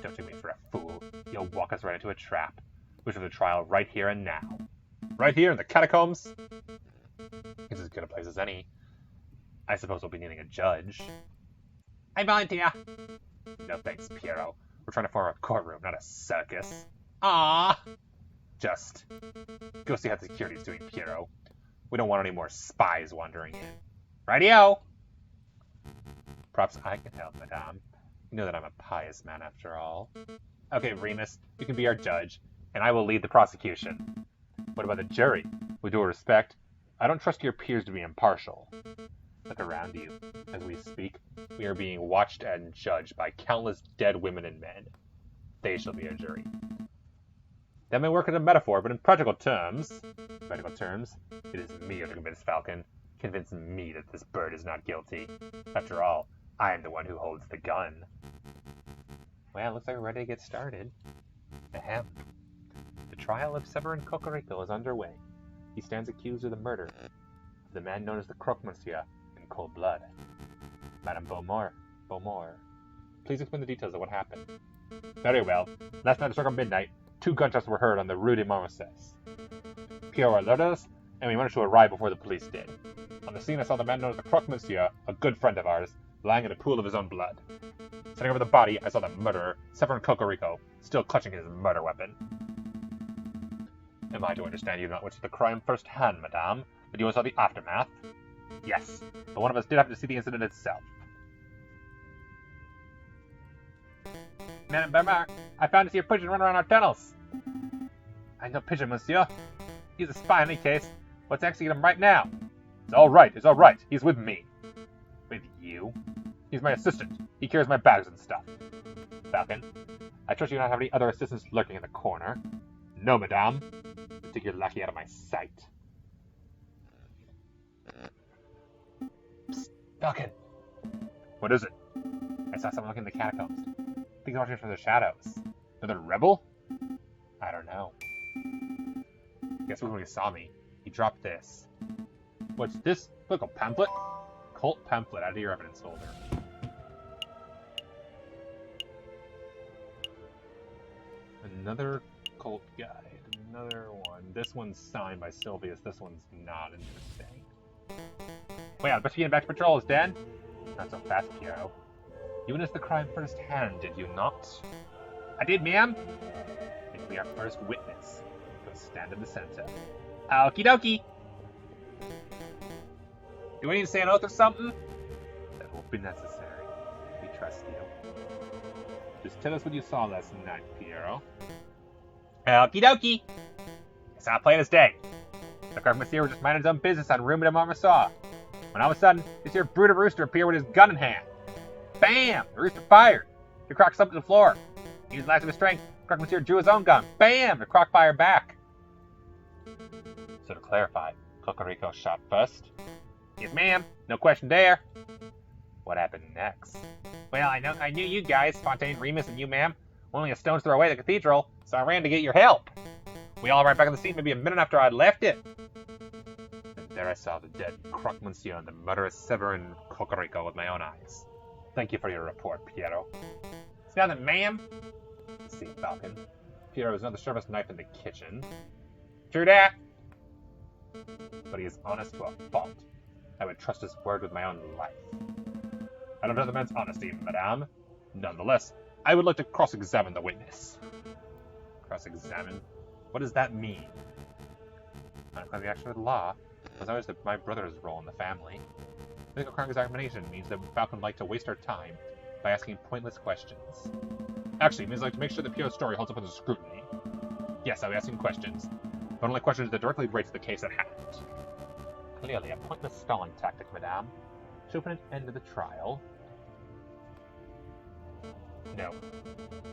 Don't take me for a fool. You'll walk us right into a trap. We shall have the trial right here and now. Right here in the catacombs? It's as good a place as any. I suppose we'll be needing a judge. I volunteer. No thanks, Pierrot. We're trying to form a courtroom, not a circus. Ah. Just go see how the security's doing, Pierrot. We don't want any more spies wandering in. Rightio! Perhaps I can help, madame. You know that I'm a pious man after all. Okay, Remus, you can be our judge, and I will lead the prosecution. What about the jury? With due respect, I don't trust your peers to be impartial. Look around you. As we speak, we are being watched and judged by countless dead women and men. They shall be our jury. That may work as a metaphor, but in practical terms, it is me you're to convince, Falcon. Convince me that this bird is not guilty. After all, I am the one who holds the gun. Well, looks like we're ready to get started. Ahem. The trial of Severin Cocorico is underway. He stands accused of the murder of the man known as the Croque-Monsieur in cold blood. Madame Beaumont, please explain the details of what happened. Very well. Last night at circa midnight, 2 gunshots were heard on the Rue de Marmousses. Pierrot alerted us, and we managed to arrive before the police did. On the scene, I saw the man known as the Croque-Monsieur, a good friend of ours, lying in a pool of his own blood. Standing over the body, I saw the murderer, Severin Cocorico, still clutching his murder weapon. Am I to understand you have not witnessed the crime firsthand, madame, but you only saw the aftermath? Yes, but one of us did happen to see the incident itself. Madame Bernard, I found to see a pigeon run around our tunnels. I know pigeon, monsieur. He's a spy in any case. Let's execute him right now. It's all right. He's with me. With you? He's my assistant. He carries my bags and stuff. Falcon, I trust you don't have any other assistants lurking in the corner. No, madame. Take your lackey out of my sight. Psst, Falcon. What is it? I saw someone looking in the catacombs. I think he's watching from the shadows. Another rebel? I don't know. Guess when he saw me, he dropped this. What's this? Look, a pamphlet? Cult pamphlet out of your evidence folder. Another cult guide. Another one. This one's signed by Sylvius. This one's not. Interesting. Wait, I bet you getting back to patrol is dead? Not so fast, Piero. You witnessed the crime firsthand, did you not? I did, ma'am. Make me our first witness. Go stand in the center. Okie dokie. Do we need to say an oath or something? That won't be necessary. We trust you. Just tell us what you saw last night, Piero. Okie dokie. I saw plain as day. The Croque Monsieur was just minding his own business on Rue de Marmossaw, when all of a sudden, this here brute of rooster appeared with his gun in hand. Bam! The rooster fired. The croc slumped to the floor. He used the last of his strength. Croque Monsieur drew his own gun. Bam! The croc fired back. So to clarify, Cocorico shot first? Yes, ma'am. No question there. What happened next? Well, I knew you guys, Fontaine, Remus, and you, ma'am, were only a stone's throw away the cathedral, so I ran to get your help. We all arrived back on the scene maybe a minute after I'd left it. And there I saw the dead Croque Monsieur and the murderous Severin Cocorico with my own eyes. Thank you for your report, Piero. It's nothing, ma'am. See, Falcon. Piero is not the sharpest knife in the kitchen. True that. But he is honest to a fault. I would trust his word with my own life. I don't doubt the man's honesty, madame. Nonetheless, I would like to cross-examine the witness. Cross-examine? What does that mean? Not quite the action of the law. It was always my brother's role in the family. Legal cross-examination means that Falcon would like to waste our time by asking pointless questions. Actually, it means I like to make sure that Piero's story holds up under scrutiny. Yes, I'll be asking questions, but only questions that directly relate to the case at hand. Clearly a pointless stalling tactic, madame. To put an end to the trial. No.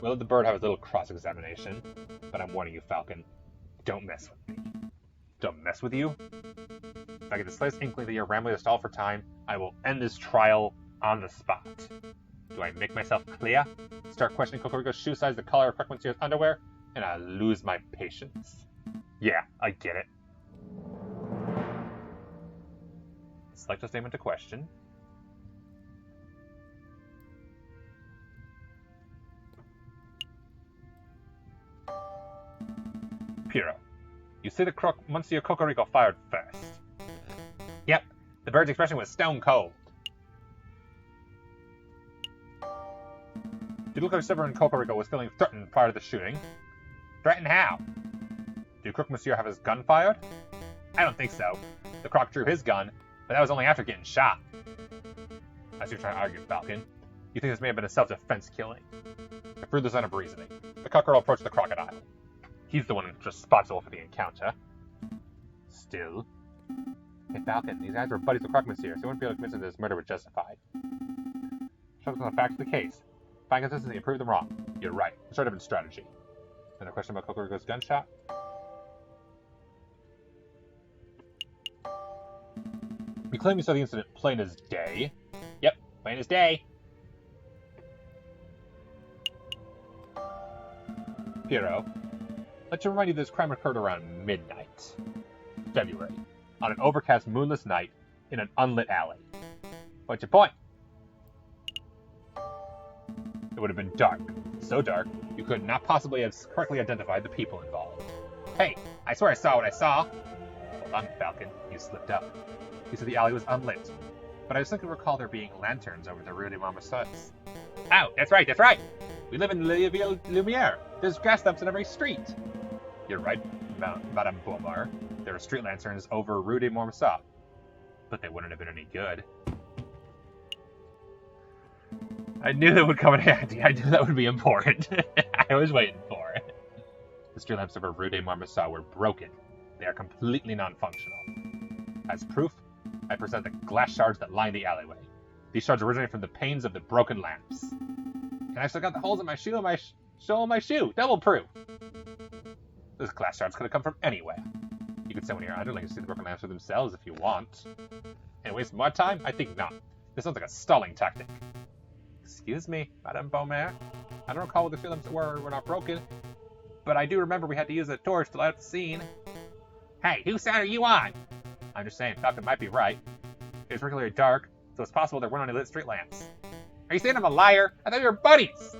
We'll let the bird have his little cross-examination, but I'm warning you, Falcon. Don't mess with me. Don't mess with you? If I get the slightest inkling that you're rambling to stall for time, I will end this trial on the spot. Do I make myself clear? Start questioning Cocorico's shoe size, the color of Croque Monsieur's underwear, and I lose my patience. Yeah, I get it. Select a statement to question. Piero, you say the Monsieur Cocorico fired first. Yep, the bird's expression was stone cold. Did it look like Severin Cocorico was feeling threatened prior to the shooting? Threatened how? Did Croque Monsieur have his gun fired? I don't think so. The croc drew his gun, but that was only after getting shot. As you're trying to argue, Falcon, you think this may have been a self-defense killing. A fruitless line of reasoning. The cockerel approached the crocodile. He's the one responsible for the encounter. Still. Hey, Falcon, these guys were buddies with Croque Monsieur, so you wouldn't be able to convince them that this murder was justified. Focus on the facts of the case. Find consistency and prove them wrong. You're right. It's sort of a strategy. And a question about Cocorico's gunshot? You claim you saw the incident plain as day. Yep, plain as day. Piero, let me remind you this crime occurred around midnight. February. On an overcast, moonless night in an unlit alley. What's your point? It would have been dark. So dark, you could not possibly have correctly identified the people involved. Hey, I swear I saw what I saw. Hold on, Falcon. You slipped up. You said the alley was unlit. But I distinctly recall there being lanterns over the Rue de Marmossac. Oh, that's right, that's right. We live in La Ville Lumiere. There's gas lamps in every street. You're right, Madame Beaumar. There are street lanterns over Rue de Marmossac. But they wouldn't have been any good. I knew that would come in handy. I knew that would be important. I was waiting for it. The street lamps over Rue de Marmossac were broken. They are completely non-functional. As proof, I present the glass shards that line the alleyway. These shards originate from the panes of the broken lamps. And I still got the holes in my shoe and my sole in my shoe. Double proof. Those glass shards could have come from anywhere. You could send one of your underlings to see the broken lamps for themselves if you want. And waste more time? I think not. This sounds like a stalling tactic. Excuse me, Madame Beaumar. I don't recall what the street lamps were not broken, but I do remember we had to use a torch to light up the scene. Hey, whose side are you on? I'm just saying, Falcon might be right. It was particularly dark, so it's possible there weren't any lit street lamps. Are you saying I'm a liar? I thought we were buddies!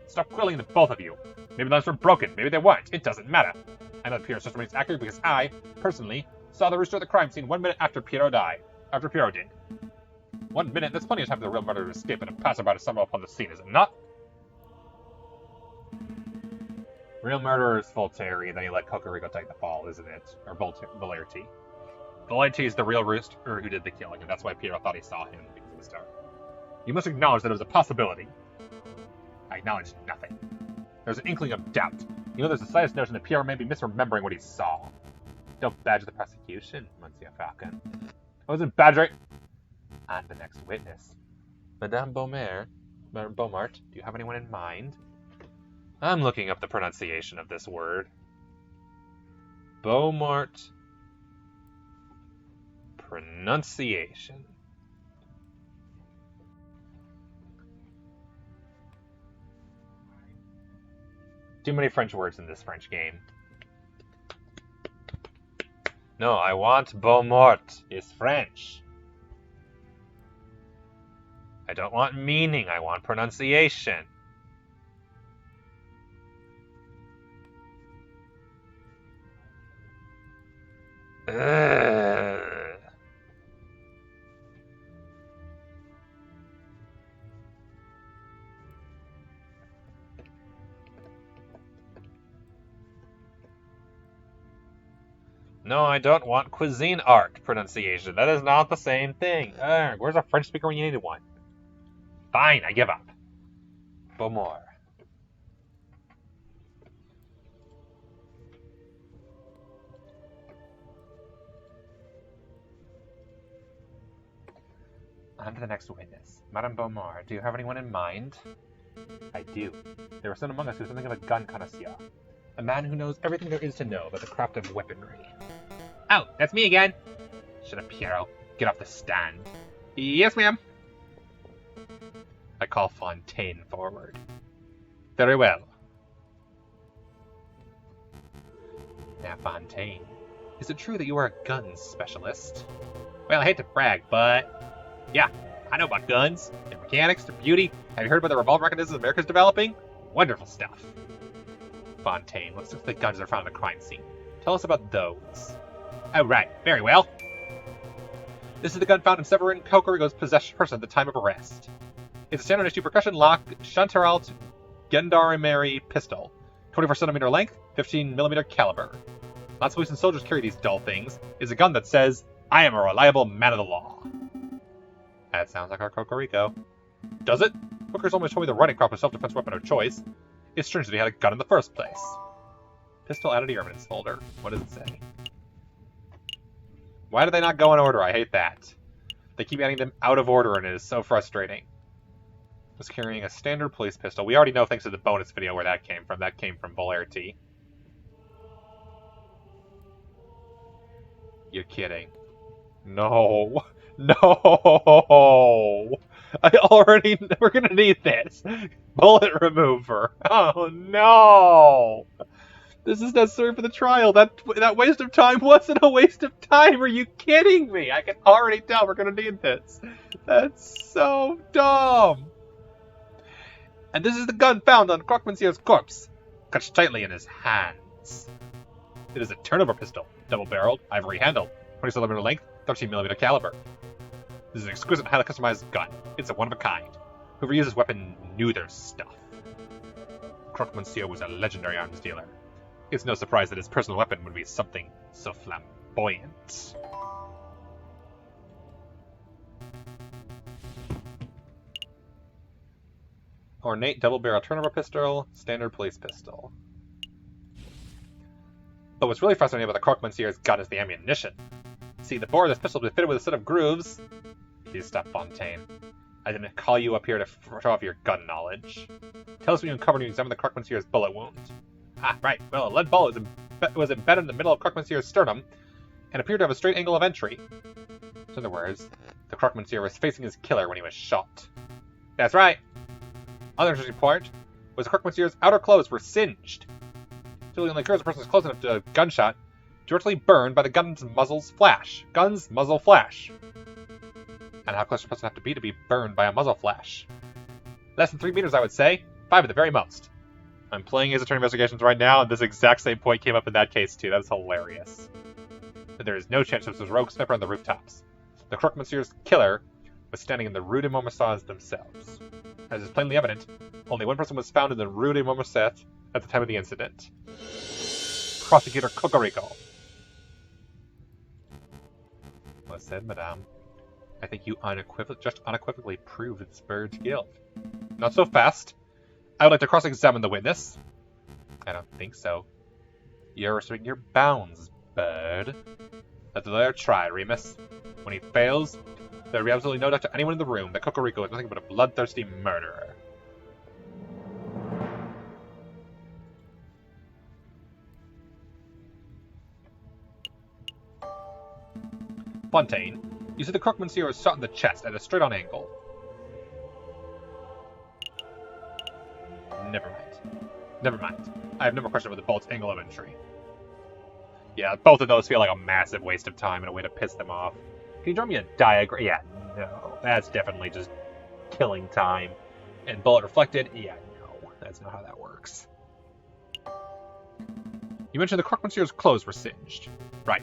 Stop quibbling, the both of you. Maybe the lamps were broken, maybe they weren't. It doesn't matter. I know that Piero's testimony is accurate because I, personally, saw the rooster at the crime scene 1 minute after Piero died. After Piero did. 1 minute, that's plenty of time for the real murderer to escape and a passerby to stumble upon the scene, is it not? Real murderer is Voltaire, then he let Cocorico take the fall, isn't it? Or Valerty. Valerty is the real rooster who did the killing, and that's why Piero thought he saw him because of the star. You must acknowledge that it was a possibility. I acknowledge nothing. There's an inkling of doubt. You know, there's the slightest notion that Piero may be misremembering what he saw. Don't badger the prosecution, Monsieur Falcon. I wasn't badgering. And the next witness. Madame Beaumart, do you have anyone in mind? I'm looking up the pronunciation of this word. Beaumart. Pronunciation. Too many French words in this French game. No, I want Beaumart. It's French. I don't want meaning, I want pronunciation. Ugh. No, I don't want cuisine art pronunciation. That is not the same thing. Where's a French speaker when you needed one? Fine, I give up. Beaumont. On to the next witness. Madame Beaumont, do you have anyone in mind? I do. There was someone among us who was something of a gun connoisseur. A man who knows everything there is to know about the craft of weaponry. Oh, that's me again. Shut up, Piero. Get off the stand. Yes, ma'am. I call Fontaine forward. Very well. Now, Fontaine, is it true that you are a guns specialist? Well, I hate to brag, but yeah, I know about guns, their mechanics, their beauty. Have you heard about the revolver mechanisms America's developing? Wonderful stuff. Fontaine, let's look at the guns that are found in the crime scene. Tell us about those. Oh, right. Very well. This is the gun found in Severin Cocorico's person at the time of arrest. It's a standard issue percussion lock Chanteralt gendarmerie pistol. 24cm length, 15mm caliber. Lots of police and soldiers carry these dull things. It's a gun that says, I am a reliable man of the law. That sounds like our Cocorico. Does it? Booker's almost told me the running crop was self-defense weapon of choice. It's strange that he had a gun in the first place. Pistol added to your evidence folder. What does it say? Why do they not go in order? I hate that. They keep adding them out of order and it is so frustrating. Was carrying a standard police pistol. We already know thanks to the bonus video where that came from. That came from Valerty. You're kidding. No. No! We're gonna need this. Bullet remover. Oh no! This is necessary for the trial. That waste of time wasn't a waste of time. Are you kidding me? I can already tell we're gonna need this. That's so dumb. And this is the gun found on Croque-Monsieur's corpse, clutched tightly in his hands. It is a turnover pistol, double-barreled, ivory handled, 27mm length, 13mm caliber. This is an exquisite, highly customized gun. It's a one-of-a-kind. Whoever used this weapon knew their stuff. Croque-Monsieur was a legendary arms dealer. It's no surprise that his personal weapon would be something so flamboyant. Ornate double-barrel turnover pistol, standard police pistol. But what's really fascinating about the Croque-Monsieur's gun is the ammunition. See, the bore of this pistol will be fitted with a set of grooves. Please stop, Fontaine. I didn't call you up here to show off your gun knowledge. Tell us when you uncovered and examined the Croque-Monsieur's bullet wound. Ah, right. Well, a lead bullet was embedded in the middle of Croque-Monsieur's sternum and appeared to have a straight angle of entry. In other words, the Croque-Monsieur was facing his killer when he was shot. That's right. Another interesting point was the Croque-Monsieur's outer clothes were singed. Typically only occurs when a person is close enough to a gunshot, directly burned by the gun's muzzle's flash. Gun's muzzle flash. And how close does a person have to be burned by a muzzle flash? Less than 3 meters, I would say. 5 at the very most. I'm playing Ace Attorney Investigations right now, and this exact same point came up in that case, too. That was hilarious. But there is no chance this was Rogue Sniper on the rooftops. The Croque-Monsieur's killer was standing in the Rue de Montmartre themselves. As is plainly evident, only one person was found in the Rue de Montmartre at the time of the incident. Prosecutor Cocorico. Well said, madame. I think you unequivocally proved this bird's guilt. Not so fast. I would like to cross-examine the witness. I don't think so. You're restricting your bounds, bird. Let the lawyer try, Remus. When he fails, there will be absolutely no doubt to anyone in the room that Cocorico is nothing but a bloodthirsty murderer. Fontaine, you see the croque monsieur is shot in the chest at a straight-on angle. Never mind. Never mind. I have no more question about the bullet's angle of entry. Yeah, both of those feel like a massive waste of time and a way to piss them off. Can you draw me a diagram? Yeah, no. That's definitely just killing time. And bullet reflected? Yeah, no. That's not how that works. You mentioned the croque monsieur's clothes were singed. Right.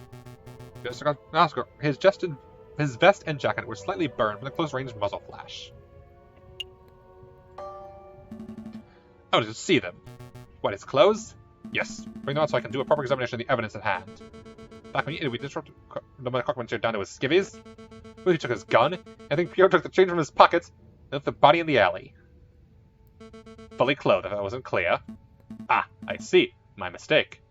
His vest and jacket were slightly burned from the close-range muzzle flash. I wanted to see them. What, his clothes? Yes. Bring them out so I can do a proper examination of the evidence at hand. Back when we disrupted the croque monsieur down to his skivvies, Willie took his gun, I think Pierre took the change from his pockets, and left the body in the alley. Fully clothed, if that wasn't clear. Ah, I see. My mistake.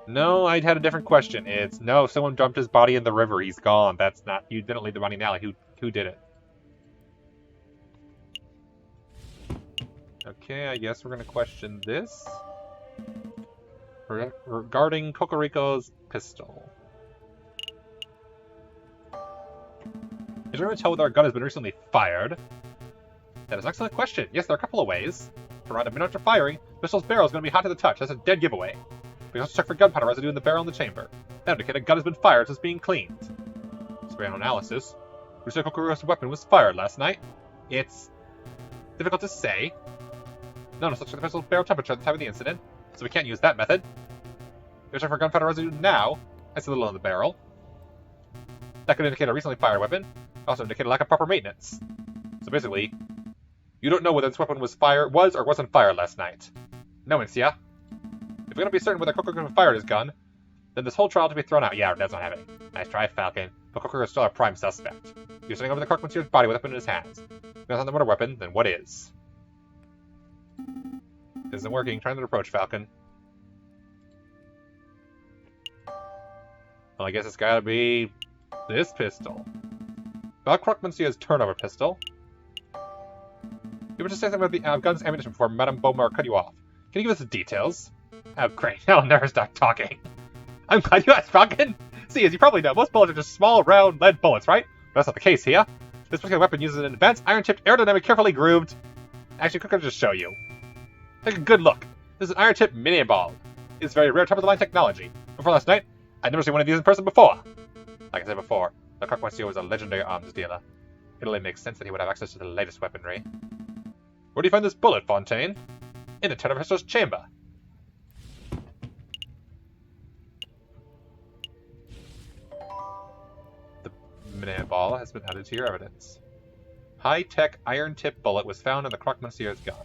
No, I had a different question. It's, no, someone dumped his body in the river. He's gone. That's not... You didn't leave the body in the alley. Who did it? Okay, I guess we're going to question this. Regarding Cocorico's pistol. Is there a tell whether our gun has been recently fired? That is an excellent question. Yes, there are a couple of ways. For around a minute after firing, the pistol's barrel is going to be hot to the touch. That's a dead giveaway. We can also check for gunpowder residue in the barrel in the chamber. That indicates a gun has been fired as it's being cleaned. Spray analysis. We said Cocorico's weapon was fired last night. It's difficult to say. No such the pistol's barrel temperature at the time of the incident, so we can't use that method. We check for gunpowder residue now. I see a little in the barrel. That could indicate a recently fired weapon. Also indicate a lack of proper maintenance. So basically, you don't know whether this weapon was or wasn't fired last night. No, monsieur. If we're going to be certain whether Cocorico fired his gun, then this whole trial to be thrown out. Yeah, our dad's not having it. Nice try, Falcon. But Cocorico is still our prime suspect. You're sitting over the croque monsieur's body with a weapon in his hands. If that's not the murder weapon, then what is? This isn't working. Try another approach, Falcon. Well, I guess it's gotta be this pistol. About croque monsieur's turnover pistol. You were just saying something about the gun's ammunition before Madame Beaumont cut you off. Can you give us the details? Oh, great. I'll never stop talking. I'm glad you asked, Falcon. See, as you probably know, most bullets are just small, round, lead bullets, right? But that's not the case here. This particular weapon uses an advanced iron-tipped, aerodynamic, carefully grooved... Actually, quick, I'll just show you. Take a good look. This is an iron-tipped mini-ball. It's very rare top-of-the-line technology. Before last night, I'd never seen one of these in person before. Like I said before, the croque monsieur was a legendary arms dealer. It only makes sense that he would have access to the latest weaponry. Where do you find this bullet, Fontaine? In the turnover pistol's chamber. The mini-ball has been added to your evidence. High-tech iron-tipped bullet was found in the croque monsieur's gun.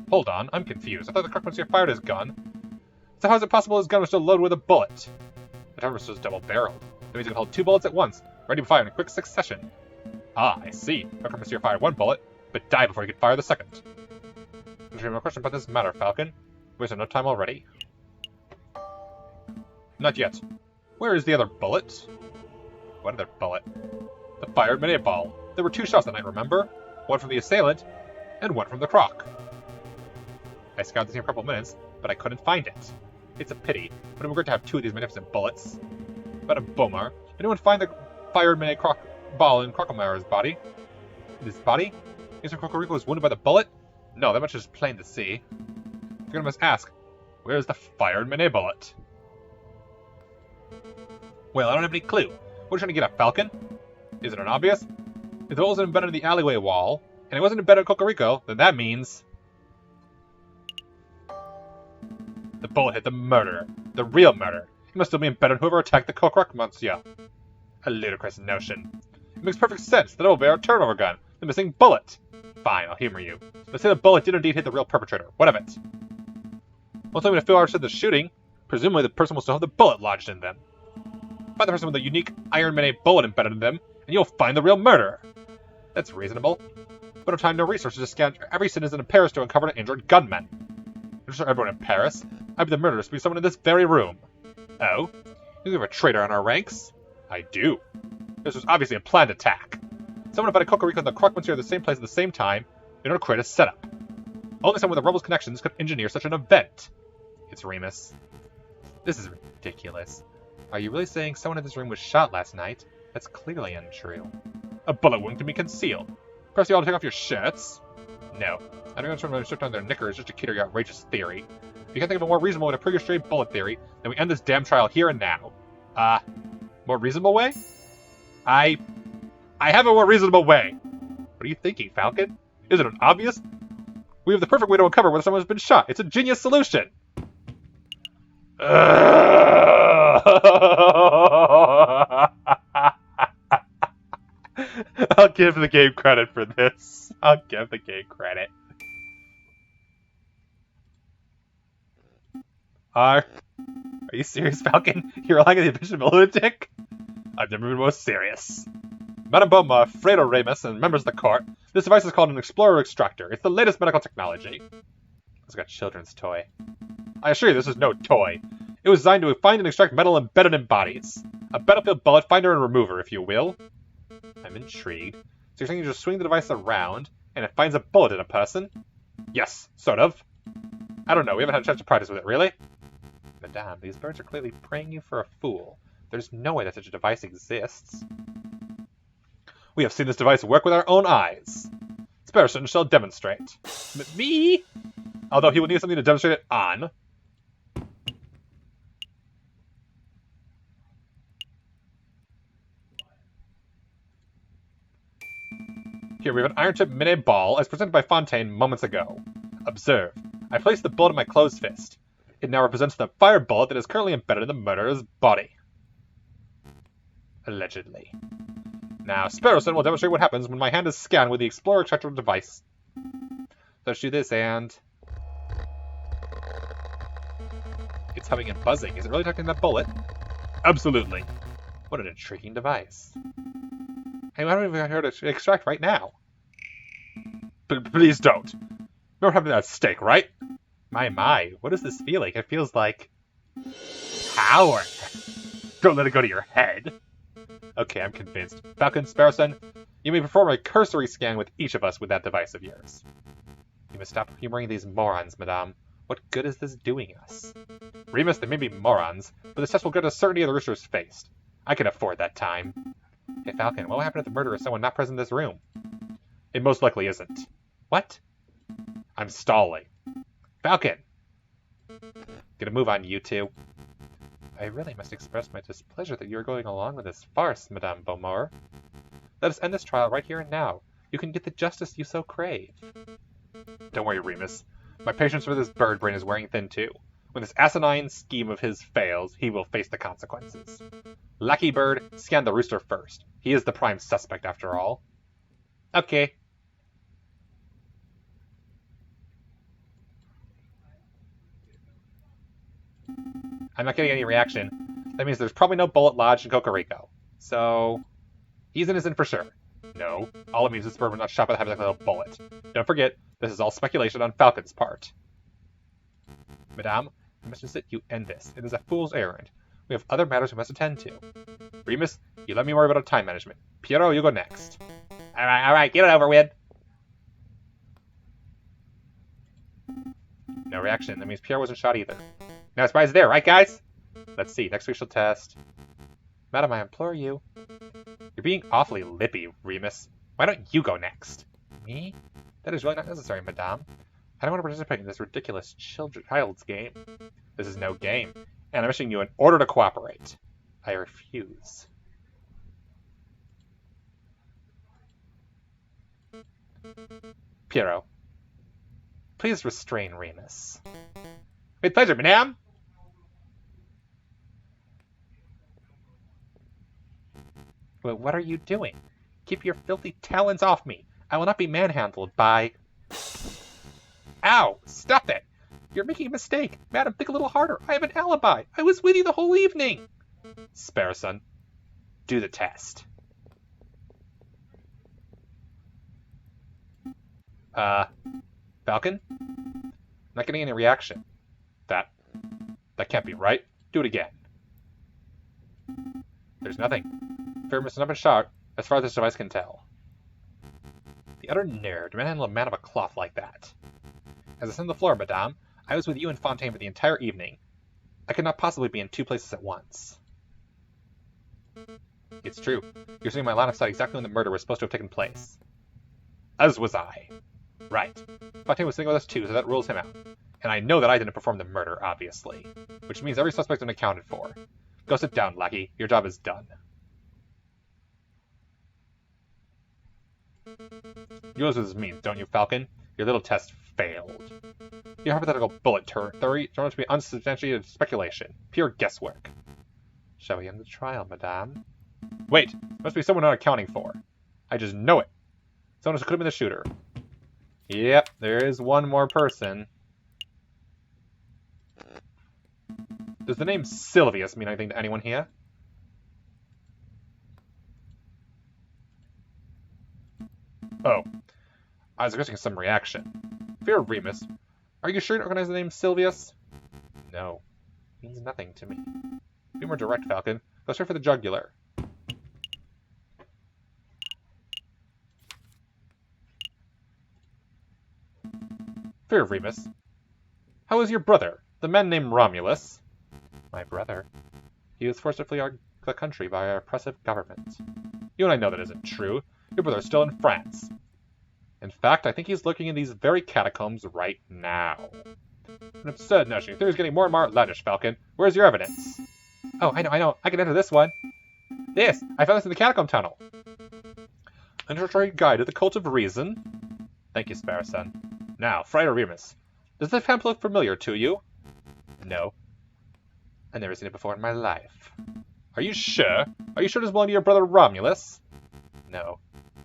Hold on, I'm confused. I thought the croque monsieur fired his gun. So how is it possible his gun was still loaded with a bullet? The turnover pistol is double-barreled. That means it can hold two bullets at once, ready to fire in a quick succession. Ah, I see. The croque monsieur fired one bullet, but died before he could fire the second. If you have a question about this matter, Falcon, we wasted no time already. Not yet. Where is the other bullet? What other bullet? The fired mini-ball. There were two shots that night, remember? One from the assailant, and one from the croque. I scoured the scene for a couple minutes, but I couldn't find it. It's a pity, but it would be great to have two of these magnificent bullets. Madame Beaumont, anyone find the fired mini-croque ball in Crocomaire's body? In his body? Mr. Cocorico was wounded by the bullet? No, that much is plain to see. You're gonna must ask, where's the fired mini-bullet? Well, I don't have any clue. What are you trying to get at, Falcon? Isn't it obvious? If the bullet wasn't embedded in the alleyway wall, and it wasn't embedded in Cocorico, then that means... The bullet hit the murderer. The real murderer. He must still be embedded in whoever attacked the Kokrak, monsieur. A ludicrous notion. It makes perfect sense. That will be our turnover gun. The missing bullet. Fine, I'll humor you. Let's say the bullet did indeed hit the real perpetrator. What of it? Once I'm going to fill out the shooting, presumably the person will still have the bullet lodged in them. Find the person with the unique Iron Man embedded in them, and you'll find the real murderer. That's reasonable. We don't have time nor resources to scan every citizen in Paris to uncover an injured gunman. Just for everyone in Paris, I'd be the murderer to be someone in this very room. Oh? You have a traitor on our ranks? I do. This was obviously a planned attack. Someone invited Kokoriko and the Krokmans here at the same place at the same time in order to create a setup. Only someone with the rebels' connections could engineer such an event. It's Remus. This is ridiculous. Are you really saying someone in this room was shot last night? That's clearly untrue. A bullet wound can be concealed. Perhaps you ought to take off your shirts? No. I don't want to strip down their knickers just to cater your outrageous theory. If you can't think of a more reasonable way to prove your straight bullet theory, then we end this damn trial here and now. More reasonable way? I have a more reasonable way. What are you thinking, Falcon? Isn't it obvious? We have the perfect way to uncover whether someone has been shot. It's a genius solution. I'll give the game credit for this. I'll give the game credit. Are you serious, Falcon? You're relying on the ambition of a lunatic? I've never been more serious. Madame Beaumont, Fredo Remus, and members of the court, this device is called an Explorer Extractor. It's the latest medical technology. It's like a children's toy. I assure you this is no toy. It was designed to find and extract metal embedded in bodies. A battlefield bullet finder and remover, if you will. I'm intrigued. So you're saying you just swing the device around, and it finds a bullet in a person? Yes, sort of. I don't know, we haven't had a chance to practice with it, really? Madame, these birds are clearly preying you for a fool. There's no way that such a device exists. We have seen this device work with our own eyes. Sparrowson shall demonstrate. Me? Although he will need something to demonstrate it on. Here we have an iron-tipped mini ball, as presented by Fontaine moments ago. Observe. I placed the bullet in my closed fist. It now represents the fire bullet that is currently embedded in the murderer's body. Allegedly. Now, Sparrowson will demonstrate what happens when my hand is scanned with the Explorer Extractor device. Let's do this, and... It's humming and buzzing. Is it really detecting that bullet? Absolutely. What an intriguing device. Hey, why don't we have her to extract right now? Please don't. Remember having that steak, right? My, what is this feeling? It feels like... power. Don't let it go to your head. Okay, I'm convinced. Falcon, Sparrowson, you may perform a cursory scan with each of us with that device of yours. You must stop humoring these morons, madame. What good is this doing us? Remus, they may be morons, but this test will get us certainty of the rooster's face. I can afford that time. Hey, Falcon, what will happen if the murderer is someone not present in this room? It most likely isn't. What? I'm stalling. Falcon! Gonna move on, you two. I really must express my displeasure that you are going along with this farce, Madame Beaumont. Let us end this trial right here and now. You can get the justice you so crave. Don't worry, Remus. My patience for this bird brain is wearing thin too. When this asinine scheme of his fails, he will face the consequences. Lucky Bird, scan the rooster first. He is the prime suspect, after all. Okay. I'm not getting any reaction. That means there's probably no bullet lodged in Kokoriko. So, he's innocent for sure. No, all it means is this bird was not shot by the hypothetical bullet. Don't forget, this is all speculation on Falcon's part. Madame, I must insist you end this. It is a fool's errand. We have other matters we must attend to. Remus, you let me worry about our time management. Piero, you go next. Alright, get it over with. No reaction. That means Piero wasn't shot either. No surprise there, right, guys? Let's see. Next we shall test. Madam, I implore you. You're being awfully lippy, Remus. Why don't you go next? Me? That is really not necessary, madame. I don't want to participate in this ridiculous child's game. This is no game, and I'm issuing you an order to cooperate. I refuse. Piero, please restrain Remus. With pleasure, madame. But what are you doing? Keep your filthy talons off me. I will not be manhandled by... Ow! Stop it! You're making a mistake. Madam, think a little harder. I have an alibi. I was with you the whole evening. Sparrowson, do the test. Falcon? Not getting any reaction. That can't be right. Do it again. There's nothing. Fear must not have been shot, as far as this device can tell. The utter nerve to manhandle a man of a cloth like that. As I said on the floor, madame, I was with you in Fontaine for the entire evening. I could not possibly be in two places at once. It's true. You're seeing my line of sight exactly when the murder was supposed to have taken place. As was I. Right. Fontaine was sitting with us too, so that rules him out. And I know that I didn't perform the murder, obviously. Which means every suspect's been accounted for. Go sit down, lackey. Your job is done. You know what this means, don't you, Falcon? Your little test failed. Your hypothetical bullet theory turned out to be unsubstantiated speculation. Pure guesswork. Shall we end the trial, madame? Wait! There must be someone not accounting for. I just know it. Someone who could have been the shooter. Yep, there is one more person. Does the name Silvius mean anything to anyone here? Oh. I was expecting some reaction. Fear Remus, are you sure you recognize the name Silvius? No. It means nothing to me. Be more direct, Falcon. Go straight for the jugular. Fear Remus. How is your brother, the man named Romulus? My brother? He was forced to flee the country by our oppressive government. You and I know that isn't true. Your brother's still in France. In fact, I think he's lurking in these very catacombs right now. An absurd notion. Your theory's getting more and more outlandish, Falcon. Where's your evidence? Oh, I know. I can enter this one. This! I found this in the catacomb tunnel. Introductory guide to the cult of reason. Thank you, Sparrowson. Now, Friar Remus. Does this pamphlet look familiar to you? No. I've never seen it before in my life. Are you sure? Are you sure it belongs to your brother Romulus? No.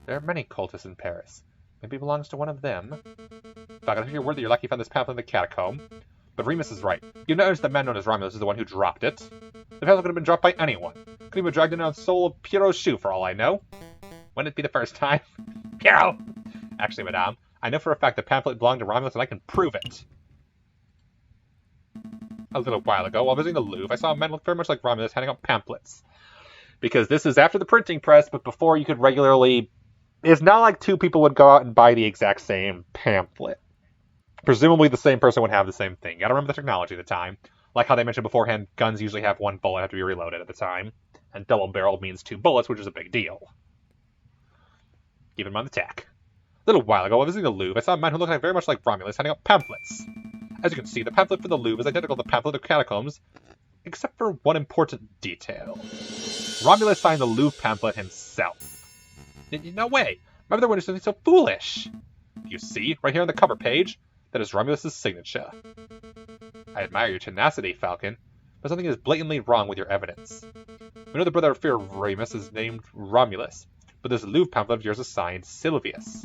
There are many cultists in Paris. Maybe it belongs to one of them. Falcon, I take your word that you're lucky you found this pamphlet in the catacomb. But Remus is right. You notice the man known as Romulus is the one who dropped it. The pamphlet could have been dropped by anyone. Could even have dragged in on the sole of Pierrot's shoe for all I know. Wouldn't it be the first time? Pierrot! Actually, madame, I know for a fact the pamphlet belonged to Romulus and I can prove it. A little while ago, while visiting the Louvre, I saw a man look very much like Romulus handing out pamphlets. Because this is after the printing press, but before you could regularly... It's not like two people would go out and buy the exact same pamphlet. Presumably the same person would have the same thing. You gotta remember the technology at the time. Like how they mentioned beforehand, guns usually have one bullet, have to be reloaded at the time. And double barrel means two bullets, which is a big deal. Keep in mind the tack. A little while ago, while visiting the Louvre, I saw a man who looked very much like Romulus handing out pamphlets. As you can see, the pamphlet for the Louvre is identical to the pamphlet of the catacombs, except for one important detail. Romulus signed the Louvre pamphlet himself. No way! My brother wouldn't do something so foolish! You see, right here on the cover page, that is Romulus' signature. I admire your tenacity, Falcon, but something is blatantly wrong with your evidence. We know the brother of Fear Remus is named Romulus, but this Louvre pamphlet of yours is signed Silvius.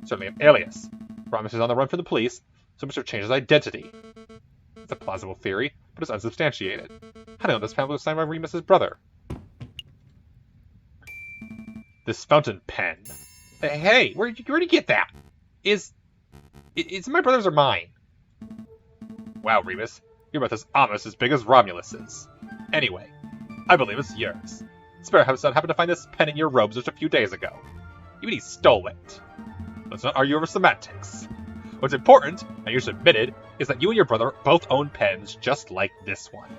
Certainly an alias. Romulus is on the run from the police, so Mr. changed his identity. It's a plausible theory, but it's unsubstantiated. How do you know this pamphlet was signed by Remus' brother? This fountain pen. Hey, where'd you get that? Is my brother's or mine? Wow, Remus, your mouth is almost as big as Romulus's. Anyway, I believe it's yours. Sparrowson happened to find this pen in your robes just a few days ago. You mean he stole it? Let's not argue over semantics. What's important, and you admitted, is that you and your brother both own pens just like this one.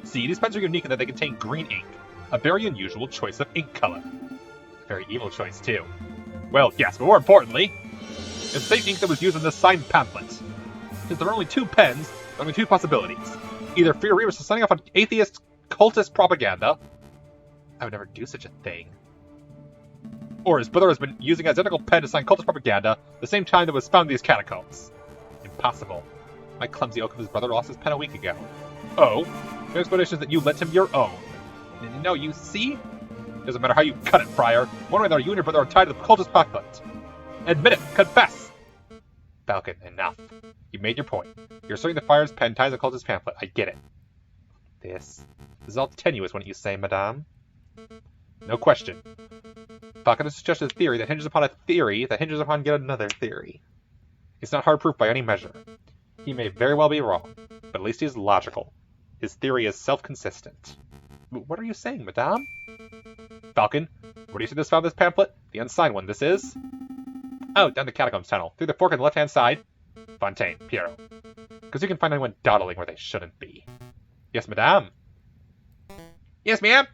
See, these pens are unique in that they contain green ink, a very unusual choice of ink color. A very evil choice, too. Well, yes, but more importantly, it's the same ink that was used in this signed pamphlet. Since there are only two pens, there are only two possibilities. Either Fear Remus is signing off on atheist, cultist propaganda. I would never do such a thing. Or his brother has been using an identical pen to sign cultist propaganda the same time that was found in these catacombs. Impossible. My clumsy oak of his brother lost his pen a week ago. Oh? Your explanation is that you lent him your own. No, you see? Doesn't matter how you cut it, Friar. One way or another, you and your brother are tied to the cultist pamphlet. Admit it! Confess! Falcon, enough. You made your point. You're asserting the Friar's pen ties the cultist pamphlet. I get it. This is all tenuous, wouldn't you say, madame? No question. Falcon has suggested a theory that hinges upon a theory that hinges upon yet another theory. It's not hard proof by any measure. He may very well be wrong, but at least he is logical. His theory is self-consistent. What are you saying, madame? Falcon, where do you see this found this pamphlet? The unsigned one, this is? Oh, down the catacombs tunnel, through the fork on the left-hand side. Fontaine, Piero. Because you can find anyone dawdling where they shouldn't be. Yes, madame. Yes, ma'am.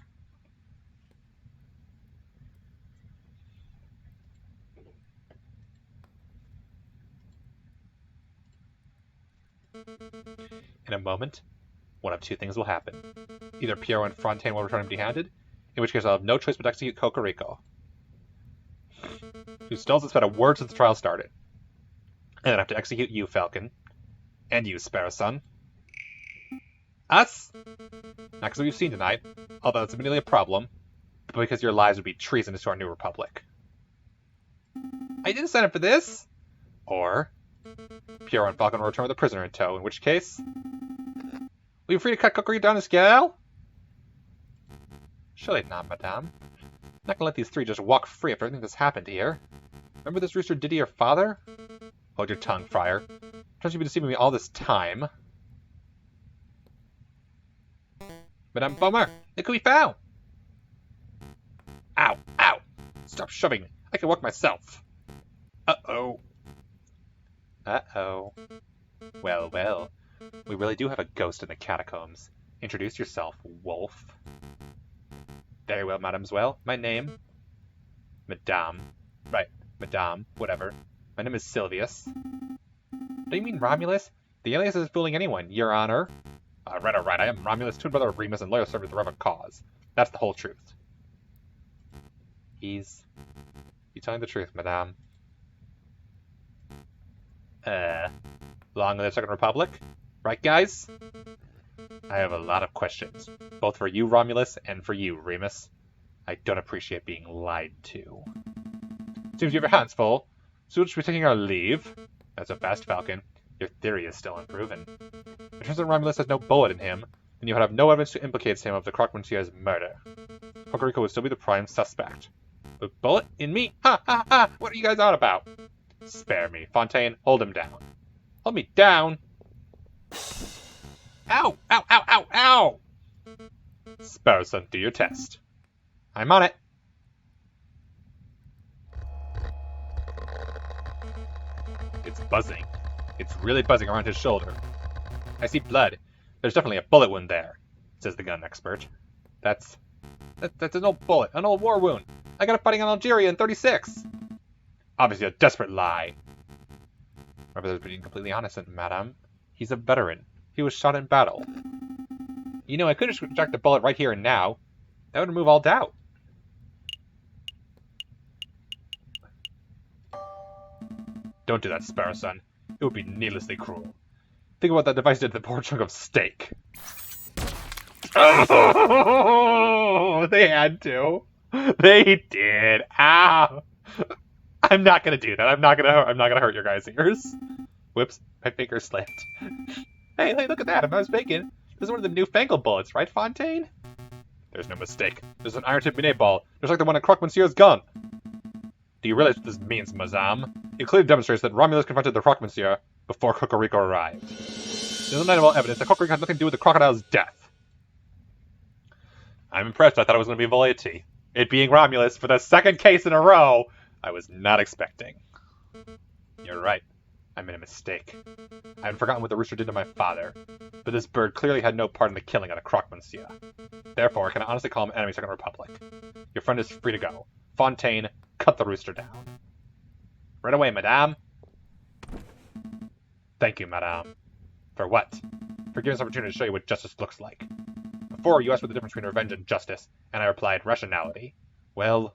In a moment, one of two things will happen. Either Piero and Fontaine will return empty-handed, in which case I'll have no choice but to execute Cocorico, who still hasn't said a word since the trial started. And then I have to execute you, Falcon. And you, Sparrow Son. Us? Not because we've seen tonight, although it's immediately a problem, but because your lives would be treasonous to our new republic. I didn't sign up for this! Or Piero and Falcon will return with a prisoner in tow, in which case... Will you be free to cut Cocorico down to scale? Surely not, madame. I'm not gonna let these three just walk free after everything that's happened here. Remember this rooster did to your father? Hold your tongue, Friar. Don't you be deceiving me all this time? Madame Beaumont, look who we found! Ow, ow! Stop shoving me. I can walk myself. Uh-oh. Uh-oh. Well, well. We really do have a ghost in the catacombs. Introduce yourself, wolf. Very well, mademoiselle. My name... Madame. Right, madame. Whatever. My name is Silvius. Do you mean Romulus? The alias isn't fooling anyone, your honor. Right. I am Romulus, twin brother of Remus, and loyal servant of the Reverend Cause. That's the whole truth. He's telling the truth, madame. Long live the Second Republic? Right, guys? I have a lot of questions, both for you, Romulus, and for you, Remus. I don't appreciate being lied to. Seems you have your hands full, so we should be taking our leave. That's a fast, Falcon. Your theory is still unproven. If it turns out Romulus has no bullet in him, then you would have no evidence to implicate him of the Croque-Monsieur's murder. Cocorico would still be the prime suspect. But bullet in me? Ha ha ha! What are you guys on about? Spare me. Fontaine, hold him down. Hold me down? Ow! Ow, ow, ow, ow! Sparrow Son, do your test. I'm on it. It's buzzing. It's really buzzing around his shoulder. I see blood. There's definitely a bullet wound there, says the gun expert. That's an old bullet, an old war wound. I got it fighting in Algeria in 36. Obviously a desperate lie. My brother's being completely honest, madame. He's a veteran. He was shot in battle. You know, I could just inject the bullet right here and now. That would remove all doubt. Don't do that, Sparrow Son. It would be needlessly cruel. Think about that device did to the poor chunk of steak. Oh, they had to. They did. Ow. I'm not gonna do that. I'm not gonna hurt your guys' ears. Whoops, my finger slipped. Hey, look at that. If I was mistaken, this is one of the newfangled bullets, right, Fontaine? There's no mistake. There's an iron-tipped grenade ball, just like the one in Croque-Monsieur's gun. Do you realize what this means, madame? It clearly demonstrates that Romulus confronted the Croque-Monsieur before Cocorico arrived. There's undeniable evidence that Cocorico had nothing to do with the crocodile's death. I'm impressed. I thought it was going to be validity. It being Romulus for the second case in a row, I was not expecting. You're right. I made a mistake. I had forgotten what the rooster did to my father, but this bird clearly had no part in the killing of the Croque-Monsieur. Therefore, I can honestly call him enemy Second Republic. Your friend is free to go. Fontaine, cut the rooster down. Right away, madame. Thank you, madame. For what? For giving us an opportunity to show you what justice looks like. Before, you asked what the difference between revenge and justice, and I replied, rationality. Well,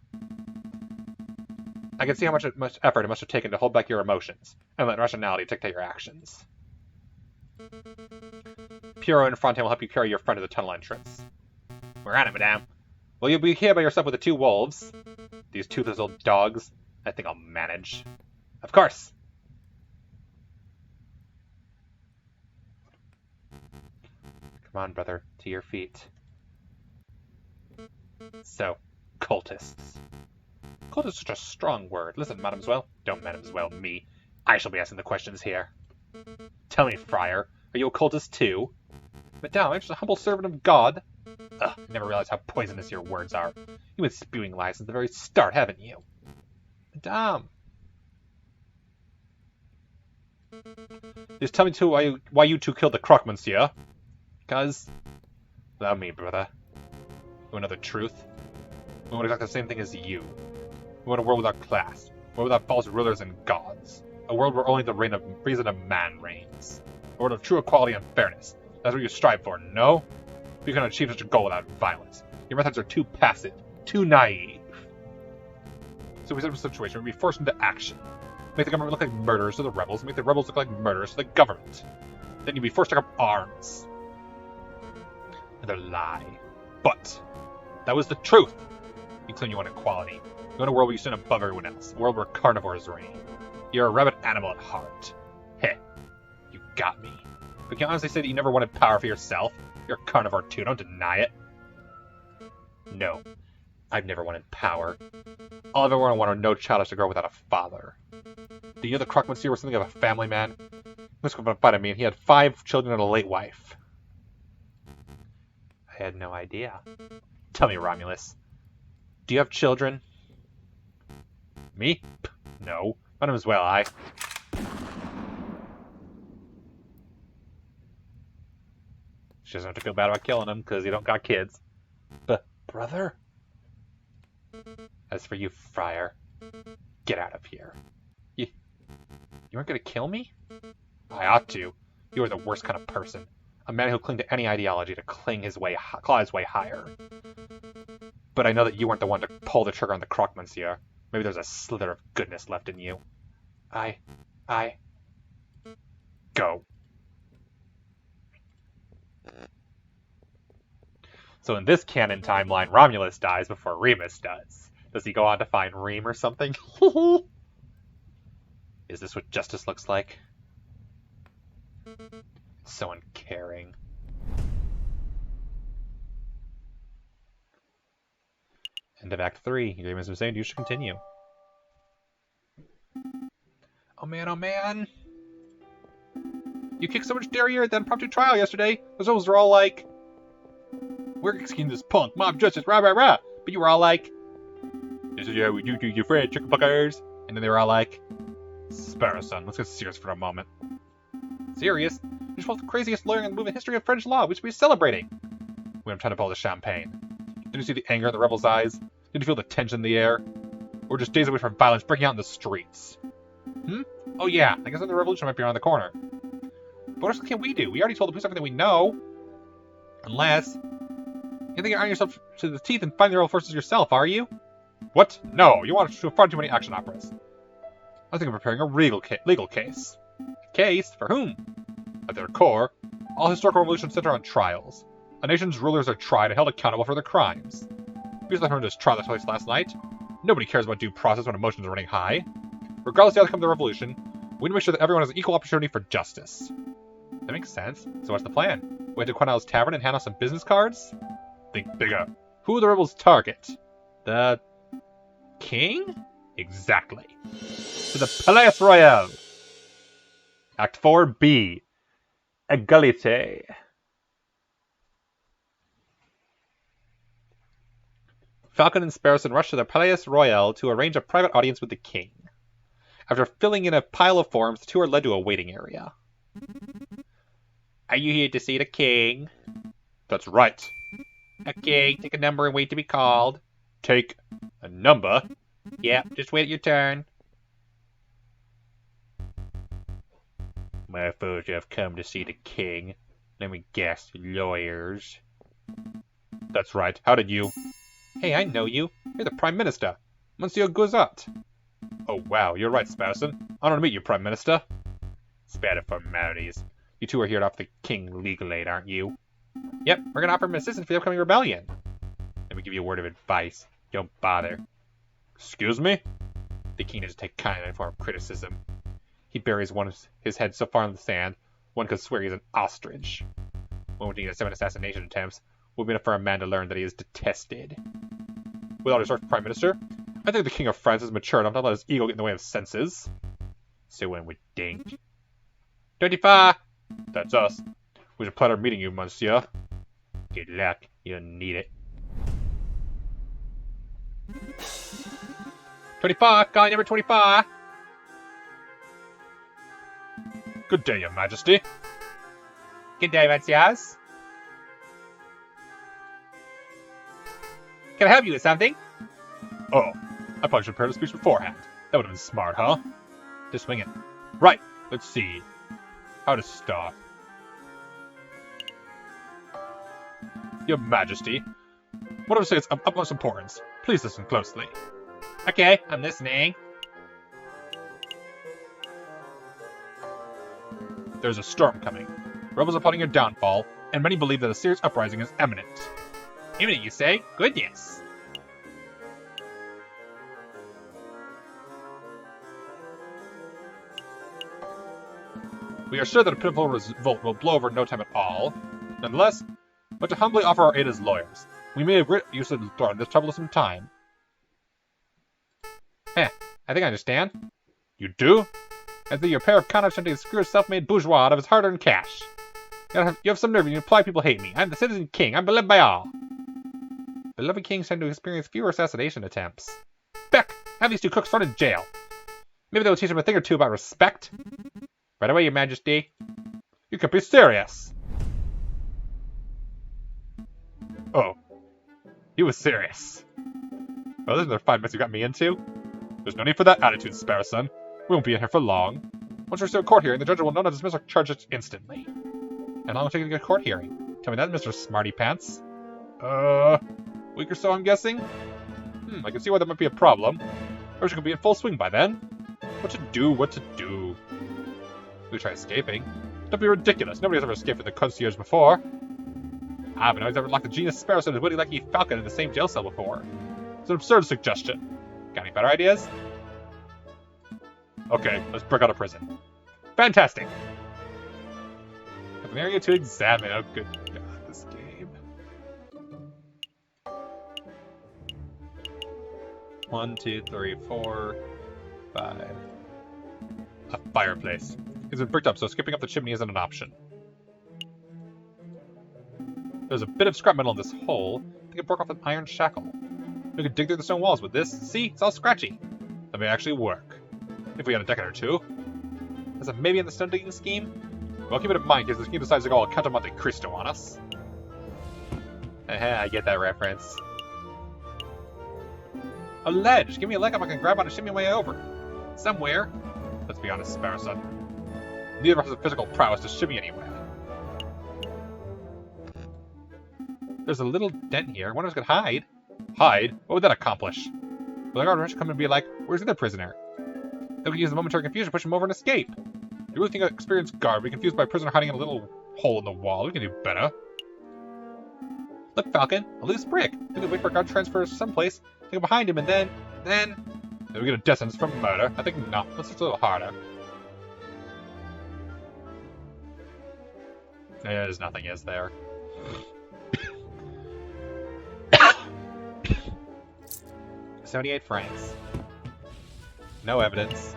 I can see how much effort it must have taken to hold back your emotions, and let rationality dictate your actions. Piero and Fontaine will help you carry your friend to the tunnel entrance. We're on it, madame. Well, you'll be here by yourself with the 2 wolves. These toothless old dogs. I think I'll manage. Of course! Come on, brother. To your feet. So, cultists. Cult is such a strong word. Listen, mademoiselle. Don't mademoiselle me. I shall be asking the questions here. Tell me, friar, are you a cultist too? Madame, I'm just a humble servant of God. Ugh, I never realized how poisonous your words are. You've been spewing lies since the very start, haven't you? Madame. Just tell me too why you two killed the croc, monsieur. Because, allow me, brother. You want to know the truth? We want exactly the same thing as you. We want a world without class, a world without false rulers and gods, a world where only the reason of man reigns, a world of true equality and fairness. That's what you strive for, no? You cannot achieve such a goal without violence. Your methods are too passive, too naive. So we set up a situation where we force into action. Make the government look like murderers to the rebels, and make the rebels look like murderers to the government. Then you'd be forced to take up arms. Another lie. But that was the truth. You claim you want equality. You want a world where you stand above everyone else. A world where carnivores reign. You're a rabbit animal at heart. Heh. You got me. But can you honestly say that you never wanted power for yourself? You're a carnivore too, don't deny it. No. I've never wanted power. All I've ever wanted no child is to grow without a father. Do you know the croc monsieur was something of a family man? He must confide in me, and he had 5 children and a late wife. I had no idea. Tell me, Romulus. Do you have children? Me? No. Might as well, She doesn't have to feel bad about killing him, because you don't got kids. But, brother? As for you, friar, get out of here. You aren't going to kill me? I ought to. You are the worst kind of person. A man who'll cling to any ideology to claw his way higher. But I know that you weren't the one to pull the trigger on the croc, monsieur. Maybe there's a slither of goodness left in you. Go. So in this canon timeline, Romulus dies before Remus does. Does he go on to find Reem or something? Is this what justice looks like? It's so uncaring. End of Act 3. Your game is insane. You should continue. Oh man, oh man! You kicked so much derriere at that impromptu trial yesterday. Those rebels were all like, we're executing this punk, mob justice, rah rah rah. But you were all like, this is how we do to your friend, chicken fuckers. And then they were all like, Sparrow son, let's get serious for a moment. Serious? You just pulled the craziest lawyer in the moving history of French law. We should be celebrating. We have time to pull the champagne. Did you see the anger in the rebels' eyes? Did you feel the tension in the air? We're just days away from violence breaking out in the streets. Oh yeah, I guess the revolution might be around the corner. But what else can we do? We already told the police everything we know. Unless... You think you're ironing yourself to the teeth and finding the rebel forces yourself, are you? What? No, you watch far too many action operas. I think I'm preparing a legal case. A case? For whom? At their core, all historical revolutions center on trials. A nation's rulers are tried and held accountable for their crimes. Here's the horrendous trial that took place last night. Nobody cares about due process when emotions are running high. Regardless of the outcome of the revolution, we need to make sure that everyone has equal opportunity for justice. That makes sense. So what's the plan? We head to Quenel's tavern and hand out some business cards? Think bigger. Who will the rebels target? The... king? Exactly. To the Palais Royal! Act 4B. Égalité. Falcon and Sparrowson rush to the Palais Royal to arrange a private audience with the king. After filling in a pile of forms, the two are led to a waiting area. Are you here to see the king? That's right. Okay, take a number and wait to be called. Take a number? Yep, just wait your turn. My foes have come to see the king. Let me guess, lawyers. That's right. How did you... Hey, I know you. You're the Prime Minister, Monsieur Gozat. Oh wow, you're right, Sparrowson. I want to meet you, Prime Minister. Spare the formalities. You two are here to offer the king legal aid, aren't you? Yep, we're gonna offer him assistance for the upcoming rebellion. Let me give you a word of advice. Don't bother. Excuse me? The king doesn't take kindly to form criticism. He buries his head so far in the sand, one could swear he's an ostrich. When we need 7 assassination attempts, will be enough for a man to learn that he is detested. With all due respect, Prime Minister, I think the King of France is mature enough to let his ego get in the way of senses. So when we dink. 25! That's us. It was a pleasure meeting you, monsieur. Good luck. You'll need it. 25! Guy number 25! Good day, your majesty. Good day, messieurs. Can I help you with something? Oh, I probably should prepare a speech beforehand. That would have been smart, huh? Just swing it. Right, let's see. How to start. Your Majesty, what I would say is of utmost importance. Please listen closely. Okay, I'm listening. There's a storm coming. Rebels are plotting your downfall, and many believe that a serious uprising is imminent. Imminent, you say? Goodness. We are sure that a pitiful revolt will blow over in no time at all. Nonetheless, but to humbly offer our aid as lawyers. We may have great use of during this troublesome time. I think I understand. You do? I think you're a pair of con-artists trying to screw a self-made bourgeois out of his hard-earned cash. You have some nerve and you imply people hate me. I'm the citizen king. I'm beloved by all. Beloved kings tend to experience fewer assassination attempts. Beck! Have these 2 crooks thrown in jail. Maybe they'll teach them a thing or two about respect. Right away, your majesty. You can be serious. Oh. He was serious. Well, those are the 5 minutes you got me into. There's no need for that attitude, Sparrowson. We won't be in here for long. Once we're still a court hearing, the judge will not dismiss our charges instantly. And how long will it take to get a court hearing? Tell me that, Mr. Smarty Pants. Week or so, I'm guessing? I can see why that might be a problem. Or she could be in full swing by then. What to do? We try escaping. Don't be ridiculous. Nobody's ever escaped from the concierge before. But nobody's ever locked the genius Sparrowson and his witty Lucky Falcon in the same jail cell before. It's an absurd suggestion. Got any better ideas? Okay, let's break out of prison. Fantastic! An area to examine. Oh, good God, this game. 1, 2, 3, 4, 5. A fireplace. It's been bricked up, so skipping up the chimney isn't an option. There's a bit of scrap metal in this hole. I think it broke off an iron shackle. We could dig through the stone walls with this. See? It's all scratchy. That may actually work. If we had a decade or two. Is that maybe in the stone digging scheme? Well, keep it in mind, because the scheme decides to go all Count Monte Cristo on us. I get that reference. A ledge! Give me a leg up, I can grab on and shimmy my way over. Somewhere. Let's be honest, Sparrowson. Neither of us has the physical prowess to shimmy anywhere. There's a little dent here. One of us could hide. Hide? What would that accomplish? Well, the guard should come and be like, where's the other prisoner? Then we can use the momentary confusion to push him over and escape. You really think an experienced guard would be confused by a prisoner hiding in a little hole in the wall? We can do better. Look, Falcon, a loose brick. We can wait for a guard to transfer someplace, take it behind him, and then we get a death sentence for murder. I think not. Let's just a little harder. There's nothing, is there? 78 francs. No evidence.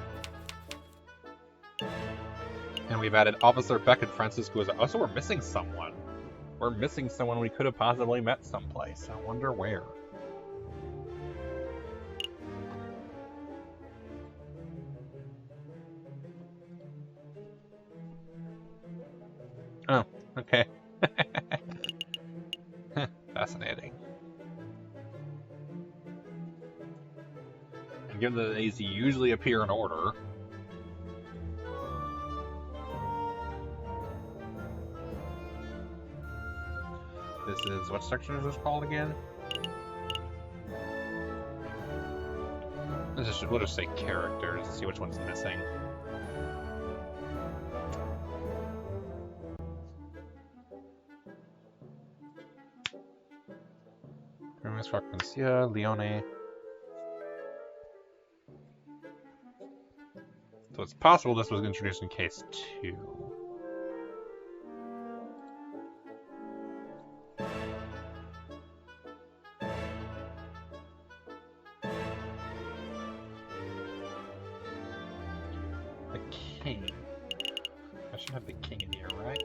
And we've added Officer Beck and Francisco as also we're missing someone. We're missing someone we could have possibly met someplace. I wonder where. Oh, okay. Fascinating. And given that these usually appear in order, this is, what section is this called again? We'll just say characters, see which one's missing. Escarpencia, Leone. So it's possible this was introduced in case 2. The king. I should have the king in here, right?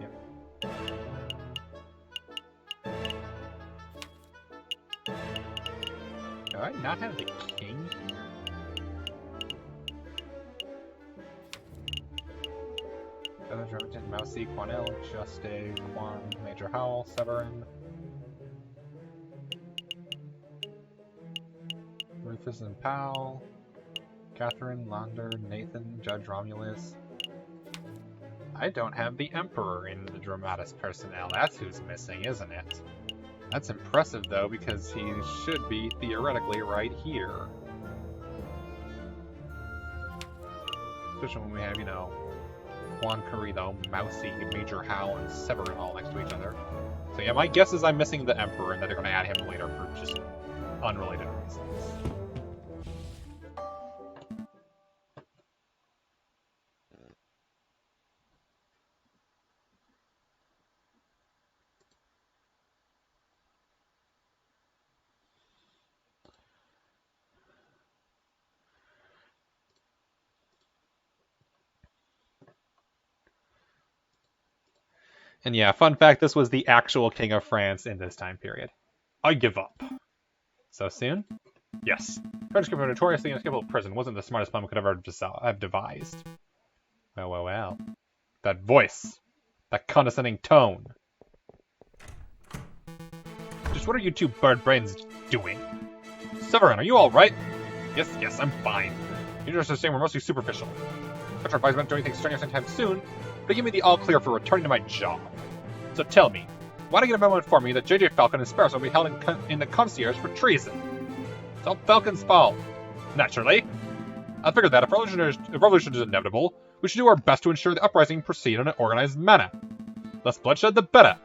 Yep. Do I not have the king here? Remington, Mousy, Quanell, Juste, Quan, Major Howell, Severin, Rufus and Powell, Catherine, Launder, Nathan, Judge Romulus. I don't have the Emperor in the Dramatis personnel. That's who's missing, isn't it? That's impressive, though, because he should be theoretically right here. Especially when we have, you know, Juan Carrillo, Mousy, Major Howell, and Severin all next to each other. So yeah, my guess is I'm missing the Emperor and that they're going to add him later for just unrelated reasons. And yeah, fun fact, this was the actual King of France in this time period. I give up. So soon? Yes. French keeper notoriously inescapable prison wasn't the smartest plan we could ever have devised. Well, well, well. That voice. That condescending tone. Just what are you two bird brains doing? Severin, are you alright? Yes, I'm fine. You just understand we're mostly superficial. Not advised about doing anything strenuous anytime soon, but give me the all-clear for returning to my job. So tell me, why did you get a memo informing me that J.J. Falcon and Sparrows will be held in the concierge for treason? It's all Falcon's fault. Naturally. I figured that if revolution is inevitable, we should do our best to ensure the uprising proceed in an organized manner. Less bloodshed, the better.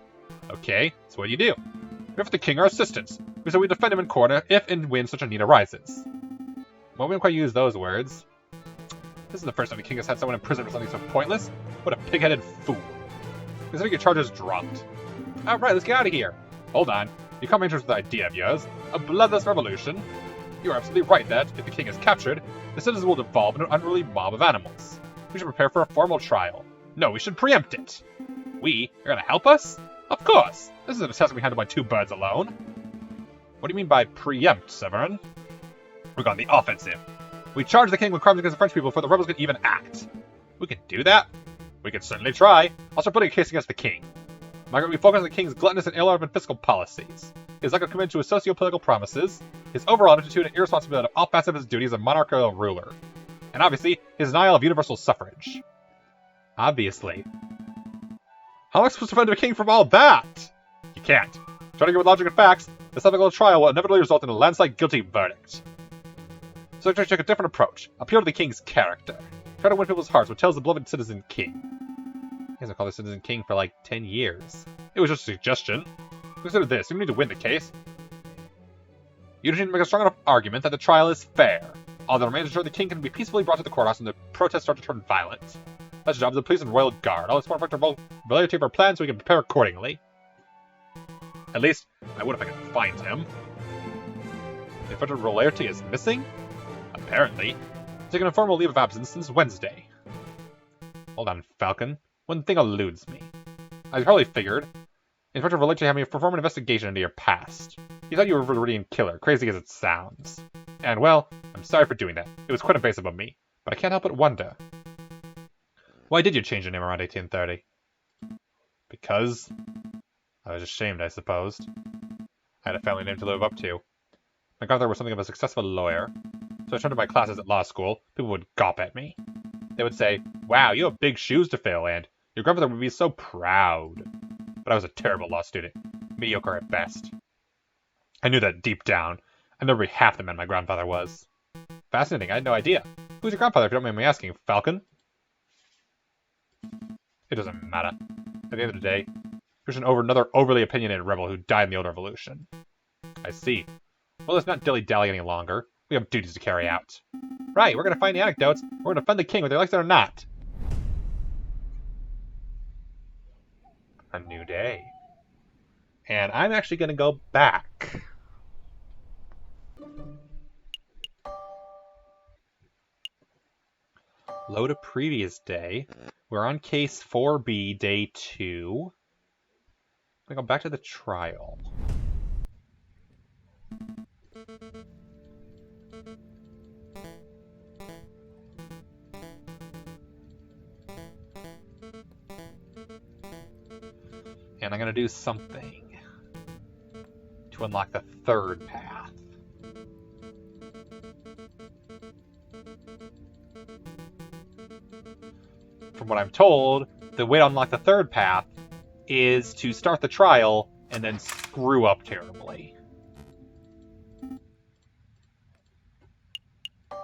Okay, so what do? We offer the king our assistance. We said we defend him in court if and when such a need arises. Well, we don't quite use those words. This is the first time the king has had someone in prison for something so pointless. What a pig-headed fool. Consider your charges dropped. Alright, let's get out of here. Hold on. You come interested with the idea of yours. A bloodless revolution. You are absolutely right that, if the king is captured, the citizens will devolve into an unruly mob of animals. We should prepare for a formal trial. No, we should preempt it. We? You're gonna help us? Of course. This isn't a task we handle by 2 birds alone. What do you mean by preempt, Severin? We're on the offensive. We charge the king with crimes against the French people before the rebels can even act. We can do that? We can certainly try. I'll start putting a case against the king. Margaret, we focus on the king's gluttonous and ill-armed fiscal policies. His lack of commitment to his socio-political promises, his overall ineptitude and irresponsibility of all facets of his duties as a monarchical ruler, and obviously, his denial of universal suffrage. Obviously. How am I supposed to defend a king from all that? You can't. Trying to get with logic and facts, the subsequent trial will inevitably result in a landslide guilty verdict. So I take a different approach. Appeal to the king's character. Try to win people's hearts with tells the beloved citizen king. He hasn't called the citizen king for like 10 years. It was just a suggestion. Consider this, you need to win the case. You just need to make a strong enough argument that the trial is fair. All that remains is ensure the king can be peacefully brought to the courthouse and the protests start to turn violent. That's the job of the police and royal guard. I'll explain the validity of our plan so we can prepare accordingly. At least, I would if I could find him. The Inspector Rolarity is missing? Apparently. He's taken a formal leave of absence since Wednesday. Hold on, Falcon. One thing eludes me. I probably figured. Inspector Rolarity had me perform an investigation into your past. He thought you were a Viridian killer, crazy as it sounds. And, well, I'm sorry for doing that. It was quite invasive of me. But I can't help but wonder. Why did you change your name around 1830? Because I was ashamed, I supposed. I had a family name to live up to. My grandfather was something of a successful lawyer, so I turned to my classes at law school. People would gawp at me. They would say, "Wow, you have big shoes to fill, and your grandfather would be so proud." But I was a terrible law student, mediocre at best. I knew that deep down. I'd never be half the man my grandfather was. Fascinating, I had no idea. Who's your grandfather, if you don't mind me asking, Falcon? It doesn't matter. At the end of the day, there's another overly opinionated rebel who died in the Old Revolution. I see. Well, let's not dilly-dally any longer. We have duties to carry out. Right, we're going to find the anecdotes. We're going to defend the king, whether he likes it or not. A new day. And I'm actually going to go back. Load a previous day. We're on case 4B, day 2. I'm going to go back to the trial. And I'm going to do something to unlock the third path. From what I'm told, the way to unlock the third path is to start the trial and then screw up terribly. I'm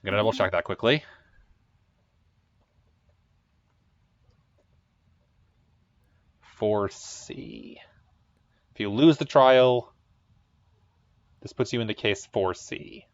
going to double check that quickly. 4C. If you lose the trial, this puts you into case 4C.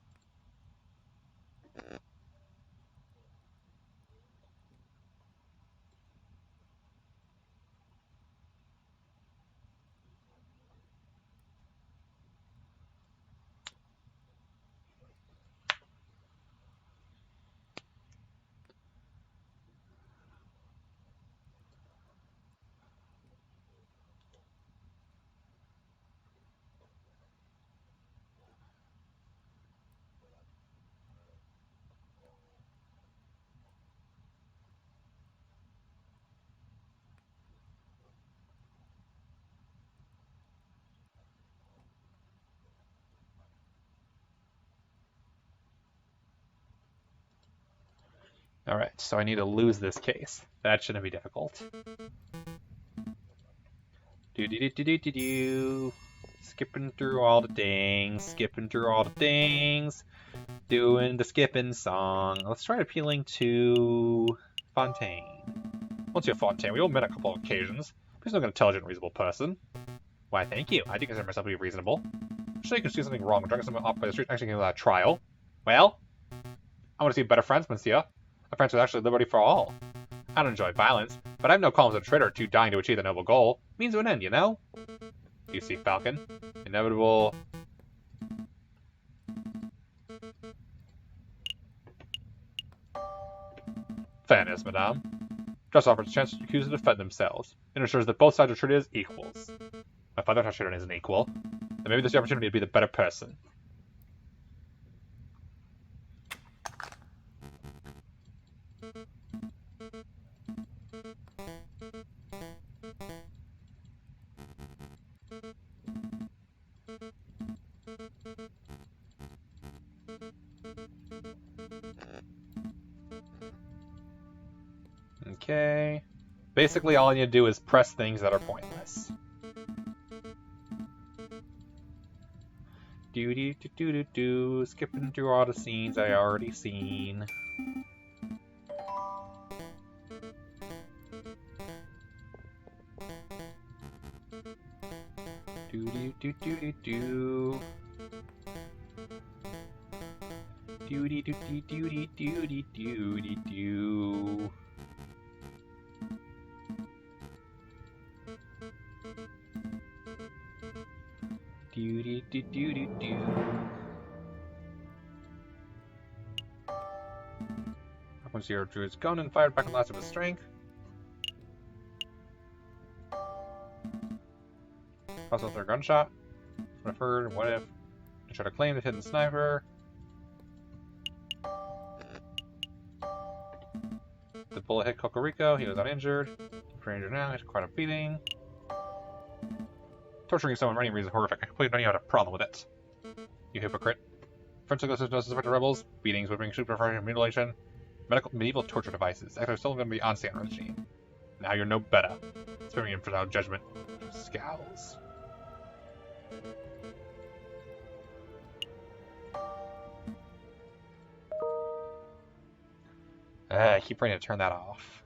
Alright, so I need to lose this case. That shouldn't be difficult. Do-do-do-do-do-do. Skipping through all the things, skipping through all the things, doing the skipping song. Let's try appealing to Fontaine. Once you have Fontaine, we all met a couple of occasions. Please look an intelligent, reasonable person. Why, thank you. I do consider myself to be reasonable. I'm sure you can see something wrong with dragging someone off by the street actually getting a trial. Well, I want to see better friends, monsieur. A friend with actually liberty for all. I don't enjoy violence, but I have no qualms of a traitor too dying to achieve the noble goal. Means to an end, you know? Do you see, Falcon? Inevitable... fairness, madame. Just offers a chance to accuse and defend themselves. It ensures that both sides are treated as equals. My father not treated as an equal. Then maybe this is the opportunity to be the better person. Okay. Basically, all I need to do is press things that are pointless. Do-do-do-do-do-do. Skipping through all the scenes I already seen. Do-do-do-do-do-do. Do-do-do-do-do-do-do-do-do. Do-do-do-do-do-do. Once Zero drew his gun and fired back on the last of his strength. Possible third gunshot. What if heard? What if? I try to claim the hidden sniper. The bullet hit Cocorico. He was uninjured. For injured now. He's quite a beating. Torturing someone for any reason is horrific. I completely know you had a problem with it. You hypocrite. French legal system does suspect the rebels. Beatings, whipping, supervision, mutilation. Medieval torture devices. Actually, still going to be on Sand regime. Now you're no better. Sparing him for our judgment. Scowls. I keep trying to turn that off.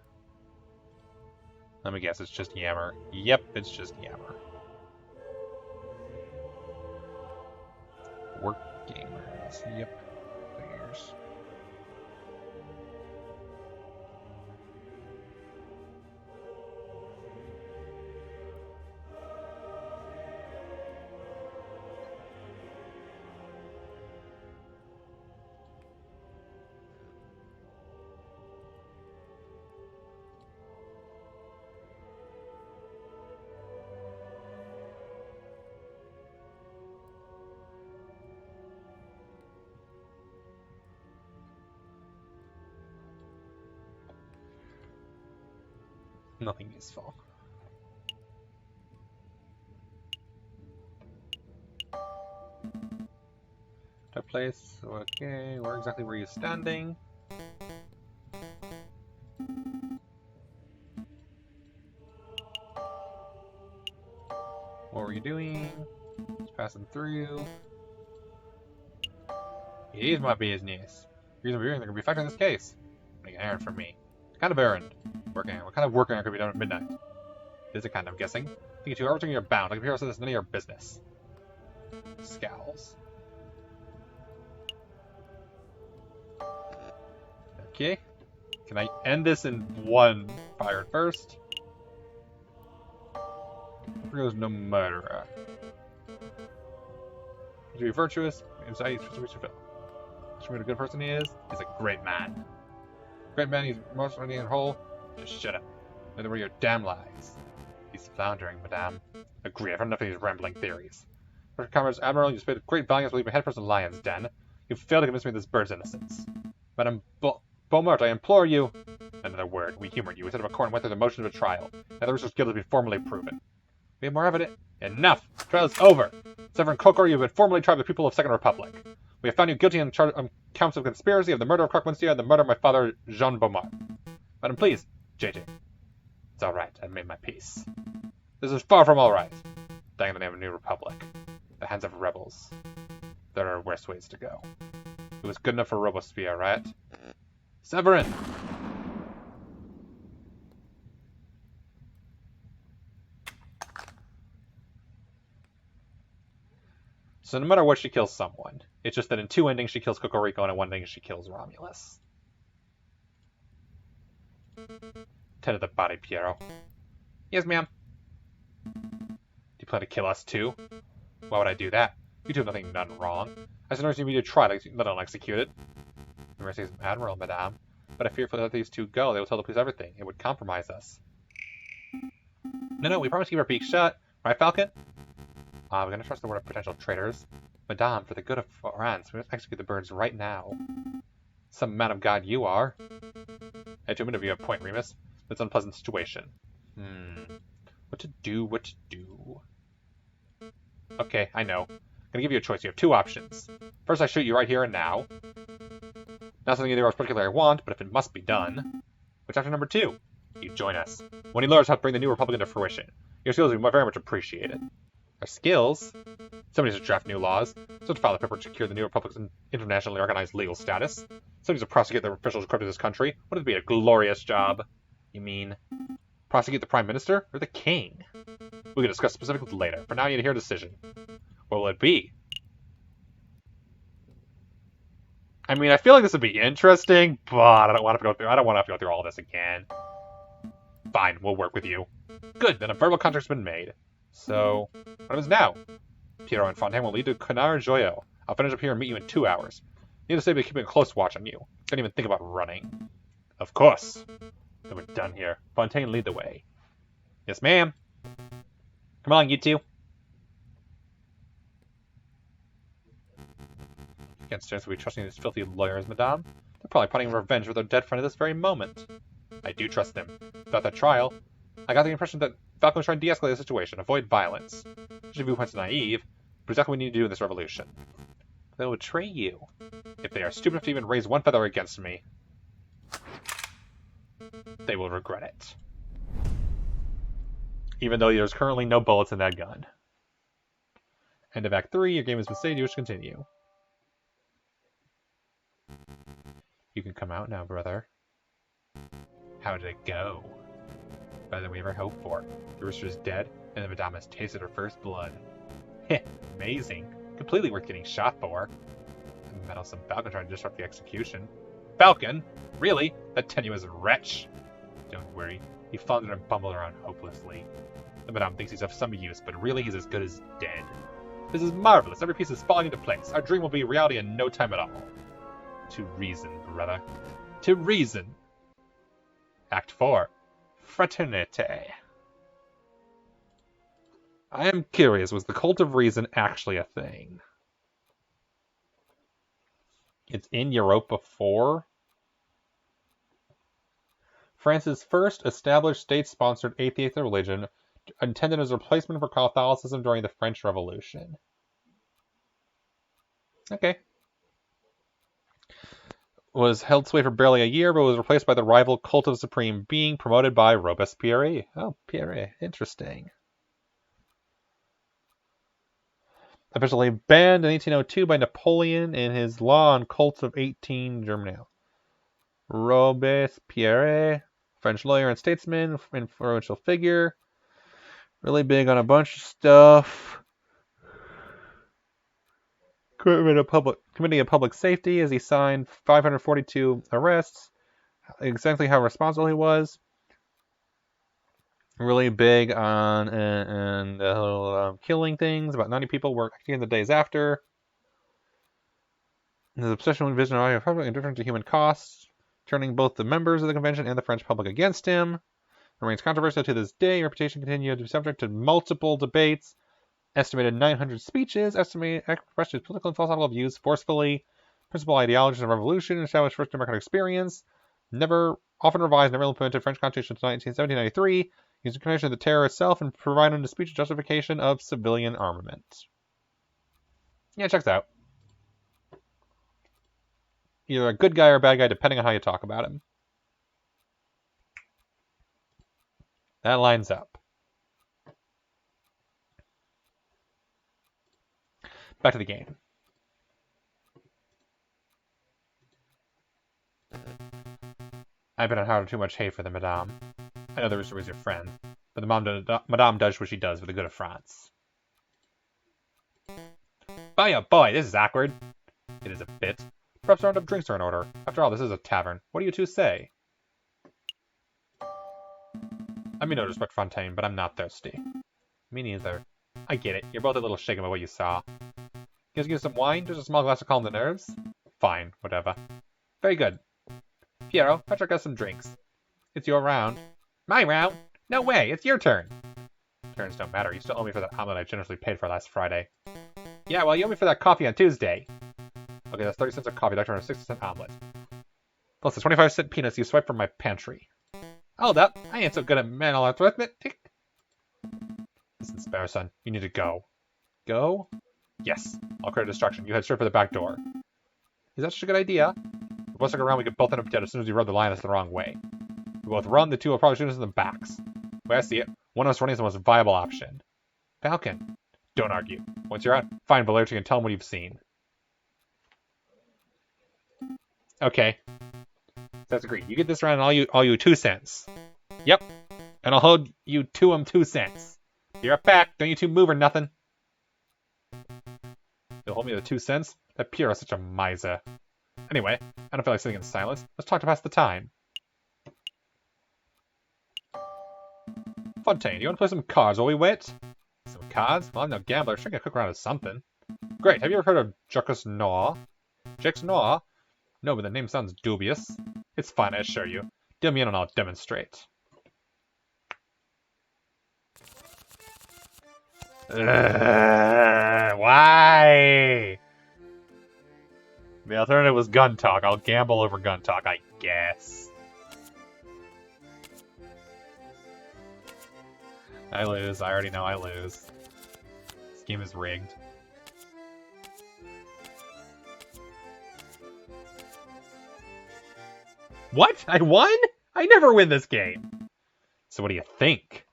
Let me guess, it's just Yammer. Yep, it's just Yammer. Work gamers. Yep. Players. Nothing useful. That place. Okay, where exactly were you standing? What were you doing? Just passing through. Here's my business. Reason we're gonna be affecting this case. Make an errand for me. What kind of errand? Working. What kind of work errand could be done at midnight? Is it kind of guessing? Think you 2 hours and you're bound. Like if you're this none of your business. Scowls. Okay. Can I end this in one fire first? Here goes no murderer. To be virtuous, inside he's supposed to be show me what a good person he is. He's a great man. Great man, he's most running in whole. Just shut up. Let them read your damn lies. He's floundering, madame. Agree, I've heard enough of these rambling theories. Mr. Commerce Admiral, you displayed great valiance while you head for the lion's den. You've failed to convince me of this bird's innocence. Madame Beaumont, I implore you. Another word. We humored you. We set up a court and went through the motions of a trial. Now the Richard's guilt has been formally proven. We have more evidence. Enough! Trial is over! Severin Kokor, you have been formally tried by the people of Second Republic. We have found you guilty on counts of conspiracy, of the murder of Croque-Monsieur, and the murder of my father, Jean Beaumont. Madam, please. JJ. It's alright. I've made my peace. This is far from alright. Dying in the name of New Republic. The hands of rebels. There are worse ways to go. It was good enough for Robespierre, right? Severin! So no matter what, she kills someone. It's just that in 2 endings she kills Cocorico, and in 1 ending she kills Romulus. Tend to the body, Piero. Yes, ma'am. Do you plan to kill us too? Why would I do that? You two have nothing done wrong. I should never need you to try, let alone execute it. The mercy is Admiral, madame. But I fear if we let these two go, they will tell the police everything. It would compromise us. No, we promise to keep our beaks shut. Right, Falcon? We're gonna trust the word of potential traitors. Madame, for the good of France, we must execute the birds right now. Some man of God you are. I do admit if you have a point, Remus. It's an unpleasant situation. What to do, what to do. Okay, I know. I'm gonna give you a choice. You have 2 options. First, I shoot you right here and now. Not something either of us particularly want, but if it must be done. Which option number 2? You join us. When you learn how to bring the new Republic into fruition. Your skills will be very much appreciated. Our skills? Somebody needs to draft new laws. Some to file the paper to secure the new Republic's internationally organized legal status. Some needs to prosecute the officials who corrupted this country. Wouldn't it be a glorious job? You mean prosecute the Prime Minister or the King? We can discuss specifics later. For now, you need to hear a decision. What will it be? I mean, I feel like this would be interesting, but I don't want to have to go through all this again. Fine, we'll work with you. Good, then a verbal contract's been made. So, what happens now? Piero and Fontaine will lead to Canard Joyo. I'll finish up here and meet you in 2 hours. Need to say we're keeping a close watch on you. Don't even think about running. Of course. Then we're done here. Fontaine, lead the way. Yes, ma'am. Come along, you two. Can't stand to be trusting these filthy lawyers, madame. They're probably plotting revenge for their dead friend at this very moment. I do trust them. Throughout that trial, I got the impression that Falcon was trying to de-escalate the situation, avoid violence. Such a viewpoint's naive, but exactly what we need to do in this revolution. They'll betray you. If they are stupid enough to even raise 1 feather against me, they will regret it. Even though there's currently no bullets in that gun. End of Act 3, your game has been saved, you wish to continue. You can come out now, brother. How did it go? Better than we ever hoped for. The rooster is dead, and the Madame has tasted her first blood. Heh, amazing. Completely worth getting shot for. The meddlesome Falcon tried to disrupt the execution. Falcon? Really? That tenuous wretch? Don't worry. He floundered and bumbled around hopelessly. The Madame thinks he's of some use, but really he's as good as dead. This is marvelous. Every piece is falling into place. Our dream will be reality in no time at all. To reason, brother. To reason. Act 4. Fraternity. I am curious, was the cult of reason actually a thing? It's in Europa 4. France's first established state-sponsored atheist religion, intended as a replacement for Catholicism during the French Revolution. Okay. Was held sway for barely a year, but was replaced by the rival cult of supreme being promoted by Robespierre. Oh, Pierre, interesting. Officially banned in 1802 by Napoleon in his law on cults of 18 Germany. Robespierre, French lawyer and statesman, influential figure. Really big on a bunch of stuff. Committee of Public Safety, as he signed 542 arrests. Exactly how responsible he was. Really big on killing things. About 90 people were acting in the days after. His obsession with vision of public indifferent to human costs, turning both the members of the convention and the French public against him. Remains controversial to this day. Reputation continued to be subject to multiple debates. Estimated 900 speeches. Estimated expressed his political and philosophical views forcefully. Principal ideologies of revolution. Established first democratic experience. Often revised, never implemented French Constitution until 1793. Used in connection with the terror itself and provided a speech justification of civilian armament. Yeah, checks out. Either a good guy or a bad guy, depending on how you talk about him. That lines up. Back to the game. I've been on hard too much hate for the Madame. I know the rooster was your friend, but the Madame does what she does for the good of France. By a boy, this is awkward. It is a bit. Perhaps a round of drinks are in order. After all, this is a tavern. What do you two say? I mean no disrespect, Fontaine, but I'm not thirsty. Me neither. I get it. You're both a little shaken by what you saw. You guys give some wine? Just a small glass to calm the nerves? Fine, whatever. Very good. Piero, Patrick has some drinks. It's your round. My round? No way, it's your turn. Turns don't matter. You still owe me for that omelet I generously paid for last Friday. Yeah, well, you owe me for that coffee on Tuesday. Okay, that's 30 cents of coffee. That's around a 60-cent omelet. Plus the 25-cent peanuts you swiped from my pantry. Hold up. I ain't so good at mental arithmetic. Listen, Spare son, you need to go. Go? Yes. I'll create a distraction. You head straight for the back door. Is that such a good idea? If we both stick around, we could both end up dead as soon as we rub the line that's the wrong way. We both run, the two will probably shoot us in the backs. The way I see it, one of us running is the most viable option. Falcon. Don't argue. Once you're out, find Valerian and tell him what you've seen. Okay. That's agreed. You get this round and all you 2 cents. Yep. And I'll hold you 2 cents. You're up back. Don't you two move or nothing. You'll hold me the 2 cents? That Pierre is such a miser. Anyway, I don't feel like sitting in silence. Let's talk to pass the time. Fontaine, you want to play some cards while we wait? Some cards? Well, I'm no gambler. Sure, I can cook around with something. Great. Have you ever heard of Jacques Noir? Jacques Noir? No, but the name sounds dubious. It's fine, I assure you. Deal me in and I'll demonstrate. Why? The alternative was gun talk. I'll gamble over gun talk, I guess. I lose. I already know I lose. This game is rigged. What? I won? I never win this game. So what do you think?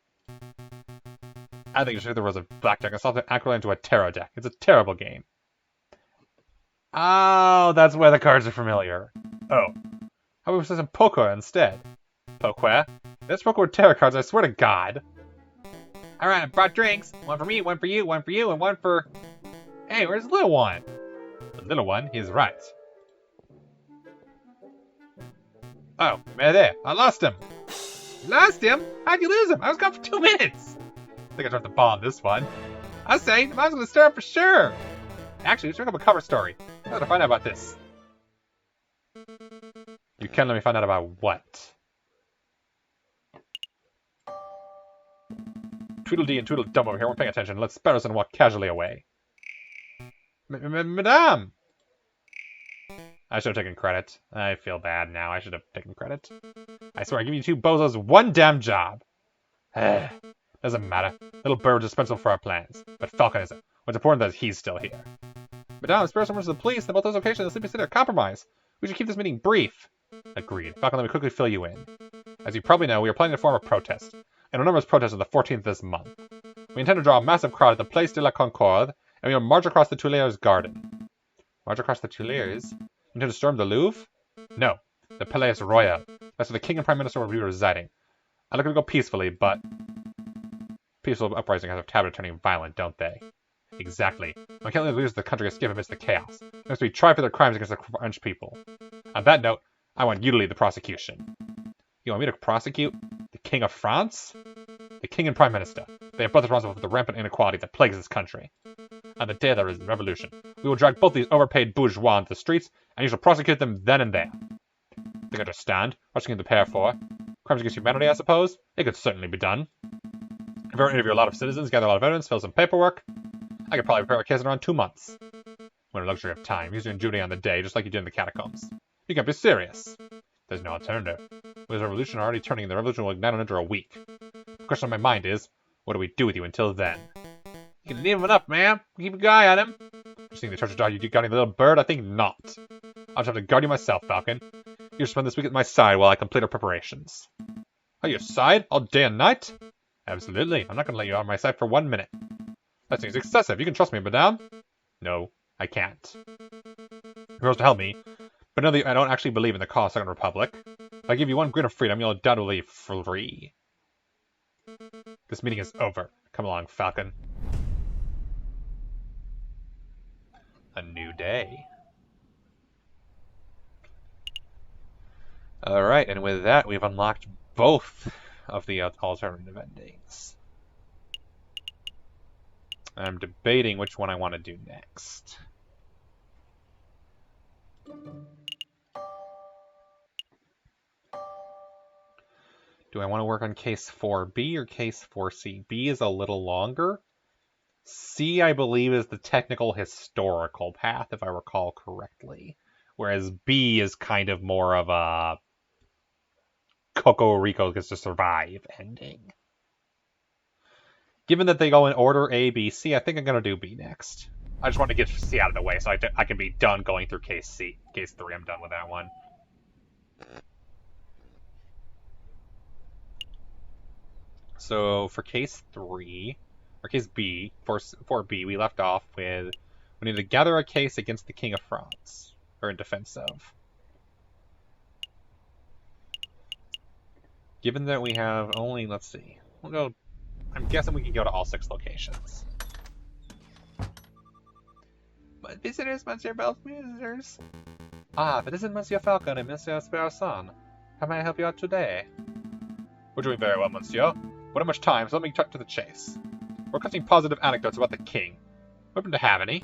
I think there was a blackjack. I solved it accurately into a tarot deck. It's a terrible game. Oh, that's why the cards are familiar. Oh. How about we play some poker instead? Pokware. This Pokware tarot cards, I swear to God. Alright, I brought drinks. One for me, one for you, one for you, and one for... Hey, where's the little one? The little one? He's right. Oh, there. I lost him. Lost him? How'd you lose him? I was gone for 2 minutes. I think I dropped the ball on this one. I say, the mom's gonna stir up for sure. Actually, let's bring up a cover story. I gotta find out about this. You can let me find out about what? Tweedledee and Tweedledum over here weren't paying attention. Let Sparrowson walk casually away. Madame! I should have taken credit. I feel bad now. I should have taken credit. I swear, I give you 2 bozos one damn job. Doesn't matter. Little Bird is dispensable for our plans. But Falcon isn't. What's important is that he's still here. Madame, Sparrowson runs to the police, and both those locations in the Sleepy City are compromised. We should keep this meeting brief. Agreed. Falcon, let me quickly fill you in. As you probably know, we are planning to form a protest. An enormous protest on the 14th this month. We intend to draw a massive crowd at the Place de la Concorde, and we will march across the Tuileries garden. March across the Tuileries? You intend to storm the Louvre? No. The Palais Royal. That's where the King and Prime Minister will be residing. I'm looking to go peacefully, but... Peaceful uprisings have a habit of turning violent, don't they? Exactly. I can't let the leaders of the country escape amidst the chaos. They must be tried for their crimes against the French people. On that note, I want you to lead the prosecution. You want me to prosecute the King of France? The King and Prime Minister. They are both responsible for the rampant inequality that plagues this country. On the day of the revolution, we will drag both these overpaid bourgeois into the streets, and you shall prosecute them then and there. Think I understand? Prosecuting the pair for? Crimes against humanity, I suppose? It could certainly be done. If I interview a lot of citizens, gather a lot of evidence, fill some paperwork, I could probably prepare a case in around 2 months. What a luxury of time, usually in Judy on the day, just like you did in the catacombs. You can't be serious. There's no alternative. With the revolution already turning, the revolution will ignite in under a week. The question on my mind is, what do we do with you until then? You can leave him up, ma'am. Keep a eye on him. You think the church dog you guarding the little bird? I think not. I'll just have to guard you myself, Falcon. You spend this week at my side while I complete our preparations. At your side? All day and night? Absolutely. I'm not going to let you out of my sight for 1 minute. That seems excessive. You can trust me, madame. No, I can't. You're supposed to help me, but know that I don't actually believe in the cause of the Second Republic. If I give you 1 grain of freedom, you'll undoubtedly be free. This meeting is over. Come along, Falcon. A new day. Alright, and with that, we've unlocked both of the alternative endings. I'm debating which one I want to do next. Do I want to work on case 4B or case 4C? B is a little longer. C, I believe, is the technical historical path, if I recall correctly. Whereas B is kind of more of a Cocorico gets to survive ending. Given that they go in order A, B, C, I think I'm going to do B next. I just want to get C out of the way so I can be done going through case C. Case 3, I'm done with that one. So for case 3, or case B, for B, we left off with we need to gather a case against the King of France, or in defense of. Given that we have only, let's see, we'll go, I'm guessing we can go to all 6 locations. But visitors, Monsieur Bell's visitors. Ah, but this is Monsieur Falcon and Monsieur Sparrowson. How may I help you out today? We're doing very well, Monsieur. We don't have much time, so let me cut to the chase. We're collecting positive anecdotes about the king. Open to have any?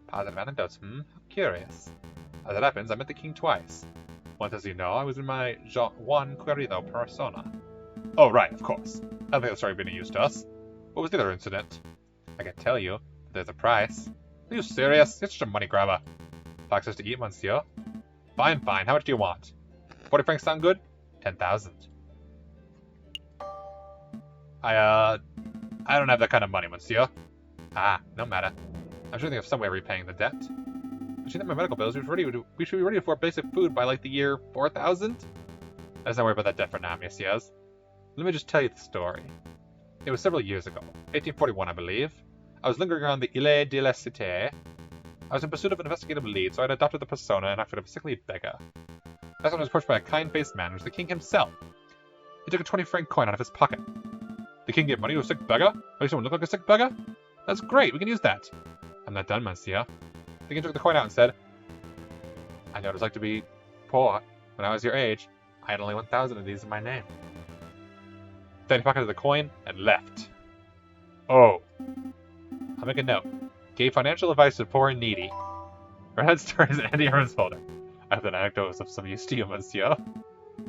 Positive anecdotes, How curious. As it happens, I met the king twice. Once, as you know, I was in my Juan Querido persona. Oh, right, of course. I don't think that's already been used to us. What was the other incident? I can tell you, but there's a price. Are you serious? It's just a money grabber. Fox has to eat, Monsieur. Fine, fine. How much do you want? 40 francs sound good? 10,000. I don't have that kind of money, Monsieur. Ah, no matter. I'm sure they have some way of repaying the debt. I see that my medical bills, we should be ready for basic food by like the year 4000? Let's not worry about that debt for now, messieurs. Let me just tell you the story. It was several years ago, 1841 I believe. I was lingering around the Ile de la Cité. I was in pursuit of an investigative lead, so I had adopted the persona and outfit of a sickly beggar. That's when I was approached by a kind-faced man, who was the king himself. He took a 20-franc coin out of his pocket. The king gave money to a sick beggar? Make someone look like a sick beggar? That's great, we can use that. I'm not done, monsieur. The king took the coin out and said, I know what it's like to be poor. When I was your age, I had only 1,000 of these in my name. Then he pocketed the coin and left. Oh. I'll make a note. Gave financial advice to poor and needy. Read that story is Andy Herman's folder. I have an anecdote of some use to you, monsieur.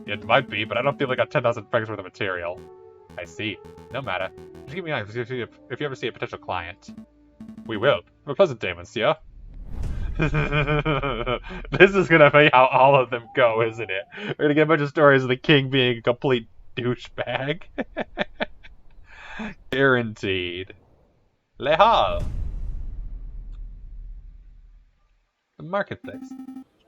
It might be, but I don't feel like I got 10,000 francs worth of material. I see. No matter. Just keep me on if you ever see a potential client. We will. Have a pleasant day, monsieur. This is gonna be how all of them go, isn't it? We're gonna get a bunch of stories of the king being a complete douchebag. Guaranteed. Le Hall. The marketplace.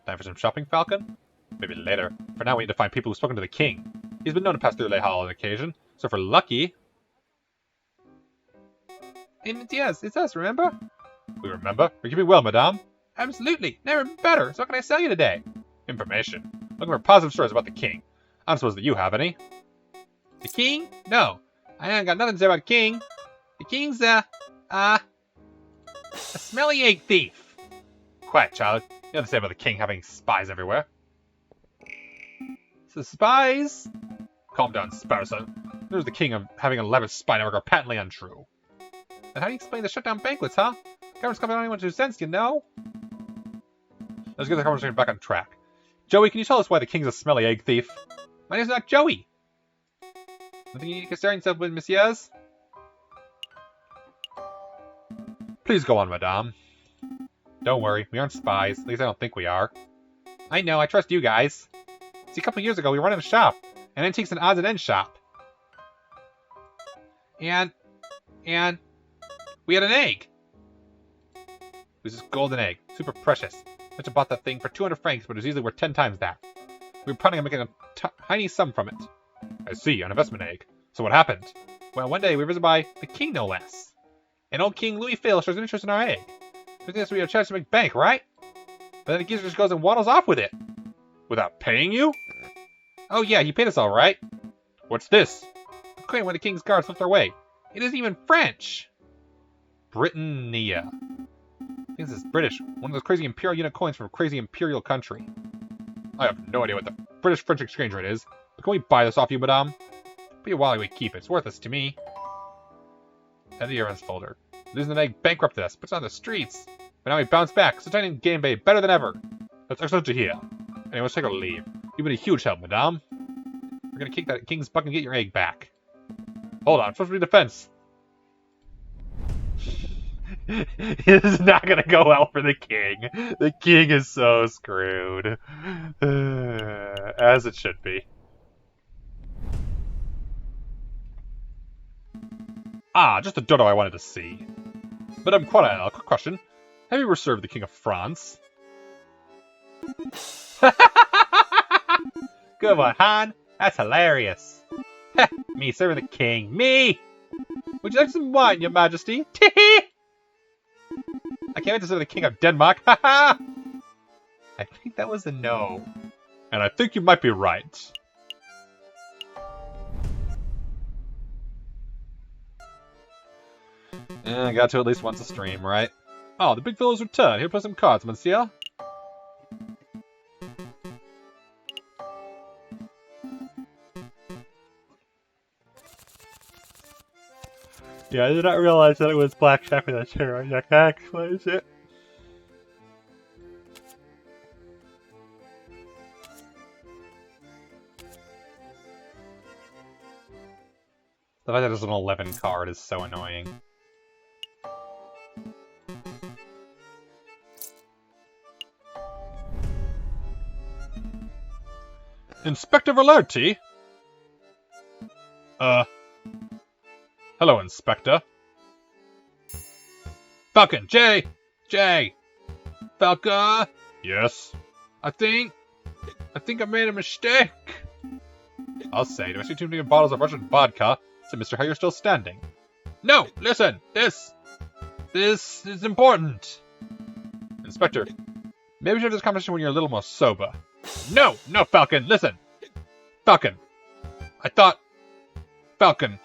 Time for some shopping, Falcon? Maybe later. For now, we need to find people who've spoken to the king. He's been known to pass through Le Hall on occasion, so if we're lucky... And yes, it's us, remember? We remember. We keep it well, madame. Absolutely. Never better. So what can I sell you today? Information. Looking for positive stories about the king. I don't suppose that you have any. The king? No. I ain't got nothing to say about the king. The king's, a smelly egg thief. Quiet, child. You have to say about the king having spies everywhere. So spies? Calm down, Sparrow. There's the king of having a lavish spy network are patently untrue. And how do you explain the shutdown banquets, huh? Government's coming on anyone 2 cents, you know? Let's get the conversation back on track. Joey, can you tell us why the king's a smelly egg thief? My name's not Joey. Nothing you need to concern yourself with, messieurs? Please go on, madame. Don't worry, we aren't spies. At least I don't think we are. I know, I trust you guys. See, a couple years ago, we were running a shop. An antiques and odds and ends shop. And we had an egg. It was this golden egg. Super precious. I just bought that thing for 200 francs, but it was easily worth 10 times that. We were planning on making a tiny sum from it. I see, an investment egg. So what happened? Well, one day we were visited by the king, no less. And old King Louis Phil shows an interest in our egg. We think we have a chance to make bank, right? But then the geezer just goes and waddles off with it. Without paying you? Oh yeah, he paid us all right. What's this? A coin when the king's guards slipped our way. It isn't even French. Britannia. I think this is British. One of those crazy imperial unit coins from a crazy imperial country. I have no idea what the British-French exchange rate is. But can we buy this off you, madame? Be a while we keep it. It's worthless to me. Head to your errands folder. Losing the egg bankrupted us. Puts on the streets. But now we bounce back. So tiny game bay better than ever. That's excellent to hear. Anyway, let's take our leave. You've been a huge help, madame. We're gonna kick that king's buck and get your egg back. Hold on. Supposed to be defense. This is not gonna go well for the king. The king is so screwed. As it should be. Ah, just the dodo I wanted to see. Madame Quadrael, quick question. Have you ever served the King of France? Good one, Han. That's hilarious. Me serving the king. Me! Would you like some wine, your majesty? Tee-hee! I can't wait to serve the King of Denmark. Ha-ha! I think that was a no. And I think you might be right. I got to at least once a stream, right? Oh, the big fellow's returned. Here, play some cards, monsieur. Yeah, I did not realize that it was blackjack with that chair. I can't explain it. The fact that it's an 11 card is so annoying. Inspector Valerti? Hello, Inspector. Falcon, Jay! Falcon! Yes? I think I made a mistake. I'll say, do I see too many bottles of Russian vodka? So, Mr. How you're still standing? No! Listen! This is important! Inspector, maybe we should have this conversation when you're a little more sober. No, Falcon, listen! Falcon, I thought... Falcon.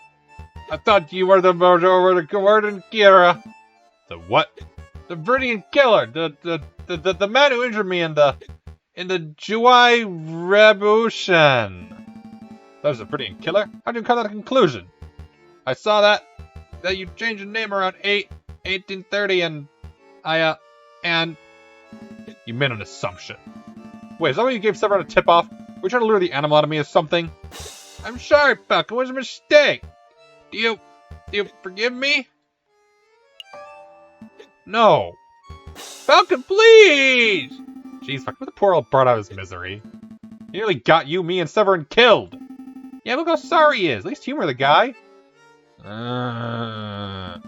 I thought you were the Warden Kira. The what? The Viridian killer. The man who injured me in the Juai Revolution. That was a Viridian killer? How do you come to that conclusion? I saw that you changed your name around 1830 and and you made an assumption. Wait, is that why you gave Severin a tip-off? Were you trying to lure the animal out of me or something? I'm sorry, Falcon. It was a mistake. Do you forgive me? No. Falcon, please! Jeez, Falcon, the poor old brought out his misery. He nearly got you, me, and Severin killed. Yeah, look how sorry he is. At least humor the guy. Fine.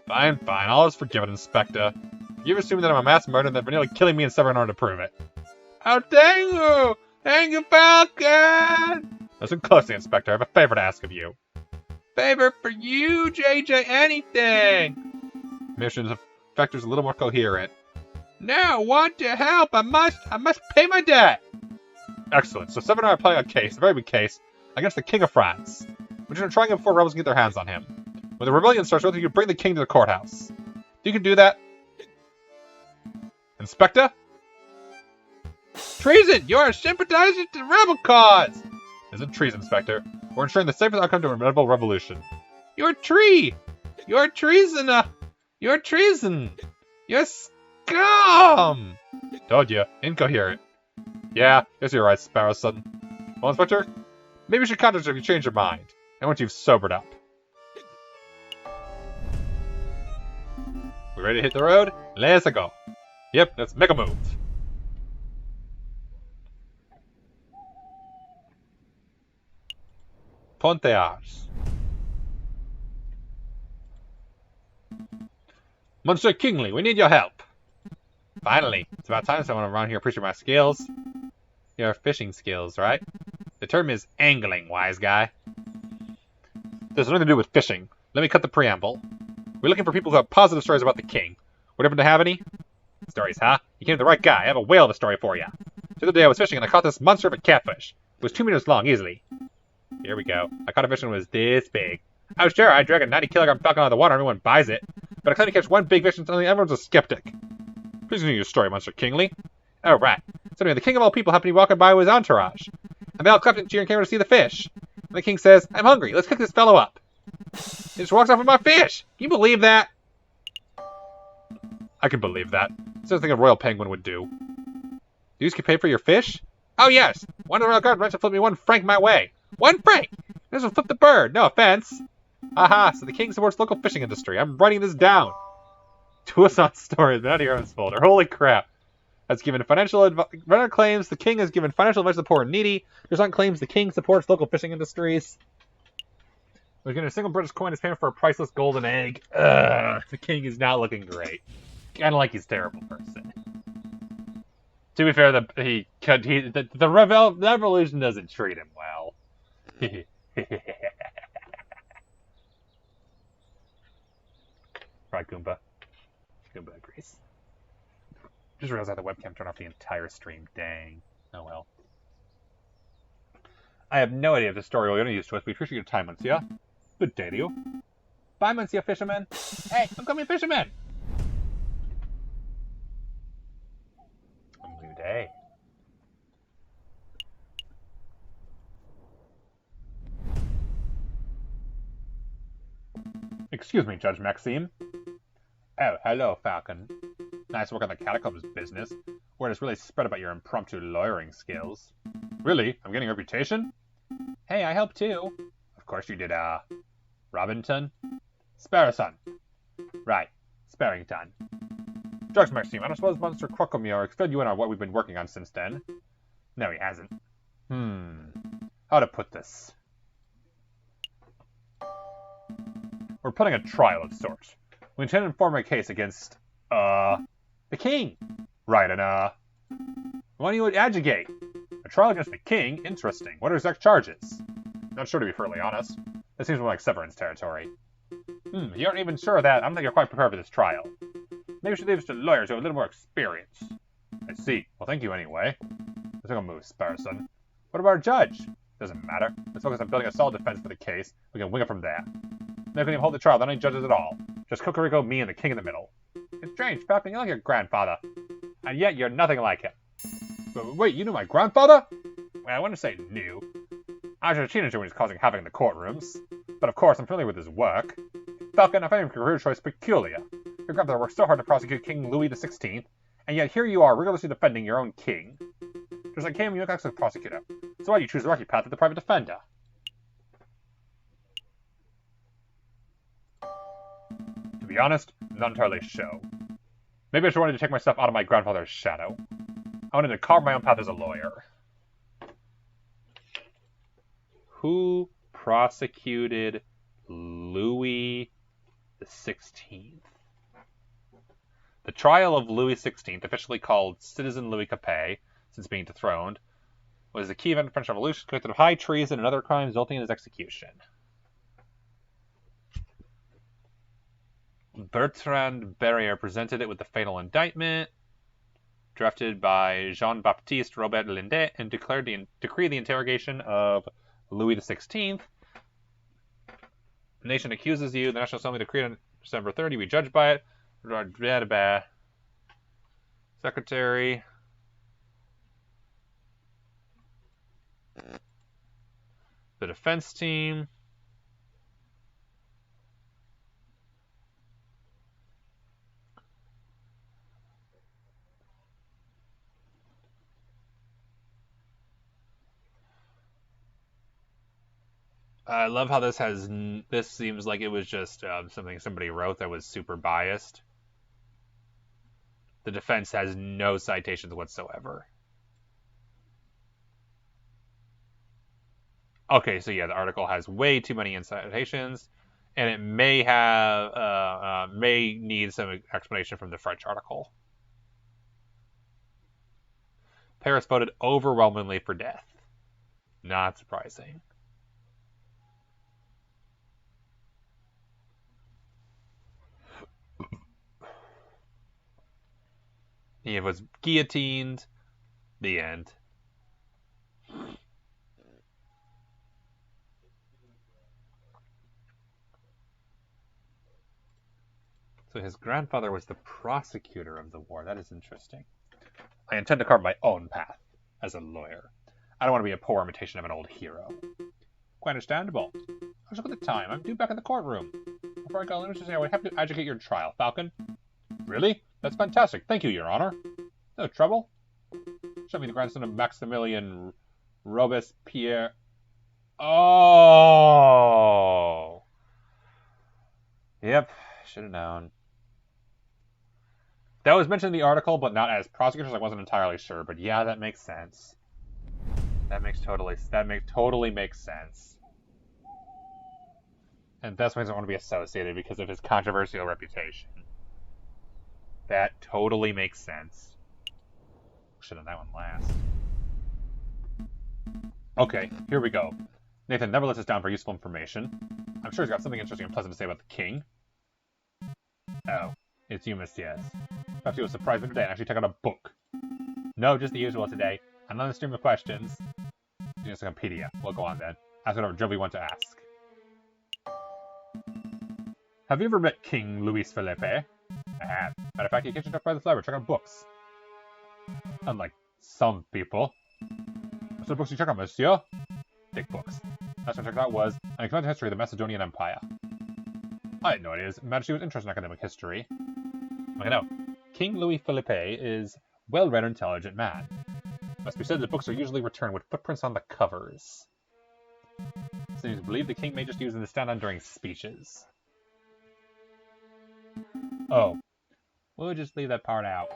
I'll just forgive it, Inspector. You've assumed that I'm a mass murderer and that for nearly killing me and Severin in order to prove it. Oh, thank you! Thank you, Falcon! Listen closely, Inspector. I have a favor to ask of you. Favor for you, JJ, anything! Mission's Inspector's a little more coherent. No, want to help. I must pay my debt. Excellent. So Severin and I are playing a case, a very big case, against the King of France. We're just trying before rebels can get their hands on him. When the rebellion starts, you can bring the king to the courthouse. You can do that. Inspector? Treason! You're sympathizing to the rebel cause! This isn't treason, Inspector. We're ensuring the safest outcome to a rebel revolution. You're treason! You're treason! You're scum! Told you. Incoherent. Yeah, guess you're right, Sparrow Son. Well, Inspector, maybe you should contact us if you change your mind. And once you've sobered up. We ready to hit the road? Let's go. Yep, let's make a move. Pontears. Monsieur Kingsley, we need your help. Finally, it's about time someone around here appreciates my skills. Your fishing skills, right? The term is angling, wise guy. This has nothing to do with fishing. Let me cut the preamble. We're looking for people who have positive stories about the king. Would happen to have any? Stories, huh? You came to the right guy. I have a whale of a story for you. The other day I was fishing and I caught this monster of a catfish. It was 2 meters long, easily. Here we go. I caught a fish and it was this big. I was sure I'd drag a 90-kilogram falcon out of the water and everyone buys it. But I claim to catch one big fish and suddenly everyone's a skeptic. Please continue your story, Monsieur Kingsley. Oh, right. Suddenly the king of all people happened to be walking by with his entourage. And they all clapped and cheered and came over to see the fish. And the king says, I'm hungry. Let's cook this fellow up. He just walks off with my fish. Can you believe that? I can believe that. It's something a royal penguin would do. Do you get paid for your fish? Oh, yes. One of the royal guard wants to flip me 1 franc my way. 1 franc! This will flip the bird. No offense. Aha, so the king supports local fishing industry. I'm writing this down. Tucson story has been out of your own folder. Holy crap. That's given financial advice. Renner claims the king has given financial advice to the poor and needy. Tucson claims the king supports local fishing industries. We're getting a single British coin as payment for a priceless golden egg. Ugh, the king is not looking great. Kind of like he's a terrible person. To be fair, the revolution doesn't treat him well. Right, Goomba. Goomba agrees. Just realized I had the webcam turned off the entire stream. Dang. Oh well. I have no idea if this story will be any use to us. We appreciate your time, Monsieur. Good day to you. Bye, Monsieur Fisherman. Hey, I'm coming, Fisherman. New day. Excuse me, Judge Maxime. Oh, hello, Falcon. Nice work on the catacombs business. Word has really spread about your impromptu lawyering skills. Really? I'm getting a reputation? Hey, I helped too. Of course you did, Robinson? Sparrowson. Right, Sparrington. Judge Maxime, I don't suppose Monster Crocomure explained you in on what we've been working on since then? No, he hasn't. How to put this? We're putting a trial of sorts. We intend to form a case against, the king. Right, and, why do you adjugate? A trial against the king? Interesting. What are his exact charges? Not sure, to be fairly honest. That seems more like Severin's territory. You aren't even sure of that. I don't think you're quite prepared for this trial. Maybe we should leave this to lawyers who have a little more experience. I see. Well, thank you anyway. Let's go move, Sparrowson. What about our judge? Doesn't matter. Let's focus on building a solid defense for the case. We can wing it from there. No can even hold the trial without any judges at all. Just Cocorico, me, and the king in the middle. It's strange, Falcon, you're like your grandfather. And yet you're nothing like him. But wait, you knew my grandfather? Well, I wouldn't say knew. I was a teenager when he was causing havoc in the courtrooms. But of course, I'm familiar with his work. Falcon, I find your career choice peculiar. Your grandfather worked so hard to prosecute King Louis XVI, and yet here you are rigorously defending your own king. Just like him, you look like a prosecutor. So why do you choose the rocky path of the private defender? To be honest, I'm not entirely sure. Maybe I should wanted to take myself out of my grandfather's shadow. I wanted to carve my own path as a lawyer. Who prosecuted Louis XVI? The trial of Louis XVI, officially called Citizen Louis Capet, since being dethroned, was the key event of the French Revolution, convicted of high treason and other crimes resulting in his execution. Bertrand Barrier presented it with the fatal indictment, drafted by Jean-Baptiste Robert Lindet, and decreed the interrogation of Louis XVI. The nation accuses you. The National Assembly decreed on December 30. We judged by it. Secretary. The defense team. I love how this has. This seems like it was just something somebody wrote that was super biased. The defense has no citations whatsoever. Okay, so yeah, the article has way too many citations, and it may have may need some explanation from the French article. Paris voted overwhelmingly for death. Not surprising. He was guillotined. The end. So his grandfather was the prosecutor of the war. That is interesting. I intend to carve my own path as a lawyer. I don't want to be a poor imitation of an old hero. Quite understandable. Let's look at the time. I'm due back in the courtroom. Before I go, let me just say I would have to adjudicate your trial, Falcon. Really? That's fantastic. Thank you, Your Honor. No trouble. Show me the grandson of Maximilian Robespierre. Oh! Yep, should have known. That was mentioned in the article, but not as prosecutors. I wasn't entirely sure, but yeah, that makes sense. That totally makes sense. And that's why he doesn't want to be associated because of his controversial reputation. That totally makes sense. Should have done that one last. Okay, here we go. Nathan never lets us down for useful information. I'm sure he's got something interesting and pleasant to say about the king. Oh, it's you, Messias. Perhaps you will surprise me today and actually take out a book. No, just the usual today. Another stream of questions. Encyclopedia. We'll go on then. Ask whatever Joe we want to ask. Have you ever met King Louis Philippe? I have. Matter of fact, he kitchen up by the flower. Check out books. Unlike some people. What sort of books do you check out, monsieur? Thick books. Last one I checked out was An Expansive History of the Macedonian Empire. I had no idea his Majesty was interested in academic history. I know. King Louis Philippe is a well-read and intelligent man. It must be said that books are usually returned with footprints on the covers. It seems believed the king may just use them to stand on during speeches. Oh. We'll just leave that part out.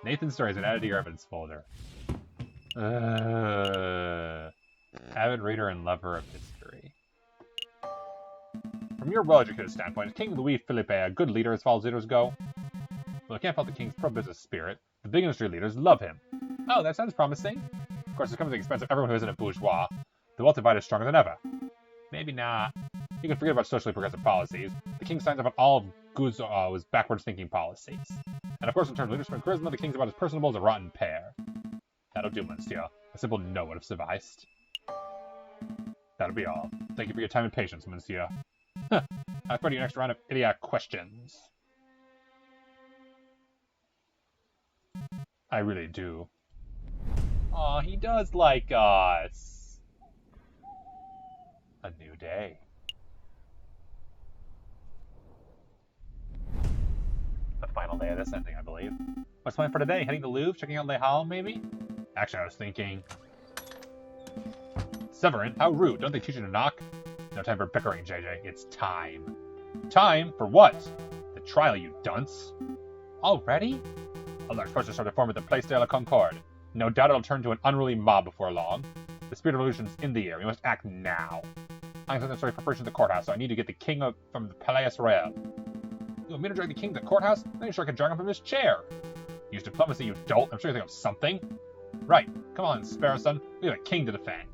Nathan's story is added to your evidence folder. Avid reader and lover of history. From your well-educated standpoint, is King Louis Philippe a good leader as far as leaders go? Well, I can't fault the king's pro-business spirit. The big industry leaders love him. Oh, that sounds promising. Of course, it comes at the expense of everyone who isn't a bourgeois. The wealth divide is stronger than ever. Maybe not. You can forget about socially progressive policies. The king signs up on all of Guzzo's backwards-thinking policies. And of course, in terms of leadership and charisma, the king's about as personable as a rotten pear. That'll do, monsieur. A simple no would have sufficed. That'll be all. Thank you for your time and patience, monsieur. I've brought you an extra round of idiot questions. I really do. Aw, he does like us. A new day. The final day of this ending, I believe. What's planned for today? Heading to Louvre? Checking out Le Hall, maybe? Actually, I was thinking... Severin, how rude. Don't they teach you to knock? No time for bickering, JJ. It's time. Time? For what? The trial, you dunce. Already? A large protest started forming at the Place de la Concorde. No doubt it'll turn to an unruly mob before long. The spirit of revolution's in the air. We must act now. I'm sending necessary preparation to the courthouse, so I need to get the king from the Palais Royal. You want me to drag the king to the courthouse? Then you sure I can drag him from his chair. Use diplomacy, you dolt. I'm sure you think of something. Right. Come on, Sparrow son. We have a king to defend.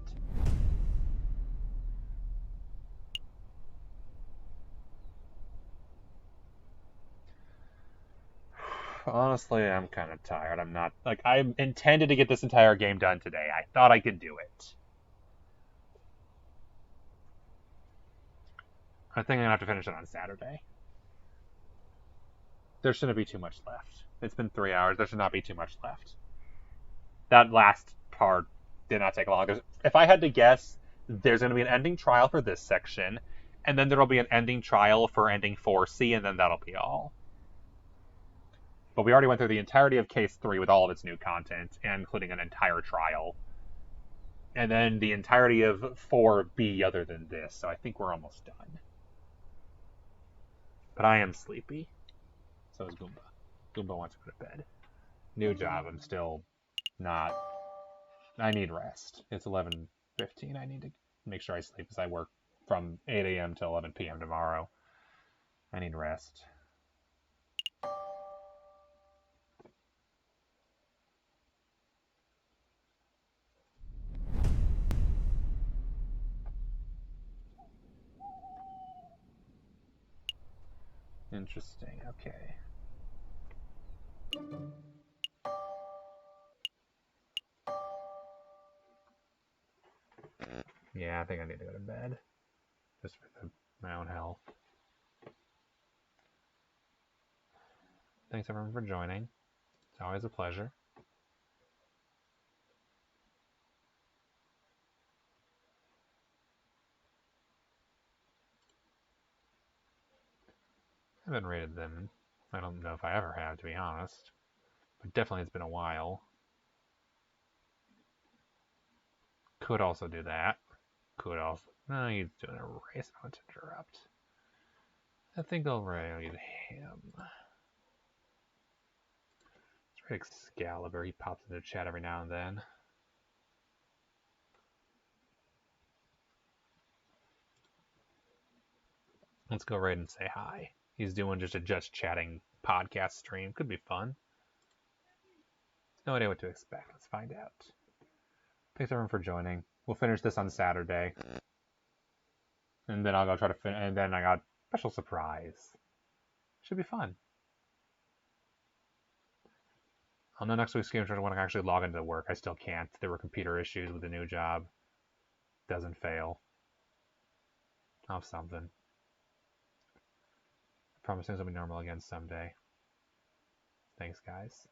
Honestly, I'm kind of tired. I'm not... Like, I intended to get this entire game done today. I thought I could do it. I think I'm going to have to finish it on Saturday. There shouldn't be too much left. It's been 3 hours. There should not be too much left. That last part did not take long. If I had to guess, there's going to be an ending trial for this section, and then there will be an ending trial for ending 4C, and then that'll be all. But we already went through the entirety of Case 3 with all of its new content, including an entire trial. And then the entirety of 4B other than this, so I think we're almost done. But I am sleepy. So is Goomba. Goomba wants to go to bed. New job, I'm still not... I need rest. It's 11:15. I need to make sure I sleep because I work from 8 a.m. to 11 p.m. tomorrow. I need rest. Interesting, okay. Yeah, I think I need to go to bed. Just for my own health. Thanks everyone for joining. It's always a pleasure. I haven't rated them. I don't know if I ever have, to be honest. But definitely it's been a while. Could also do that. Could also... No, he's doing a race. I want to interrupt. I think I'll raid him. Let's raid Excalibur. He pops into chat every now and then. Let's go raid and say hi. He's doing just a just chatting podcast stream. Could be fun. No idea what to expect. Let's find out. Thanks everyone for joining. We'll finish this on Saturday. And then I'll go try to finish. And then I got a special surprise. Should be fun. I'll know next week's game when I actually log into work. I still can't. There were computer issues with the new job. Doesn't fail. I'll have something. I promise things will be normal again someday. Thanks, guys.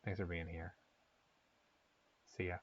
Thanks for being here. See ya.